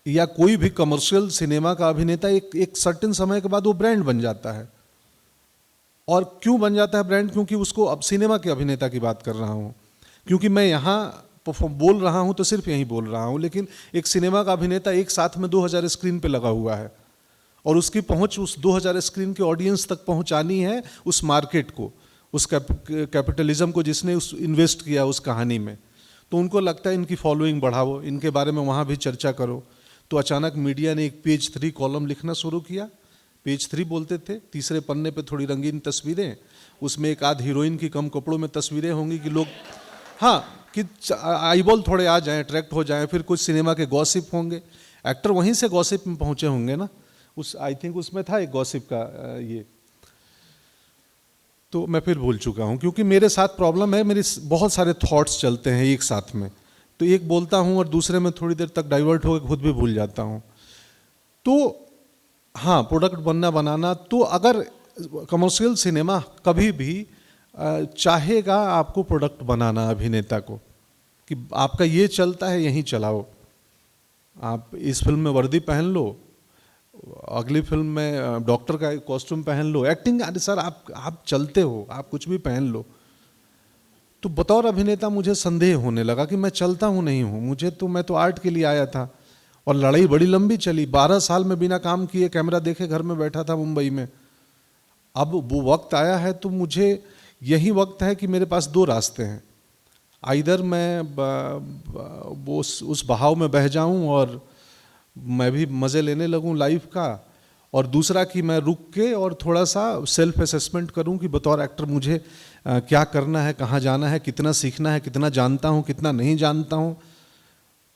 या कोई भी कमर्शियल सिनेमा का अभिनेता एक सर्टेन समय के बाद वो ब्रांड बन जाता है। और क्यों बन जाता है ब्रांड? क्योंकि उसको, अब सिनेमा के अभिनेता की बात कर रहा हूँ, क्योंकि मैं यहाँ बोल रहा हूँ तो सिर्फ यहीं बोल रहा हूँ, लेकिन एक सिनेमा का अभिनेता एक साथ में 2000 स्क्रीन पे लगा हुआ है और उसकी पहुँच उस 2000 स्क्रीन के ऑडियंस तक पहुँचानी है, उस मार्केट को, उस कैपिटलिज्म को जिसने उस इन्वेस्ट किया उस कहानी में। तो उनको लगता है इनकी फॉलोइंग बढ़ाओ, इनके बारे में वहाँ भी चर्चा करो। तो अचानक मीडिया ने एक पेज 3 कॉलम लिखना शुरू किया। पेज 3 बोलते थे, तीसरे पन्ने पे थोड़ी रंगीन तस्वीरें, उसमें एक आध हीरोइन की कम कपड़ों में तस्वीरें होंगी कि लोग, हाँ, कि आईबॉल थोड़े आ जाएं, अट्रैक्ट हो जाएं। फिर कुछ सिनेमा के गॉसिप होंगे, एक्टर वहीं से गॉसिप में पहुंचे होंगे ना। उस आई थिंक उसमें था एक गॉसिप का ये, तो मैं फिर भूल चुका हूँ, क्योंकि मेरे साथ प्रॉब्लम है, मेरे बहुत सारे थॉट्स चलते हैं एक साथ में, तो एक बोलता हूँ और दूसरे में थोड़ी देर तक डाइवर्ट होकर खुद भी भूल जाता हूँ। तो हाँ, प्रोडक्ट बनना बनाना, तो अगर कमर्शियल सिनेमा कभी भी चाहेगा आपको प्रोडक्ट बनाना, अभिनेता को, कि आपका ये चलता है यहीं चलाओ, आप इस फिल्म में वर्दी पहन लो, अगली फिल्म में डॉक्टर का कॉस्ट्यूम पहन लो, एक्टिंग, अरे सर आप चलते हो, आप कुछ भी पहन लो। तो बतौर अभिनेता मुझे संदेह होने लगा कि मैं चलता हूँ नहीं हूँ, मैं तो आर्ट के लिए आया था। और लड़ाई बड़ी लंबी चली, 12 साल में बिना काम किए कैमरा देखे घर में बैठा था मुंबई में। अब वो वक्त आया है, तो मुझे यही वक्त है कि मेरे पास 2 रास्ते हैं, आइदर मैं वो उस बहाव में बह जाऊं और मैं भी मज़े लेने लगूं लाइफ का, और दूसरा कि मैं रुक के और थोड़ा सा सेल्फ असेसमेंट करूं कि बतौर एक्टर मुझे क्या करना है, कहाँ जाना है, कितना सीखना है, कितना जानता हूं, कितना नहीं जानता हूं,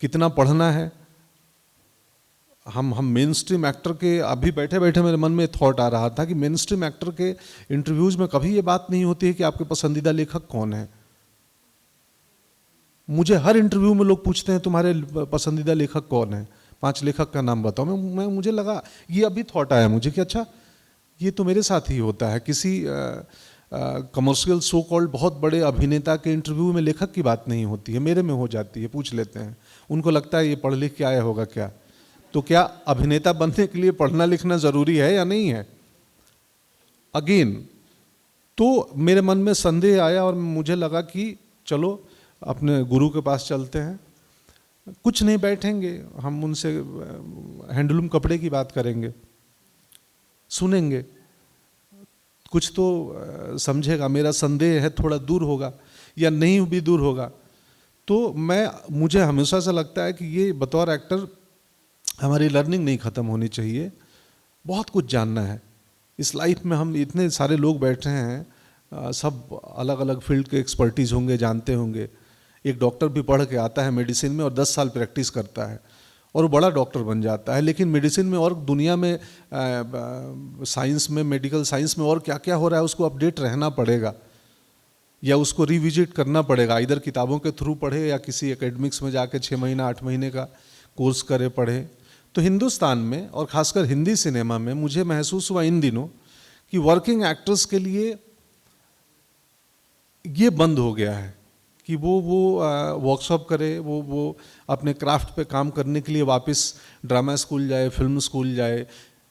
कितना पढ़ना है। हम मेन स्ट्रीम एक्टर के, अभी बैठे बैठे मेरे मन में थॉट आ रहा था कि मेन स्ट्रीम एक्टर के इंटरव्यूज़ में कभी ये बात नहीं होती है कि आपके पसंदीदा लेखक कौन है। मुझे हर इंटरव्यू में लोग पूछते हैं तुम्हारे पसंदीदा लेखक कौन है, 5 लेखक का नाम बताओ। मुझे लगा, ये अभी थॉट आया मुझे कि अच्छा ये तो मेरे साथ ही होता है। किसी कमर्शियल सो कॉल्ड बहुत बड़े अभिनेता के इंटरव्यू में लेखक की बात नहीं होती है, मेरे में हो जाती है। पूछ लेते हैं, उनको लगता है ये पढ़ लिख के आया होगा क्या। तो क्या अभिनेता बनने के लिए पढ़ना लिखना ज़रूरी है या नहीं है? अगेन, तो मेरे मन में संदेह आया और मुझे लगा कि चलो अपने गुरु के पास चलते हैं, कुछ नहीं बैठेंगे, हम उनसे हैंडलूम कपड़े की बात करेंगे, सुनेंगे, कुछ तो समझेगा, मेरा संदेह है थोड़ा दूर होगा या नहीं भी दूर होगा। तो मुझे हमेशा से लगता है कि ये बतौर एक्टर हमारी लर्निंग नहीं ख़त्म होनी चाहिए, बहुत कुछ जानना है इस लाइफ में। हम इतने सारे लोग बैठे हैं, सब अलग अलग फील्ड के एक्सपर्टीज़ होंगे, जानते होंगे। एक डॉक्टर भी पढ़ के आता है मेडिसिन में और 10 साल प्रैक्टिस करता है और वो बड़ा डॉक्टर बन जाता है, लेकिन मेडिसिन में और दुनिया में साइंस में, मेडिकल साइंस में और क्या क्या हो रहा है उसको अपडेट रहना पड़ेगा या उसको रिविजिट करना पड़ेगा। इधर किताबों के थ्रू पढ़े या किसी एकेडमिक्स में जाके 6 महीना 8 महीने का कोर्स करे पढ़े। तो हिंदुस्तान में और ख़ासकर हिंदी सिनेमा में मुझे महसूस हुआ इन दिनों कि वर्किंग एक्टर्स के लिए ये बंद हो गया है कि वो वर्कशॉप करे, वो अपने क्राफ्ट पे काम करने के लिए वापस ड्रामा स्कूल जाए, फिल्म स्कूल जाए,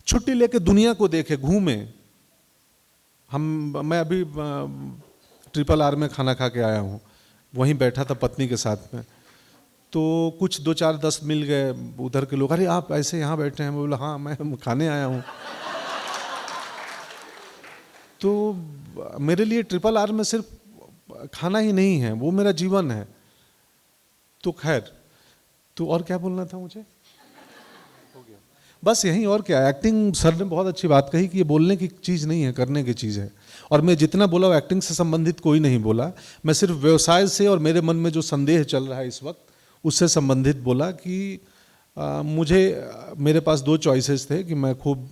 छुट्टी लेके दुनिया को देखे, घूमे। मैं अभी RRR में खाना खा के आया हूँ, वहीं बैठा था पत्नी के साथ में, तो कुछ 2 4 10 मिल गए उधर के लोग, अरे आप ऐसे यहाँ बैठे हैं? मैं बोला हाँ, मैं खाने आया हूँ। तो मेरे लिए RRR में सिर्फ खाना ही नहीं है, वो मेरा जीवन है। तो खैर, तो और क्या बोलना था मुझे? हो गया। बस यही, और क्या। एक्टिंग, सर ने बहुत अच्छी बात कही कि ये बोलने की चीज़ नहीं है, करने की चीज़ है। और मैं जितना बोला वो एक्टिंग से संबंधित कोई नहीं बोला, मैं सिर्फ व्यवसाय से और मेरे मन में जो संदेह चल रहा है इस वक्त उससे संबंधित बोला कि मुझे, मेरे पास 2 चॉइसेस थे कि मैं खूब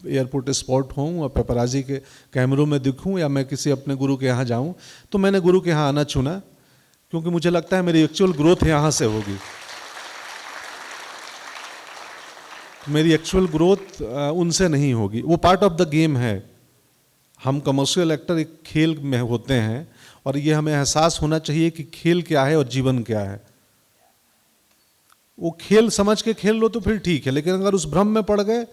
एयरपोर्ट स्पॉट हूँ और पेपराजी के कैमरों में दिखूँ या मैं किसी अपने गुरु के यहाँ जाऊँ। तो मैंने गुरु के यहाँ आना चुना, क्योंकि मुझे लगता है मेरी एक्चुअल ग्रोथ यहाँ से होगी। मेरी एक्चुअल ग्रोथ उनसे नहीं होगी, वो पार्ट ऑफ द गेम है। हम कमर्शियल एक्टर एक खेल में होते हैं और ये हमें एहसास होना चाहिए कि खेल क्या है और जीवन क्या है। वो खेल समझ के खेल लो तो फिर ठीक है, लेकिन अगर उस भ्रम में पड़ गए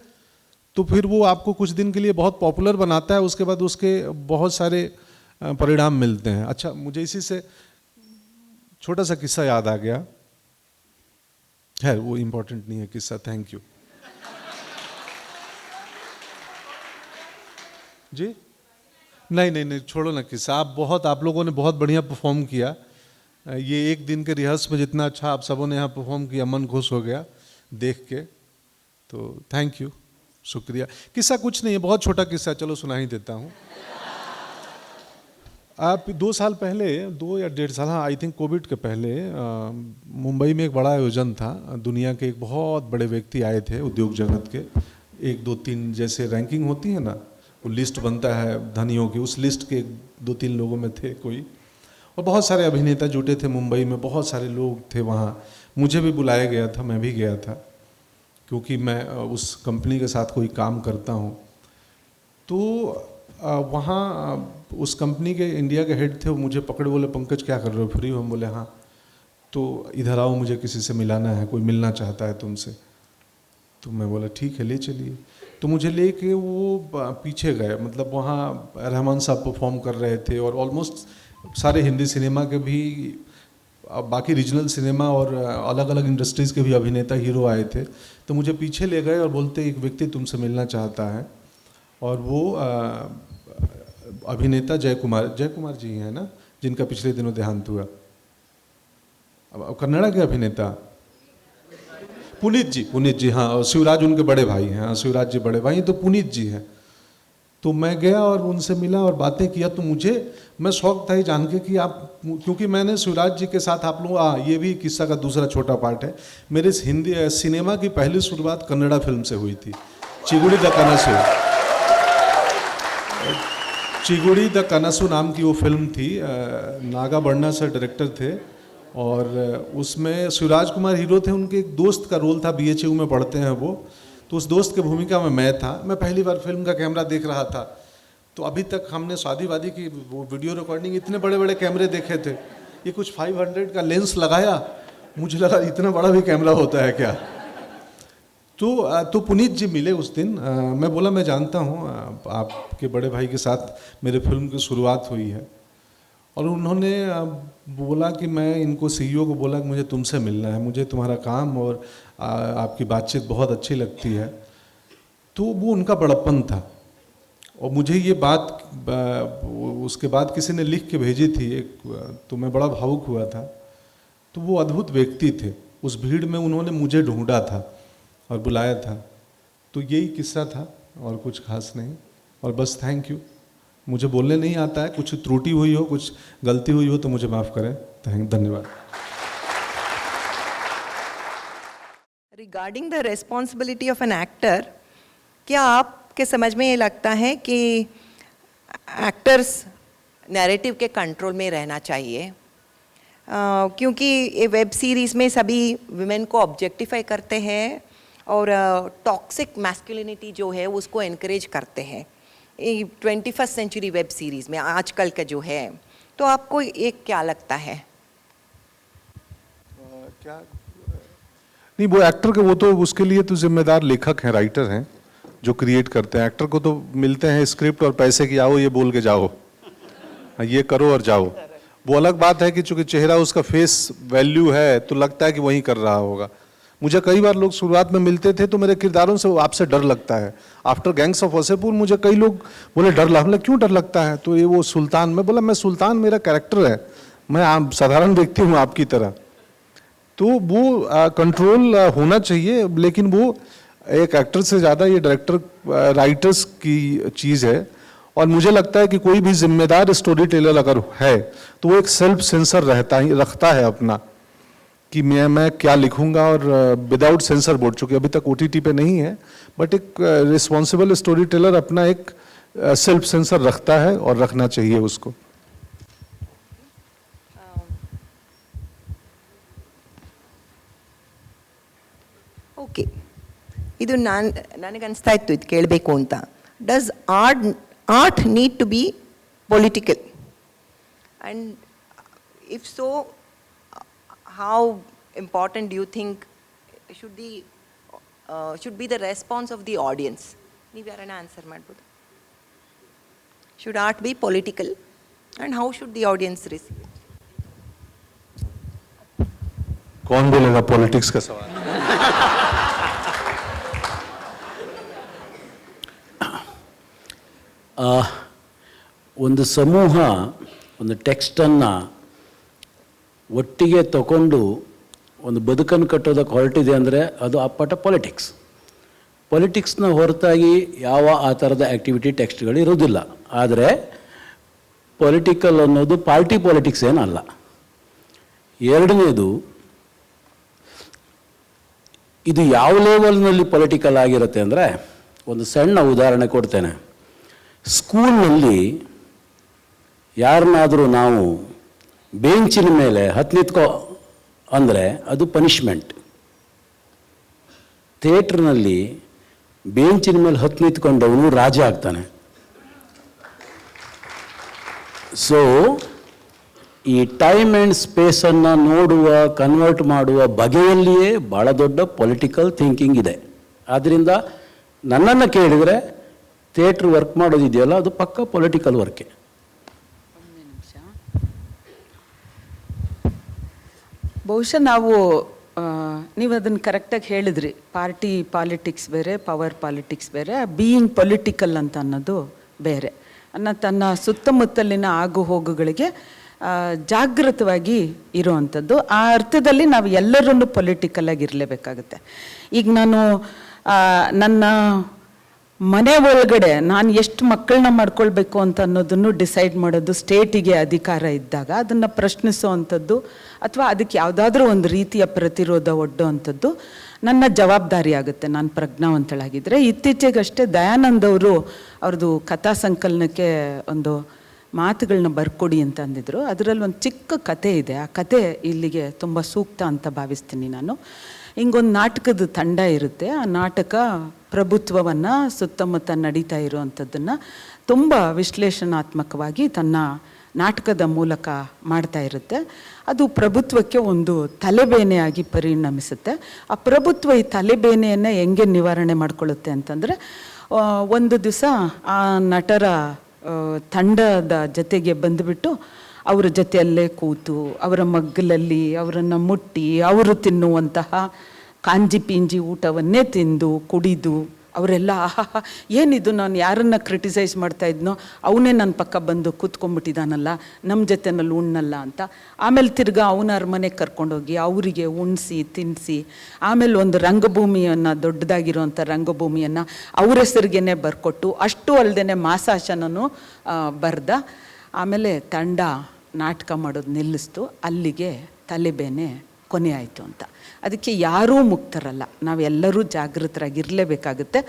तो फिर वो आपको कुछ दिन के लिए बहुत पॉपुलर बनाता है, उसके बाद उसके बहुत सारे परिणाम मिलते हैं। अच्छा, मुझे इसी से छोटा सा किस्सा याद आ गया है, वो इम्पोर्टेंट नहीं है किस्सा, थैंक यू जी। नहीं, छोड़ो ना किस्सा। आप लोगों ने बहुत बढ़िया परफॉर्म किया। ये एक दिन के रिहर्स में जितना अच्छा आप सबों ने यहाँ परफॉर्म किया, मन खुश हो गया देख के, तो थैंक यू, शुक्रिया। किस्सा कुछ नहीं है, बहुत छोटा किस्सा, चलो सुना ही देता हूँ। आप 2 साल पहले, 2 या 1.5 साल, हाँ आई थिंक कोविड के पहले, मुंबई में एक बड़ा आयोजन था। दुनिया के एक बहुत बड़े व्यक्ति आए थे उद्योग जगत के, 1, 2, 3 जैसे रैंकिंग होती है ना, वो लिस्ट बनता है धनियों की, उस लिस्ट के 2-3 लोगों में थे कोई। और बहुत सारे अभिनेता जुटे थे मुंबई में, बहुत सारे लोग थे वहाँ। मुझे भी बुलाया गया था, मैं भी गया था, क्योंकि मैं उस कंपनी के साथ कोई काम करता हूँ। तो वहाँ उस कंपनी के इंडिया के हेड थे, वो मुझे पकड़े, बोले पंकज क्या कर रहे हो, फ्री हो? हम बोले हाँ। तो इधर आओ, मुझे किसी से मिलाना है, कोई मिलना चाहता है तुमसे। तो मैं बोला ठीक है, ले चलिए। तो मुझे लेके वो पीछे गए, मतलब वहाँ रहमान साहब परफॉर्म कर रहे थे और ऑलमोस्ट सारे हिंदी सिनेमा के भी, बाकी रीजनल सिनेमा और अलग अलग इंडस्ट्रीज़ के भी अभिनेता हीरो आए थे। तो मुझे पीछे ले गए और बोलते एक व्यक्ति तुमसे मिलना चाहता है, और वो अभिनेता जय कुमार जी हैं ना, जिनका पिछले दिनों देहांत हुआ, अब कन्नड़ा के अभिनेता पुनीत जी, हाँ, और शिवराज उनके बड़े भाई हैं। हाँ, शिवराज जी बड़े भाई, तो पुनीत जी हैं। तो मैं गया और उनसे मिला और बातें किया। तो मैं शौक था ही जान के कि आप, क्योंकि मैंने शिवराज जी के साथ, आप लोग, ये भी किस्सा का दूसरा छोटा पार्ट है, मेरे हिंदी सिनेमा की पहली शुरुआत कन्नड़ा फिल्म से हुई थी, चिगुड़ी द कनसु नाम की वो फिल्म थी। नागा बर्णा सर डायरेक्टर थे और उसमें शिवराज कुमार हीरो थे, उनके एक दोस्त का रोल था, BHU में पढ़ते हैं वो। तो उस दोस्त की भूमिका में मैं था। मैं पहली बार फिल्म का कैमरा देख रहा था। तो अभी तक हमने शादी वादी की वो वीडियो रिकॉर्डिंग, इतने बड़े बड़े कैमरे देखे थे, ये कुछ 500 का लेंस लगाया, मुझे लगा इतना बड़ा भी कैमरा होता है क्या। तो पुनीत जी मिले उस दिन। मैं बोला मैं जानता हूँ आपके बड़े भाई के साथ मेरे फिल्म की शुरुआत हुई है, और उन्होंने बोला कि मैं इनको CEO को बोला कि मुझे तुमसे मिलना है, मुझे तुम्हारा काम और आपकी बातचीत बहुत अच्छी लगती है। तो वो उनका बड़प्पन था। और मुझे ये बात उसके बाद किसी ने लिख के भेजी थी एक, तो मैं बड़ा भावुक हुआ था। तो वो अद्भुत व्यक्ति थे, उस भीड़ में उन्होंने मुझे ढूंढा था और बुलाया था। तो यही किस्सा था और कुछ खास नहीं। और बस थैंक यू। मुझे बोलने नहीं आता है, कुछ त्रुटि हुई हो, कुछ गलती हुई हो तो मुझे माफ़ करें। धन्यवाद। Regarding the responsibility of an actor, क्या आपके समझ में ये लगता है कि एक्टर्स नैरेटिव के कंट्रोल में रहना चाहिए? क्योंकि ये वेब सीरीज़ में सभी विमेन को ऑब्जेक्टिफाई करते हैं और टॉक्सिक मैस्कुलिनिटी जो है उसको एनकरेज करते हैं 21st सेंचुरी वेब सीरीज़ में आजकल का जो है। तो आपको एक क्या लगता है? क्या नहीं, वो एक्टर के, वो तो उसके लिए तो जिम्मेदार लेखक हैं, राइटर हैं जो क्रिएट करते हैं। एक्टर को तो मिलते हैं स्क्रिप्ट और पैसे की, आओ ये बोल के जाओ, ये करो और जाओ। वो अलग बात है कि चूंकि चेहरा उसका फेस वैल्यू है तो लगता है कि वही कर रहा होगा। मुझे कई बार लोग शुरुआत में मिलते थे तो मेरे किरदारों से आपसे डर लगता है। आफ्टर गैंग्स ऑफ वसेपुर मुझे कई लोग बोले डर लगता, क्यों डर लगता है? तो ये वो सुल्तान, मैं बोला मैं सुल्तान मेरा कैरेक्टर है, मैं साधारण व्यक्ति हूँ आपकी तरह। तो वो कंट्रोल होना चाहिए, लेकिन वो एक एक्टर से ज़्यादा ये डायरेक्टर राइटर्स की चीज़ है। और मुझे लगता है कि कोई भी जिम्मेदार स्टोरी टेलर अगर है तो वो एक सेल्फ सेंसर रखता है अपना, कि मैं क्या लिखूंगा, और विदाउट सेंसर बोर्ड, चूँकि अभी तक OTT पे नहीं है, बट एक रिस्पॉन्सिबल स्टोरी टेलर अपना एक सेल्फ सेंसर रखता है और रखना चाहिए उसको। ಓಕೆ, ಇದು ನನಗನ್ನಿಸ್ತಾ ಇತ್ತು ಇದು ಕೇಳಬೇಕು ಅಂತ. Does art need to be political? And if so, how important do you think should be the response of the audience? ನೀವು ಯಾರನ್ನ ಆನ್ಸರ್ ಮಾಡ್ಬೋದು. Should art be political and how should the audience receive? कौन बोलेगा politics का सवाल? ಒಂದು ಸಮೂಹ ಒಂದು ಟೆಕ್ಸ್ಟನ್ನು ಒಟ್ಟಿಗೆ ತಗೊಂಡು ಒಂದು ಬದುಕನ್ನು ಕಟ್ಟೋದಕ್ಕೆ ಹೊರಟಿದೆ ಅಂದರೆ ಅದು ಅಪ್ಪಟ ಪೊಲಿಟಿಕ್ಸ್. ಪೊಲಿಟಿಕ್ಸ್ನ ಹೊರತಾಗಿ ಯಾವ ಆ ಥರದ ಆ್ಯಕ್ಟಿವಿಟಿ ಟೆಕ್ಸ್ಟ್ಗಳು ಇರೋದಿಲ್ಲ. ಆದರೆ ಪೊಲಿಟಿಕಲ್ ಅನ್ನೋದು ಪಾರ್ಟಿ ಪೊಲಿಟಿಕ್ಸ್ ಏನಲ್ಲ. ಎರಡನೇದು, ಇದು ಯಾವ ಲೆವೆಲ್ನಲ್ಲಿ ಪೊಲಿಟಿಕಲ್ ಆಗಿರುತ್ತೆ ಅಂದರೆ, ಒಂದು ಸಣ್ಣ ಉದಾಹರಣೆ ಕೊಡ್ತೇನೆ. ಸ್ಕೂಲ್ನಲ್ಲಿ ಯಾರನ್ನಾದರೂ ನಾವು ಬೆಂಚಿನ ಮೇಲೆ ನಿಂತ್ಕೋ ಅಂದರೆ ಅದು ಪನಿಷ್ಮೆಂಟ್. ಥಿಯೇಟ್ರ್ನಲ್ಲಿ ಬೆಂಚಿನ ಮೇಲೆ ನಿಂತ್ಕೊಂಡವನು ರಾಜ ಆಗ್ತಾನೆ. ಸೊ ಈ ಟೈಮ್ ಆ್ಯಂಡ್ ಸ್ಪೇಸನ್ನು ನೋಡುವ, ಕನ್ವರ್ಟ್ ಮಾಡುವ ಬಗೆಯಲ್ಲಿಯೇ ಭಾಳ ದೊಡ್ಡ ಪೊಲಿಟಿಕಲ್ ಥಿಂಕಿಂಗ್ ಇದೆ. ಆದ್ದರಿಂದ ನನ್ನನ್ನು ಕೇಳಿದರೆ ಥಿಯೇಟ್ರ್ ವರ್ಕ್ ಮಾಡೋದಿದೆಯಲ್ಲ, ಅದು ಪಕ್ಕ ಪೊಲಿಟಿಕಲ್ ವರ್ಕೆ. ಬಹುಶಃ ನಾವು ನೀವು ಅದನ್ನು ಕರೆಕ್ಟಾಗಿ ಹೇಳಿದ್ರಿ, ಪಾರ್ಟಿ ಪಾಲಿಟಿಕ್ಸ್ ಬೇರೆ, ಪವರ್ ಪಾಲಿಟಿಕ್ಸ್ ಬೇರೆ, ಬೀಯಿಂಗ್ ಪೊಲಿಟಿಕಲ್ ಅಂತ ಅನ್ನೋದು ಬೇರೆ. ತನ್ನ ಸುತ್ತಮುತ್ತಲಿನ ಆಗು ಹೋಗುಗಳಿಗೆ ಜಾಗೃತವಾಗಿ ಇರುವಂಥದ್ದು. ಆ ಅರ್ಥದಲ್ಲಿ ನಾವು ಎಲ್ಲರನ್ನು ಪೊಲಿಟಿಕಲಾಗಿ ಇರಲೇಬೇಕಾಗುತ್ತೆ. ಈಗ ನಾನು ನನ್ನ ಮನೆ ಒಳಗಡೆ ನಾನು ಎಷ್ಟು ಮಕ್ಕಳನ್ನ ಮಾಡ್ಕೊಳ್ಬೇಕು ಅಂತ ಅನ್ನೋದನ್ನು ಡಿಸೈಡ್ ಮಾಡೋದು ಸ್ಟೇಟಿಗೆ ಅಧಿಕಾರ ಇದ್ದಾಗ ಅದನ್ನು ಪ್ರಶ್ನಿಸುವಂಥದ್ದು ಅಥವಾ ಅದಕ್ಕೆ ಯಾವುದಾದ್ರೂ ಒಂದು ರೀತಿಯ ಪ್ರತಿರೋಧ ಒಡ್ಡುವಂಥದ್ದು ನನ್ನ ಜವಾಬ್ದಾರಿ ಆಗುತ್ತೆ, ನಾನು ಪ್ರಜ್ಞಾವಂತಳಾಗಿದ್ದರೆ. ಇತ್ತೀಚೆಗಷ್ಟೇ ದಯಾನಂದ್ ಅವರು ಅವ್ರದ್ದು ಕಥಾ ಸಂಕಲನಕ್ಕೆ ಒಂದು ಮಾತುಗಳನ್ನ ಬರ್ಕೊಡಿ ಅಂತ ಅಂದಿದ್ರು. ಅದರಲ್ಲಿ ಒಂದು ಚಿಕ್ಕ ಕತೆ ಇದೆ. ಆ ಕತೆ ಇಲ್ಲಿಗೆ ತುಂಬ ಸೂಕ್ತ ಅಂತ ಭಾವಿಸ್ತೀನಿ ನಾನು. ಹಿಂಗೊಂದು ನಾಟಕದ ತಂಡ ಇರುತ್ತೆ. ಆ ನಾಟಕ ಪ್ರಭುತ್ವವನ್ನು ಸುತ್ತಮುತ್ತ ನಡೀತಾ ಇರುವಂಥದ್ದನ್ನು ತುಂಬ ವಿಶ್ಲೇಷಣಾತ್ಮಕವಾಗಿ ತನ್ನ ನಾಟಕದ ಮೂಲಕ ಮಾಡ್ತಾ ಇರುತ್ತೆ. ಅದು ಪ್ರಭುತ್ವಕ್ಕೆ ಒಂದು ತಲೆಬೇನೆಯಾಗಿ ಪರಿಣಮಿಸುತ್ತೆ. ಆ ಪ್ರಭುತ್ವ ಈ ತಲೆಬೇನೆಯನ್ನು ಹೆಂಗೆ ನಿವಾರಣೆ ಮಾಡ್ಕೊಳ್ಳುತ್ತೆ ಅಂತಂದರೆ, ಒಂದು ದಿವಸ ಆ ನಟರ ತಂಡದ ಜೊತೆಗೆ ಬಂದುಬಿಟ್ಟು ಅವರ ಜೊತೆಯಲ್ಲೇ ಕೂತು ಅವರ ಮಗ್ಗಲಲ್ಲಿ ಅವರನ್ನು ಮುಟ್ಟಿ ಅವರು ತಿನ್ನುವಂತಹ ಕಾಂಜಿ ಪಿಂಜಿ ಊಟವನ್ನೇ ತಿಂದು ಕುಡಿದು ಅವರೆಲ್ಲ ಆಹಾ ಏನಿದು, ನಾನು ಯಾರನ್ನು ಕ್ರಿಟಿಸೈಸ್ ಮಾಡ್ತಾ ಇದ್ನೋ ಅವನೇ ನನ್ನ ಪಕ್ಕ ಬಂದು ಕೂತ್ಕೊಂಡ್ಬಿಟ್ಟಿದ್ದಾನಲ್ಲ, ನಮ್ಮ ಜೊತೆನಲ್ಲಿ ಉಣ್ಣಲ್ಲ ಅಂತ. ಆಮೇಲೆ ತಿರ್ಗಾ ಅವನ ಅರಮನೆಗೆ ಕರ್ಕೊಂಡೋಗಿ ಅವರಿಗೆ ಉಣಿಸಿ ತಿನ್ನಿಸಿ, ಆಮೇಲೆ ಒಂದು ರಂಗಭೂಮಿಯನ್ನು, ದೊಡ್ಡದಾಗಿರುವಂಥ ರಂಗಭೂಮಿಯನ್ನು ಅವ್ರ ಹೆಸರಿಗೇನೆ ಬರ್ಕೊಟ್ಟು, ಅಷ್ಟು ಅಲ್ಲದೆ ಮಾಸಾಶನೂ ಬರ್ದ. ಆಮೇಲೆ ತಂಡ ನಾಟಕ ಮಾಡೋದು ನಿಲ್ಲಿಸ್ತು. ಅಲ್ಲಿಗೆ ತಲೆಬೇನೆ ಕೊನೆ ಆಯಿತು ಅಂತ. ಅದಕ್ಕೆ ಯಾರೂ ಮುಕ್ತರಲ್ಲ, ನಾವೆಲ್ಲರೂ ಜಾಗೃತರಾಗಿರಲೇಬೇಕಾಗುತ್ತೆ.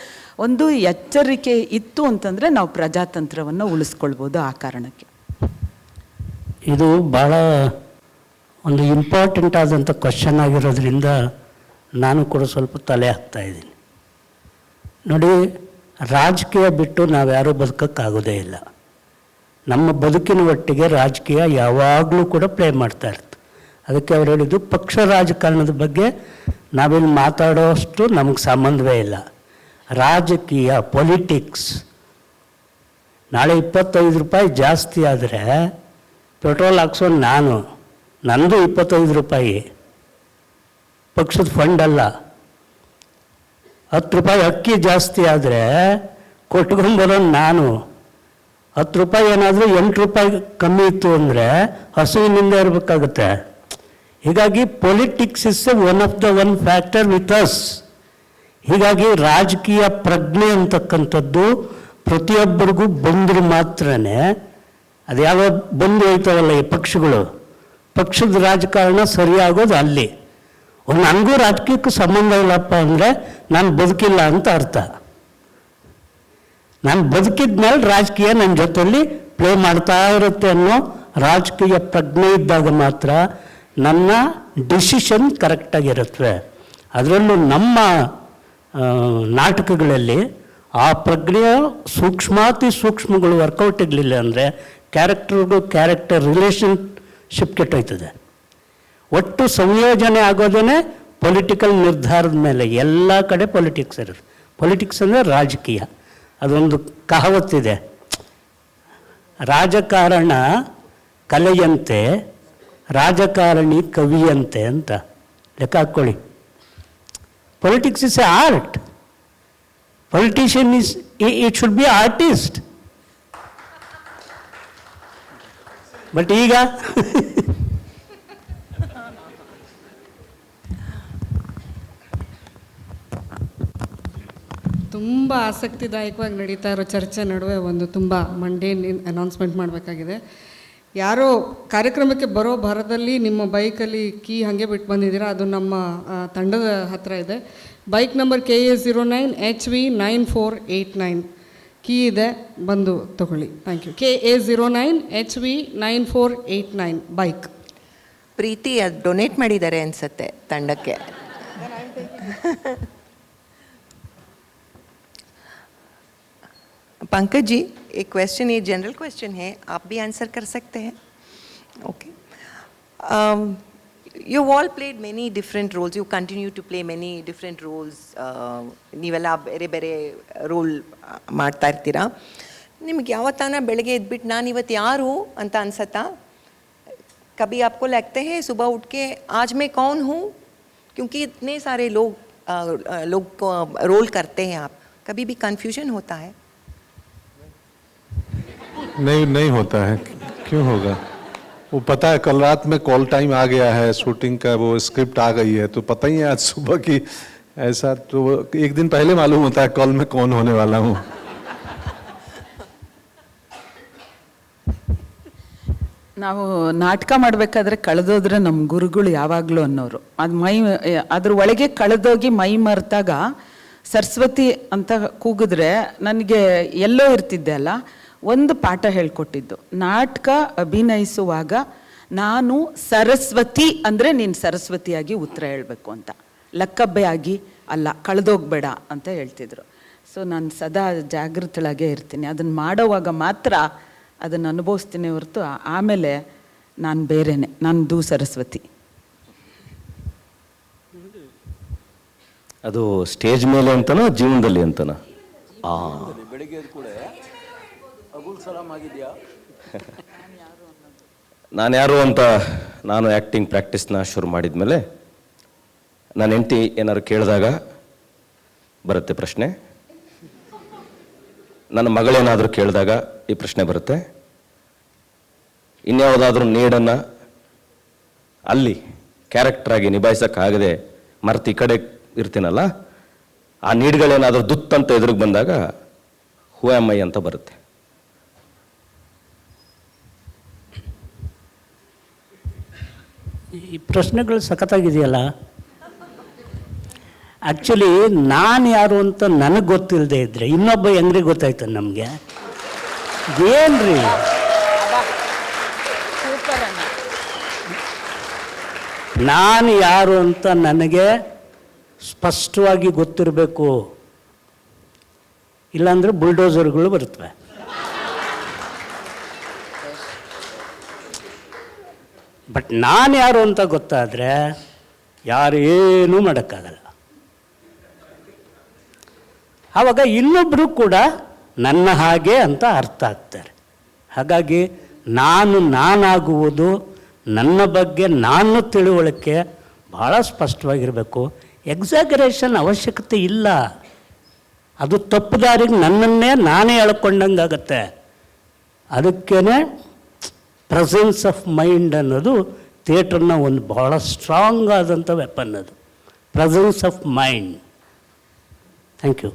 ಒಂದು ಎಚ್ಚರಿಕೆ ಇತ್ತು ಅಂತಂದರೆ ನಾವು ಪ್ರಜಾತಂತ್ರವನ್ನು ಉಳಿಸ್ಕೊಳ್ಬೋದು. ಆ ಕಾರಣಕ್ಕೆ ಇದು ಭಾಳ ಒಂದು ಇಂಪಾರ್ಟೆಂಟ್ ಆದಂಥ ಕ್ವಶನ್ ಆಗಿರೋದ್ರಿಂದ ನಾನು ಕೂಡ ಸ್ವಲ್ಪ ತಲೆ ಹಾಕ್ತಾಯಿದ್ದೀನಿ. ನೋಡಿ, ರಾಜಕೀಯ ಬಿಟ್ಟು ನಾವ್ಯಾರೂ ಬದುಕೋಕ್ಕಾಗೋದೇ ಇಲ್ಲ. ನಮ್ಮ ಬದುಕಿನ ಒಟ್ಟಿಗೆ ರಾಜಕೀಯ ಯಾವಾಗಲೂ ಕೂಡ ಪ್ಲೇ ಮಾಡ್ತಾ ಇರ್ತದೆ. ಅದಕ್ಕೆ ಅವ್ರು ಹೇಳಿದ್ದು ಪಕ್ಷ ರಾಜಕಾರಣದ ಬಗ್ಗೆ ನಾವಿಲ್ಲಿ ಮಾತಾಡೋಷ್ಟು ನಮಗೆ ಸಂಬಂಧವೇ ಇಲ್ಲ. ರಾಜಕೀಯ ಪೊಲಿಟಿಕ್ಸ್, ನಾಳೆ 25 ರೂಪಾಯಿ ಜಾಸ್ತಿ ಆದರೆ ಪೆಟ್ರೋಲ್ ಹಾಕ್ಸೋನು ನಾನು, ನನ್ನದು 25 ರೂಪಾಯಿ, ಪಕ್ಷದ ಫಂಡ್ ಅಲ್ಲ. 10 ರೂಪಾಯಿ ಅಕ್ಕಿ ಜಾಸ್ತಿ ಆದರೆ ಕೊಟ್ಕೊಂಬರೋನು ನಾನು. 10 ರೂಪಾಯಿ ಏನಾದರೂ 8 ರೂಪಾಯಿ ಕಮ್ಮಿ ಇತ್ತು ಅಂದರೆ ಹಸುವಿನಿಂದ ಇರಬೇಕಾಗುತ್ತೆ. ಹೀಗಾಗಿ politics is one of the one factor with us. ಹೀಗಾಗಿ ರಾಜಕೀಯ ಪ್ರಜ್ಞೆ ಅಂತಕ್ಕಂಥದ್ದು ಪ್ರತಿಯೊಬ್ಬರಿಗೂ ಬಂದರೂ ಮಾತ್ರನೇ ಅದು ಯಾವ ಬಂದು ಹೋಯ್ತಾವಲ್ಲ ಈ ಪಕ್ಷಗಳು, ಪಕ್ಷದ ರಾಜಕಾರಣ ಸರಿಯಾಗೋದು ಅಲ್ಲಿ. ನನಗೂ ರಾಜಕೀಯಕ್ಕೂ ಸಂಬಂಧ ಇಲ್ಲಪ್ಪ ಅಂದರೆ ನಾನು ಬದುಕಿಲ್ಲ ಅಂತ ಅರ್ಥ. ನಾನು ಬದುಕಿದ ಮೇಲೆ ರಾಜಕೀಯ ನನ್ನ ಜೊತೆಯಲ್ಲಿ ಪ್ಲೇ ಮಾಡ್ತಾ ಇರುತ್ತೆ ಅನ್ನೋ ರಾಜಕೀಯ ಪ್ರಜ್ಞೆ ಇದ್ದಾಗ ಮಾತ್ರ ನನ್ನ ಡಿಸಿಷನ್ ಕರೆಕ್ಟಾಗಿರುತ್ತವೆ. ಅದರಲ್ಲೂ ನಮ್ಮ ನಾಟಕಗಳಲ್ಲಿ ಆ ಪ್ರಜ್ಞೆಯ ಸೂಕ್ಷ್ಮಾತಿ ಸೂಕ್ಷ್ಮಗಳು ವರ್ಕೌಟ್ ಆಗಲಿಲ್ಲ ಅಂದರೆ ಕ್ಯಾರೆಕ್ಟರ್ ರಿಲೇಷನ್ಶಿಪ್ ಕೆಟ್ಟೋಯ್ತದೆ. ಒಟ್ಟು ಸಂಯೋಜನೆ ಆಗೋದೇ ಪೊಲಿಟಿಕಲ್ ನಿರ್ಧಾರದ ಮೇಲೆ. ಎಲ್ಲ ಕಡೆ ಪೊಲಿಟಿಕ್ಸ್ ಇರುತ್ತೆ. ಪೊಲಿಟಿಕ್ಸ್ ಅಂದರೆ ರಾಜಕೀಯ. ಅದೊಂದು ಕಹಾವತ್ತಿದೆ, ರಾಜಕಾರಣ ಕಲೆಯಂತೆ ರಾಜಕಾರಣಿ ಕವಿಯಂತೆ ಅಂತ. ಲೆಕ್ಕ ಹಾಕ್ಕೊಳ್ಳಿ. Politics is A art. Politician it should be artist. But ಈಗ ತುಂಬ ಆಸಕ್ತಿದಾಯಕವಾಗಿ ನಡೀತಾ ಇರೋ ಚರ್ಚೆ ನಡುವೆ ಒಂದು ತುಂಬ ಮಂಡೇನ್ ಅನೌನ್ಸ್ಮೆಂಟ್ ಮಾಡಬೇಕಾಗಿದೆ. ಯಾರೋ ಕಾರ್ಯಕ್ರಮಕ್ಕೆ ಬರೋ ಭರದಲ್ಲಿ ನಿಮ್ಮ ಬೈಕಲ್ಲಿ ಕೀ ಹಾಗೆ ಬಿಟ್ಟು ಬಂದಿದ್ದೀರಾ, ಅದು ನಮ್ಮ ತಂಡದ ಹತ್ರ ಇದೆ. ಬೈಕ್ ನಂಬರ್ KA09HV9489 ಕೀ ಇದೆ, ಬಂದು ತಗೊಳ್ಳಿ. Thank you. KA09HV9489 bike. ಪ್ರೀತಿ ಅದು ಡೊನೇಟ್ ಮಾಡಿದ್ದಾರೆ ಅನ್ಸುತ್ತೆ ತಂಡಕ್ಕೆ. पंकज जी, एक क्वेश्चन, ये जनरल क्वेश्चन है, आप भी आंसर कर सकते हैं. Okay. You all played many different roles. You continue to play many different roles. ನೀವೆಲ್ಲ ಬೇರೆ ಬೇರೆ ರೋಲ್ ಮಾಡ್ತಾ ಇರ್ತೀರಾ. ನಿಮ್ಗೆ ಯಾವತ್ತಾನ ಬೆಳಗ್ಗೆ ಎದ್ಬಿಟ್ಟು ನಾನು ಇವತ್ತು ಯಾರು ಅಂತ ಅನ್ಸತ್ತಾ? कभी आपको लगते हैं सुबह उठ के आज मैं कौन हूँ? क्योंकि इतने सारे लोग रोल करते हैं आप, कभी भी कन्फ्यूजन होता है? नहीं होता है, क्यों होगा? वो पता है कल रात में कॉल टाइम आ गया है, शूटिंग का वो स्क्रिप्ट आ गई है, तो पता ही है आज सुबह की ऐसा, तो एक दिन पहले मालूम होता है कॉल में कौन होने वाला हूँ. ನಾವು ನಾಟಕ ಮಾಡಬೇಕಾದ್ರೆ ಕಳೆದೋದ್ರೆ ನಮ್ಮ ಗುರುಗಳು ಯಾವಾಗಲೂ ಅನ್ನೋರು, ಅದು ಅದ್ರ ಒಳಗೆ ಕಳೆದೋಗಿ ಮೈ ಮರೆತಾಗ ಸರಸ್ವತಿ ಅಂತ ಕೂಗಿದ್ರೆ ನನಗೆ ಎಲ್ಲೋ ಇರ್ತಿದ್ದೆ ಅಲ್ಲ, ಒಂದು ಪಾಠ ಹೇಳ್ಕೊಟ್ಟಿದ್ದು. ನಾಟಕ ಅಭಿನಯಿಸುವಾಗ ನಾನು ಸರಸ್ವತಿ ಅಂದರೆ ನೀನು ಸರಸ್ವತಿಯಾಗಿ ಉತ್ತರ ಹೇಳಬೇಕು ಅಂತ, ಲಕ್ಕಬ್ಬೆ ಆಗಿ ಅಲ್ಲ, ಕಳೆದೋಗ್ಬೇಡ ಅಂತ ಹೇಳ್ತಿದ್ರು. ಸೊ ನಾನು ಸದಾ ಜಾಗೃತಳಾಗೇ ಇರ್ತೀನಿ. ಅದನ್ನು ಮಾಡೋವಾಗ ಮಾತ್ರ ಅದನ್ನು ಅನುಭವಿಸ್ತೀನಿ ಹೊರತು ಆಮೇಲೆ ನಾನು ಬೇರೆನೆ, ನಾನು ಸರಸ್ವತಿ. ಅದು ಸ್ಟೇಜ್ ಮೇಲೆ ಅಂತನೋ ಜೀವನದಲ್ಲಿ ಅಂತನೋ? ಬೆಳಿಗ್ಗೆ ಕೂಡ ಅಬುಲ್ ಸಲಾಂ ಆಗಿದೆಯಾ? ನಾನು ಯಾರು ಅಂತ ನಾನು ಆ್ಯಕ್ಟಿಂಗ್ ಪ್ರಾಕ್ಟೀಸ್ನ ಶುರು ಮಾಡಿದ ಮೇಲೆ ನನ್ನ ಹೆಂಡತಿ ಏನಾದ್ರು ಕೇಳಿದಾಗ ಬರುತ್ತೆ ಪ್ರಶ್ನೆ, ನನ್ನ ಮಗಳೇನಾದರೂ ಕೇಳಿದಾಗ ಈ ಪ್ರಶ್ನೆ ಬರುತ್ತೆ, ಇನ್ಯಾವುದಾದ್ರೂ ನೀಡನ್ನು ಅಲ್ಲಿ ಕ್ಯಾರೆಕ್ಟ್ರಾಗಿ ನಿಭಾಯಿಸೋಕ್ಕಾಗದೆ ಮರ್ತು ಈ ಕಡೆ ಇರ್ತೀನಲ್ಲ, ಆ ನೀಡ್ಗಳೇನಾದರೂ ದುತ್ತಂತ ಎದುರಿಗೆ ಬಂದಾಗ ಹೂ ಆಮ್ ಐ ಅಂತ ಬರುತ್ತೆ. ಈ ಪ್ರಶ್ನೆಗಳು ಸಖತ್ತಾಗಿದೆಯಲ್ಲ. ಆ್ಯಕ್ಚುಲಿ ನಾನು ಯಾರು ಅಂತ ನನಗೆ ಗೊತ್ತಿಲ್ಲದೆ ಇದ್ದರೆ ಇನ್ನೊಬ್ಬ ಹೆಂಗ್ರಿ ಗೊತ್ತಾಯ್ತು ನಮಗೆ? ಏನ್ರಿ ನಾನು ಯಾರು ಅಂತ ನನಗೆ ಸ್ಪಷ್ಟವಾಗಿ ಗೊತ್ತಿರಬೇಕು, ಇಲ್ಲಾಂದರೆ ಬುಲ್ಡೋಸರ್ಗಳು ಬರುತ್ತವೆ. ಬಟ್ ನಾನು ಯಾರು ಅಂತ ಗೊತ್ತಾದರೆ ಯಾರು ಏನೂ ಮಾಡೋಕ್ಕಾಗಲ್ಲ. ಆವಾಗ ಇನ್ನೊಬ್ಬರು ಕೂಡ ನನ್ನ ಹಾಗೆ ಅಂತ ಅರ್ಥ ಆಗ್ತಾರೆ. ಹಾಗಾಗಿ ನಾನಾಗುವುದು, ನನ್ನ ಬಗ್ಗೆ ನಾನು ತಿಳುವಳಿಕೆ ಭಾಳ ಸ್ಪಷ್ಟವಾಗಿರಬೇಕು. ಎಕ್ಸಾಗರೇಷನ್ ಅವಶ್ಯಕತೆ ಇಲ್ಲ. ಅದು ತಪ್ಪು ದಾರಿಗೆ ನನ್ನನ್ನೇ ನಾನೇ ಎಳ್ಕೊಂಡಂಗಾಗತ್ತೆ. ಅದಕ್ಕೇ ಪ್ರೆಸೆನ್ಸ್ ಆಫ್ ಮೈಂಡ್ ಅನ್ನೋದು ಥಿಯೇಟ್ರನ್ನ ಒಂದು ಭಾಳ ಸ್ಟ್ರಾಂಗ್ ಆದಂಥ ವೆಪನ್. ಅದು presence of mind. Thank you.